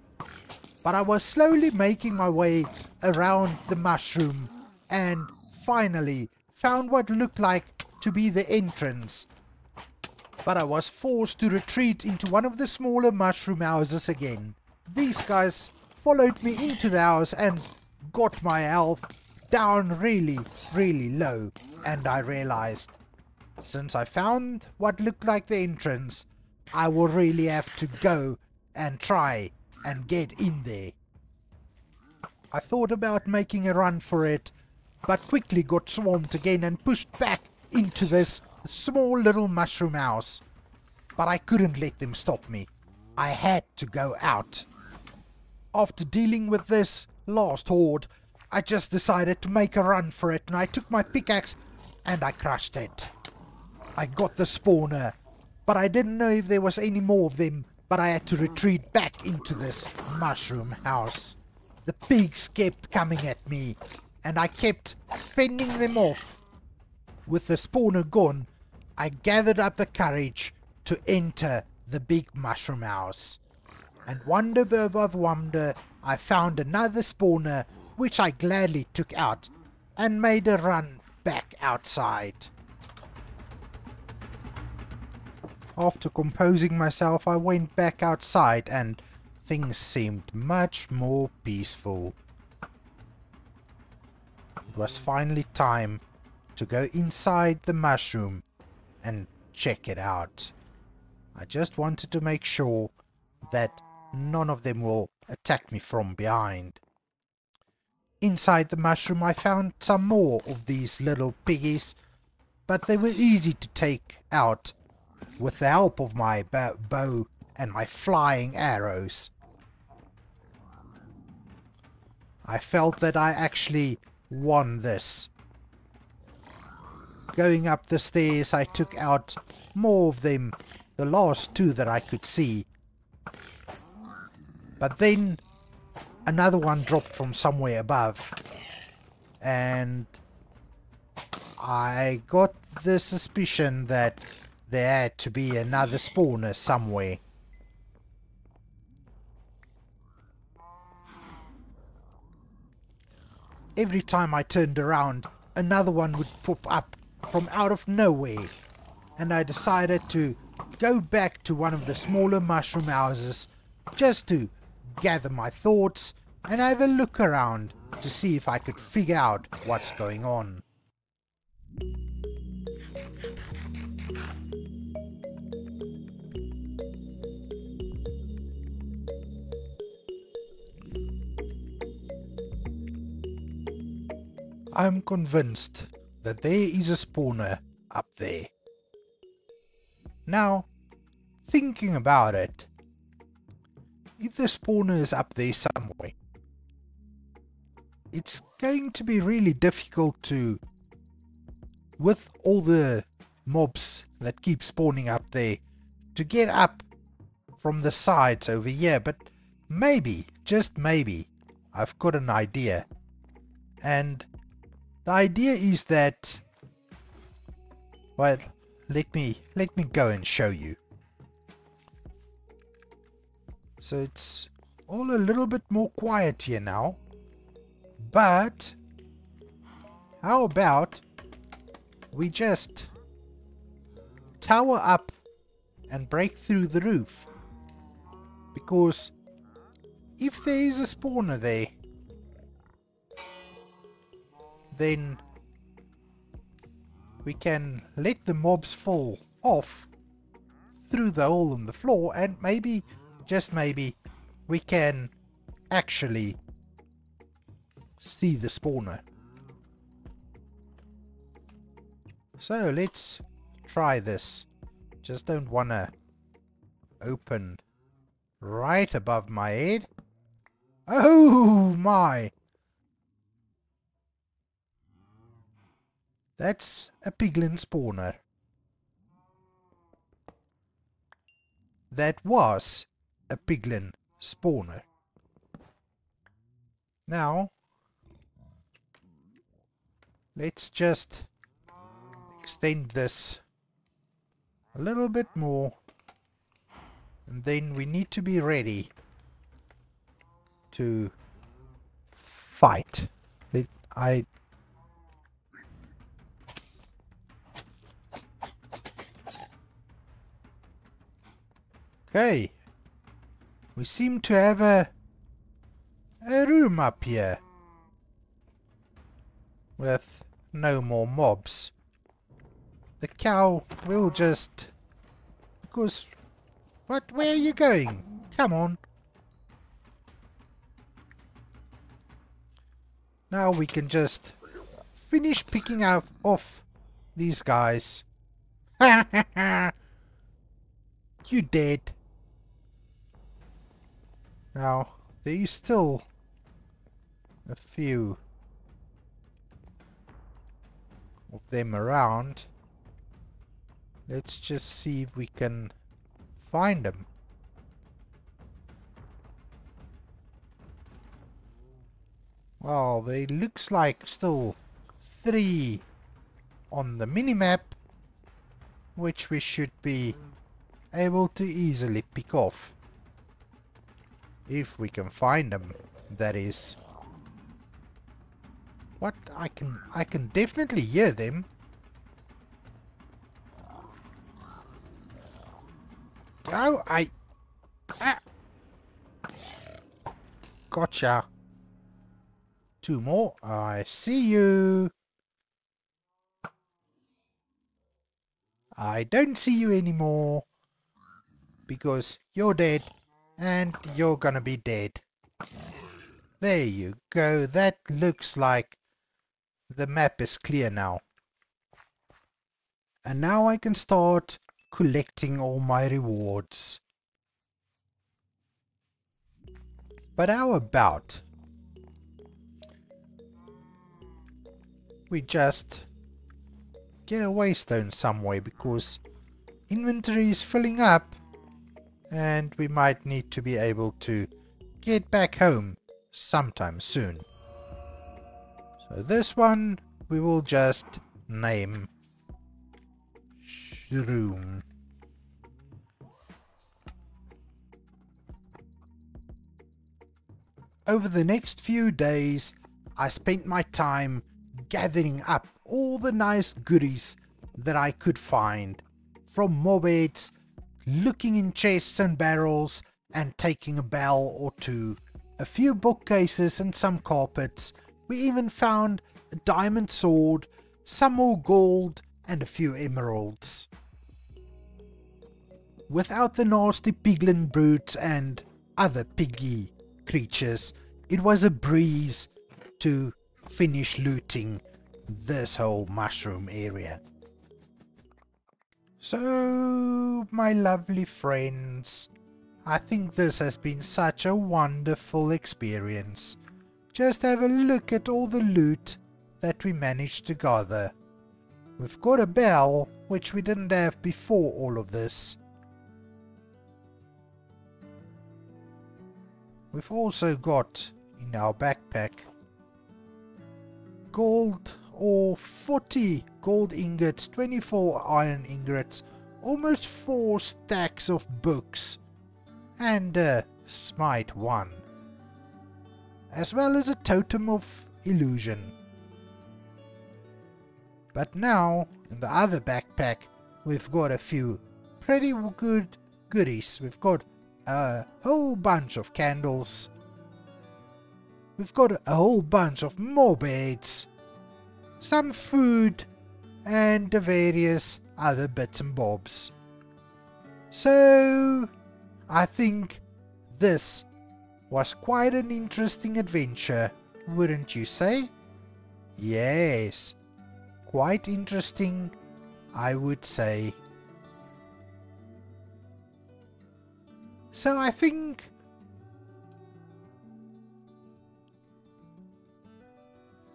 But I was slowly making my way around the mushroom and finally found what looked like to be the entrance. But I was forced to retreat into one of the smaller mushroom houses again. These guys followed me into the house and got my health down really, really low, and I realized, since I found what looked like the entrance, I will really have to go and try and get in there. I thought about making a run for it, but quickly got swarmed again and pushed back into this small little mushroom house. But I couldn't let them stop me. I had to go out. After dealing with this last horde, I just decided to make a run for it, and I took my pickaxe and I crushed it. I got the spawner, but I didn't know if there was any more of them, but I had to retreat back into this mushroom house. The pigs kept coming at me, and I kept fending them off. With the spawner gone, I gathered up the courage to enter the big mushroom house. And wonder above wonder, I found another spawner, which I gladly took out and made a run back outside. After composing myself, I went back outside and things seemed much more peaceful. It was finally time to go inside the mushroom and check it out. I just wanted to make sure that none of them will attack me from behind. Inside the mushroom I found some more of these little piggies, but they were easy to take out with the help of my bow and my flying arrows. I felt that I actually won this. Going up the stairs, I took out more of them, the last two that I could see. But then another one dropped from somewhere above, and I got the suspicion that there had to be another spawner somewhere. every time I turned around, another one would pop up from out of nowhere. And I decided to go back to one of the smaller mushroom houses just to gather my thoughts and have a look around to see if I could figure out what's going on. I'm convinced that there is a spawner up there. Now, thinking about it, if the spawner is up there somewhere, it's going to be really difficult to, with all the mobs that keep spawning up there, to get up from the sides over here. But maybe, just maybe, I've got an idea. And the idea is that, well, let me go and show you. So it's all a little bit more quiet here now. But how about we just tower up and break through the roof? Because if there is a spawner there, then we can let the mobs fall off through the hole in the floor, and maybe, just maybe, we can actually see the spawner. So let's try this. Just don't wanna open right above my head. Oh my! That's a piglin spawner. That was a piglin spawner. Now, let's just extend this a little bit more, and then we need to be ready to fight. Okay, we seem to have a room up here with no more mobs. The cow will just... Because... What? Where are you going? Come on. Now we can just finish picking off these guys. You dead. Now, there is still a few of them around. Let's just see if we can find them. Well, there looks like still 3 on the minimap, which we should be able to easily pick off. If we can find them, that is. What? I can definitely hear them. Oh, gotcha. 2 more. I see you. I don't see you anymore. Because you're dead. And you're gonna be dead. There you go. That looks like the map is clear now. And now I can start collecting all my rewards. But how about we just get a waystone somewhere, because inventory is filling up and we might need to be able to get back home sometime soon. So this one we will just name Shroom. Over the next few days I spent my time gathering up all the nice goodies that I could find, from mobheads, looking in chests and barrels and taking a bell or two, a few bookcases and some carpets. We even found a diamond sword, some more gold and a few emeralds. Without the nasty piglin brutes and other piggy creatures, it was a breeze to finish looting this whole mushroom area. So, my lovely friends, I think this has been such a wonderful experience. Just have a look at all the loot that we managed to gather. We've got a bell, which we didn't have before all of this. We've also got in our backpack gold, or 40 gold ingots, 24 iron ingots, almost 4 stacks of books, and a smite 1, as well as a totem of illusion. But now, in the other backpack, we've got a few pretty good goodies. We've got a whole bunch of candles. We've got a whole bunch of mobheads, some food, and various other bits and bobs. So, I think this was quite an interesting adventure, wouldn't you say? Yes, quite interesting, I would say. So I think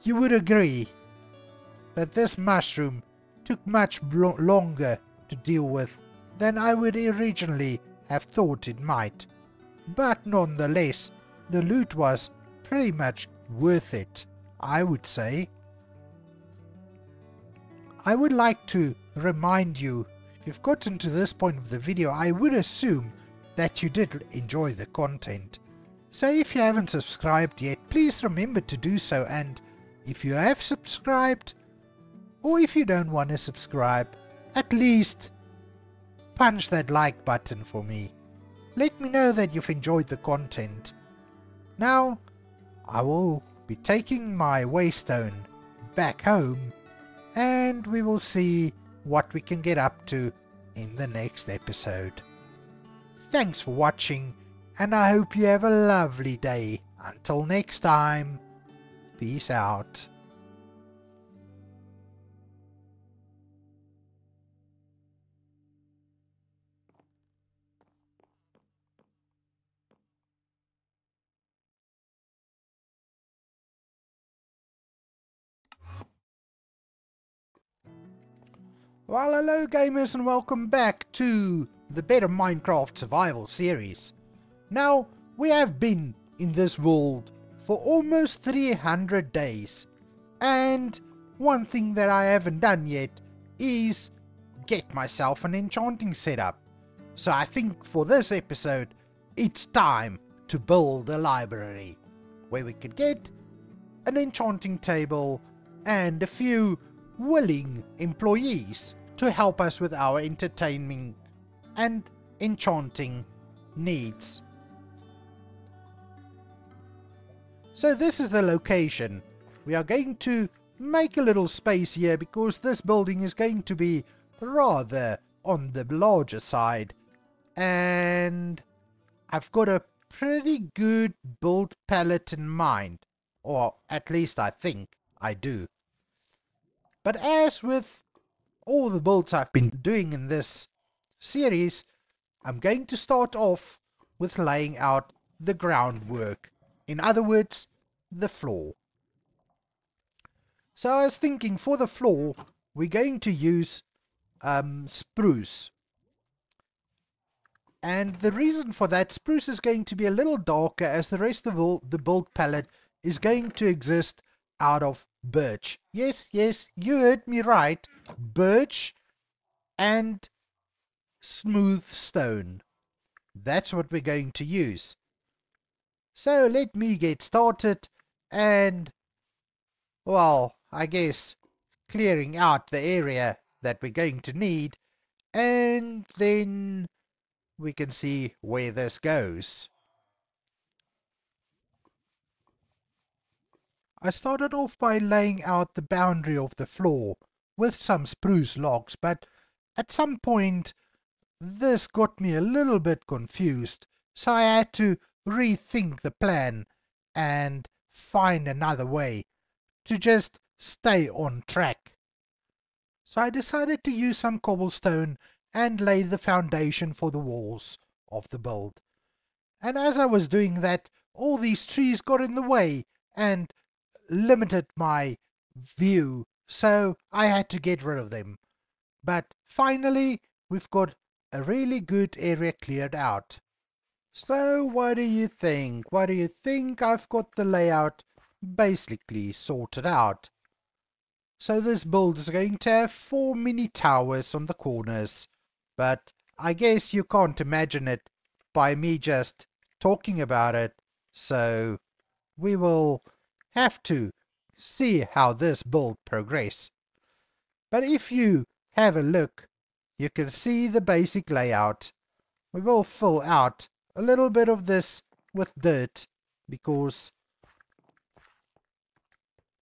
you would agree that this mushroom took much longer to deal with than I would originally have thought it might. But nonetheless, the loot was pretty much worth it, I would say. I would like to remind you, if you've gotten to this point of the video, I would assume that you did enjoy the content. So if you haven't subscribed yet, please remember to do so, and if you have subscribed, or if you don't want to subscribe, at least punch that like button for me. Let me know that you've enjoyed the content. Now, I will be taking my waystone back home, and we will see what we can get up to in the next episode. Thanks for watching, and I hope you have a lovely day. Until next time, peace out. Well, hello gamers, and welcome back to the Better Minecraft Survival series. Now, we have been in this world for almost 300 days, and one thing that I haven't done yet is get myself an enchanting setup. So I think for this episode, it's time to build a library where we could get an enchanting table and a few willing employees to help us with our entertaining and enchanting needs. So this is the location. We are going to make a little space here because this building is going to be rather on the larger side, and I've got a pretty good build palette in mind, or at least I think I do. But as with all the builds I've been doing in this series, I'm going to start off with laying out the groundwork. In other words, the floor. So I was thinking for the floor, we're going to use spruce. And the reason for that, spruce is going to be a little darker, as the rest of the build palette is going to exist out of birch. Yes, you heard me right. Birch and smooth stone. That's what we're going to use. So let me get started, and well, I guess clearing out the area that we're going to need, and then we can see where this goes. I started off by laying out the boundary of the floor with some spruce logs, but at some point this got me a little bit confused, so I had to rethink the plan and find another way to just stay on track. So I decided to use some cobblestone and lay the foundation for the walls of the build. And as I was doing that, all these trees got in the way and limited my view, so I had to get rid of them. But finally, we've got a really good area cleared out. So what do you think? What do you think? I've got the layout basically sorted out. So this build is going to have 4 mini towers on the corners, but I guess you can't imagine it by me just talking about it, so we will have to see how this build progress. But if you have a look, you can see the basic layout. We will fill out a little bit of this with dirt because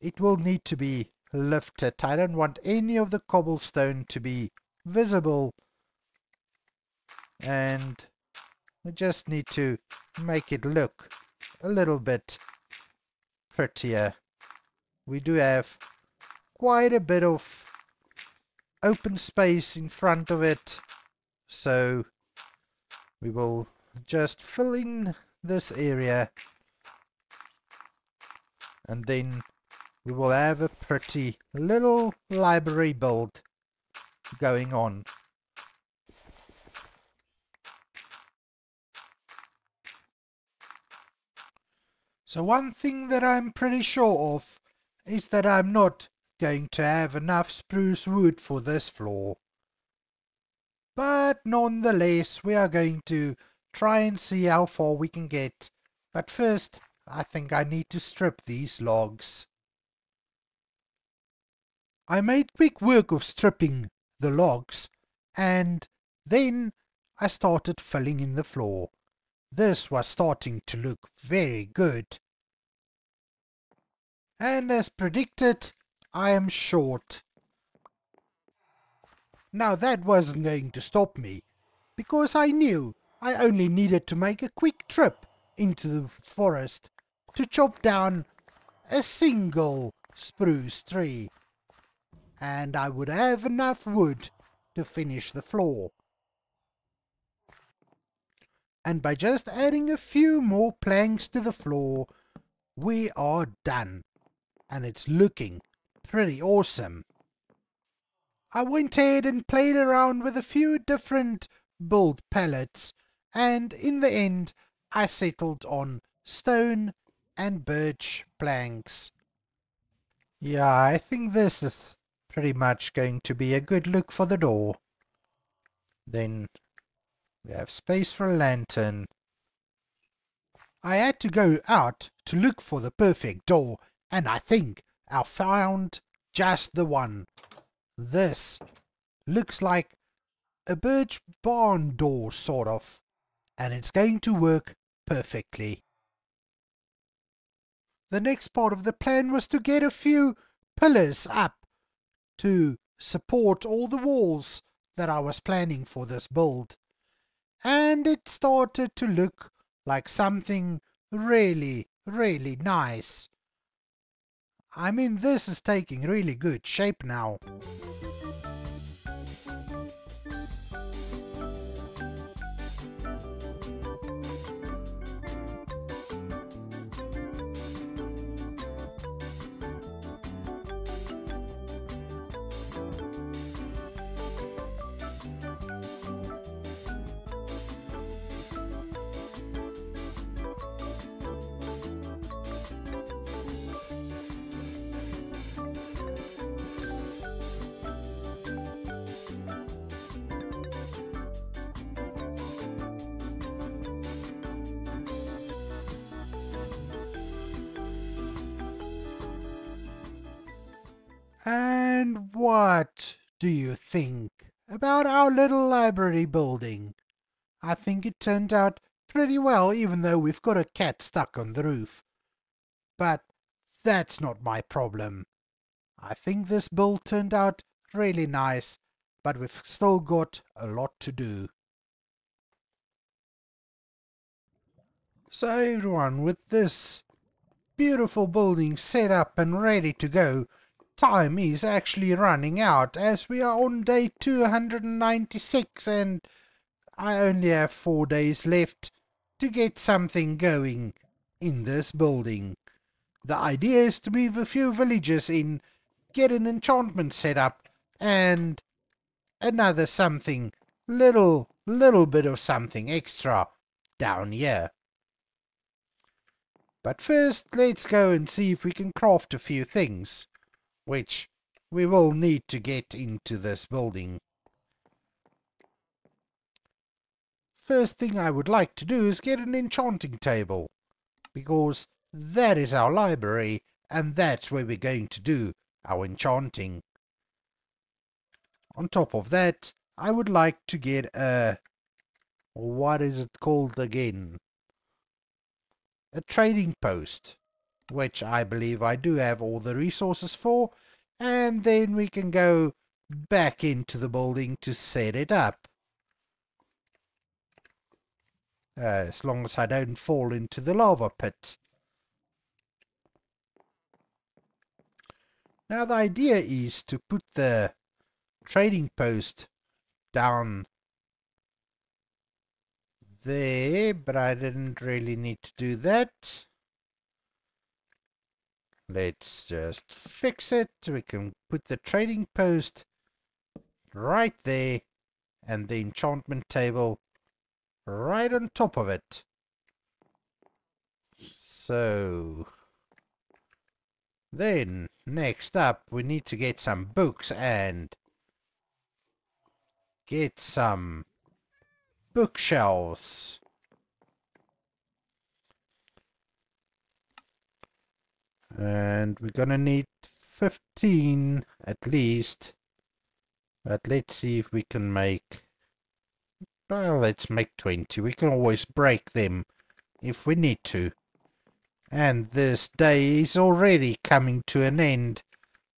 it will need to be lifted. I don't want any of the cobblestone to be visible, and we just need to make it look a little bit prettier. We do have quite a bit of open space in front of it, so we will just fill in this area, and then we will have a pretty little library build going on. So one thing that I'm pretty sure of is that I'm not going to have enough spruce wood for this floor. But nonetheless, we are going to try and see how far we can get. But first, I think I need to strip these logs. I made quick work of stripping the logs, and then I started filling in the floor. This was starting to look very good. And as predicted, I am short. Now that wasn't going to stop me, because I knew I only needed to make a quick trip into the forest to chop down a single spruce tree, and I would have enough wood to finish the floor. And by just adding a few more planks to the floor, we are done, and it's looking pretty awesome. I went ahead and played around with a few different build palettes, and in the end I settled on stone and birch planks. Yeah, I think this is pretty much going to be a good look for the door. Then we have space for a lantern. I had to go out to look for the perfect door, and I think I found just the one. This looks like a birch barn door, sort of, and it's going to work perfectly. The next part of the plan was to get a few pillars up to support all the walls that I was planning for this build, and it started to look like something really, really nice. I mean, this is taking really good shape now. And what do you think about our little library building? I think it turned out pretty well, even though we've got a cat stuck on the roof. But that's not my problem. I think this build turned out really nice, but we've still got a lot to do. So everyone, with this beautiful building set up and ready to go, time is actually running out as we are on day 296 and I only have 4 days left to get something going in this building. The idea is to move a few villages in, get an enchantment set up, and another something, little bit of something extra down here. But first, let's go and see if we can craft a few things, which we will need to get into this building. First thing I would like to do is get an enchanting table, because that is our library, and that's where we're going to do our enchanting. On top of that, I would like to get a... what is it called again? A trading post, which I believe I do have all the resources for, and then we can go back into the building to set it up. As long as I don't fall into the lava pit. Now the idea is to put the trading post down there, but I didn't really need to do that. Let's just fix it. We can put the trading post right there and the enchantment table right on top of it. So then next up we need to get some books and get some bookshelves. And we're gonna need 15 at least. But let's see if we can make... well, let's make 20. We can always break them if we need to. And this day is already coming to an end.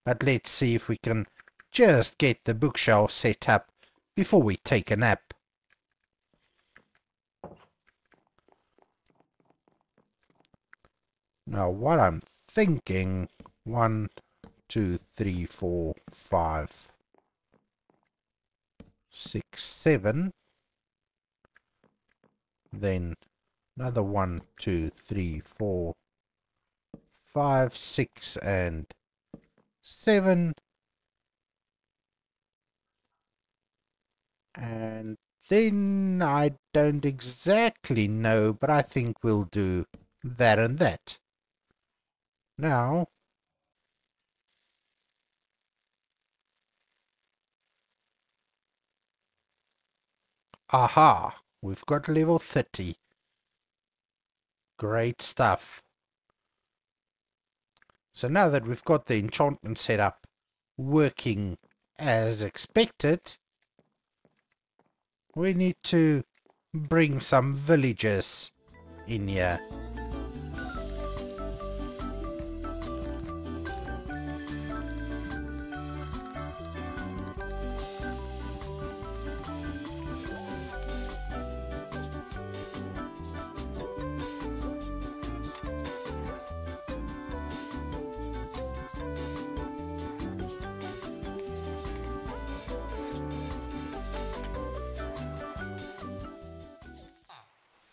But let's see if we can just get the bookshelf set up before we take a nap. Now what I'm thinking, 1, 2, 3, 4, 5, 6, 7, then another 1, 2, 3, 4, 5, 6, and 7, and then I don't exactly know, but I think we'll do that and that. Now, aha, we've got level 30. Great stuff. So now that we've got the enchantment set up working as expected, we need to bring some villagers in here.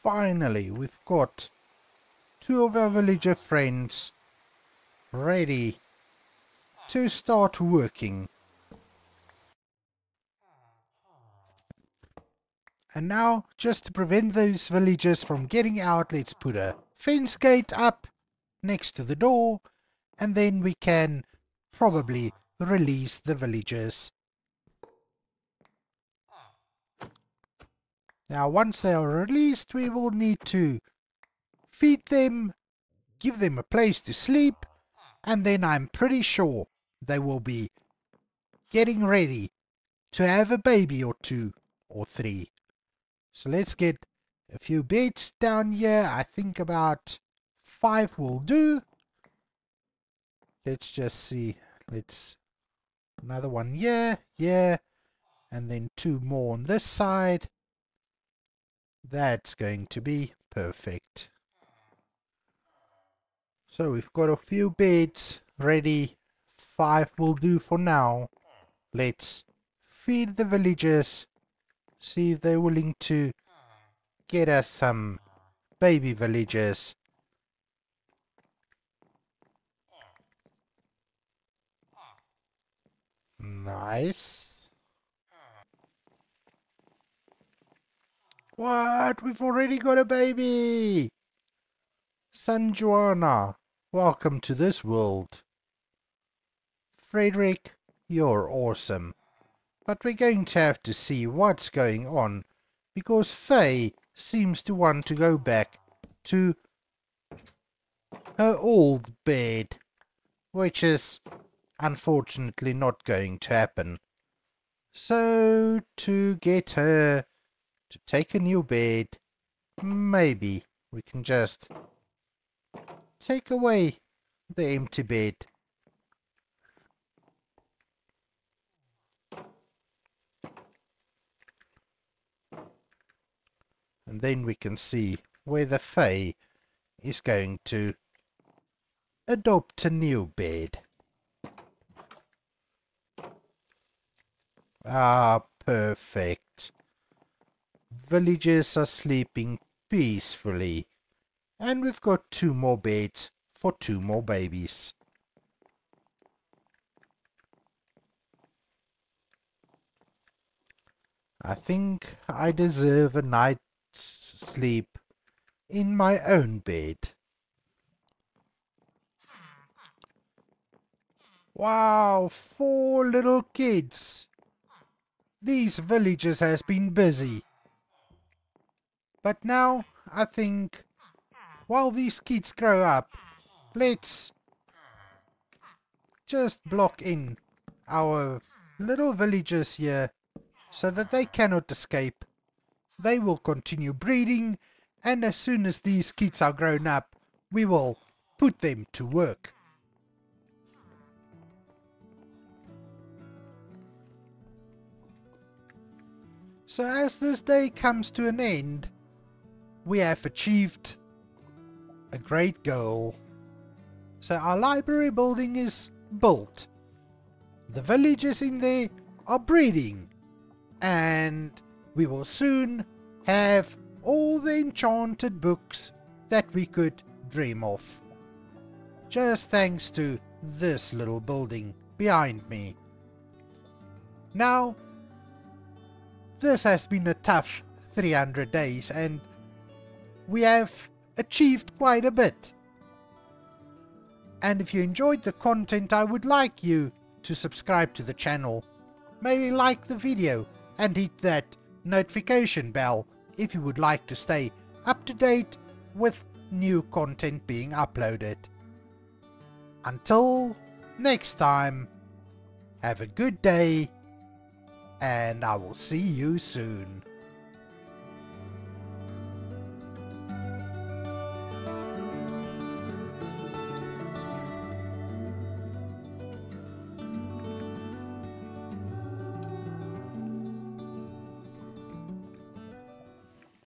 Finally, we've got 2 of our villager friends ready to start working. And now, just to prevent those villagers from getting out, let's put a fence gate up next to the door, and then we can probably release the villagers. Now, once they are released, we will need to feed them, give them a place to sleep, and then I'm pretty sure they will be getting ready to have a baby or two or three. So let's get a few beds down here. I think about 5 will do. Let's just see. Let's another one here, here, and then 2 more on this side. That's going to be perfect. So we've got a few beds ready. 5 will do for now. Let's feed the villagers. See if they're willing to get us some baby villagers. Nice. What? We've already got a baby! San Juana, welcome to this world. Frederick, you're awesome. But we're going to have to see what's going on, because Faye seems to want to go back to her old bed, which is unfortunately not going to happen. So, to get her to take a new bed, maybe we can just take away the empty bed. And then we can see whether Faye is going to adopt a new bed. Ah, perfect. Villagers are sleeping peacefully. And we've got 2 more beds for 2 more babies. I think I deserve a night's sleep in my own bed. Wow, 4 little kids. These villagers has been busy. But now, I think, while these kids grow up, let's just block in our little villagers here so that they cannot escape. They will continue breeding, and as soon as these kids are grown up, we will put them to work. So as this day comes to an end, we have achieved a great goal. So our library building is built. The villagers in there are breeding, and we will soon have all the enchanted books that we could dream of. Just thanks to this little building behind me. Now, this has been a tough 300 days, and we have achieved quite a bit. And if you enjoyed the content, I would like you to subscribe to the channel. Maybe like the video and hit that notification bell if you would like to stay up to date with new content being uploaded. Until next time, have a good day, and I will see you soon.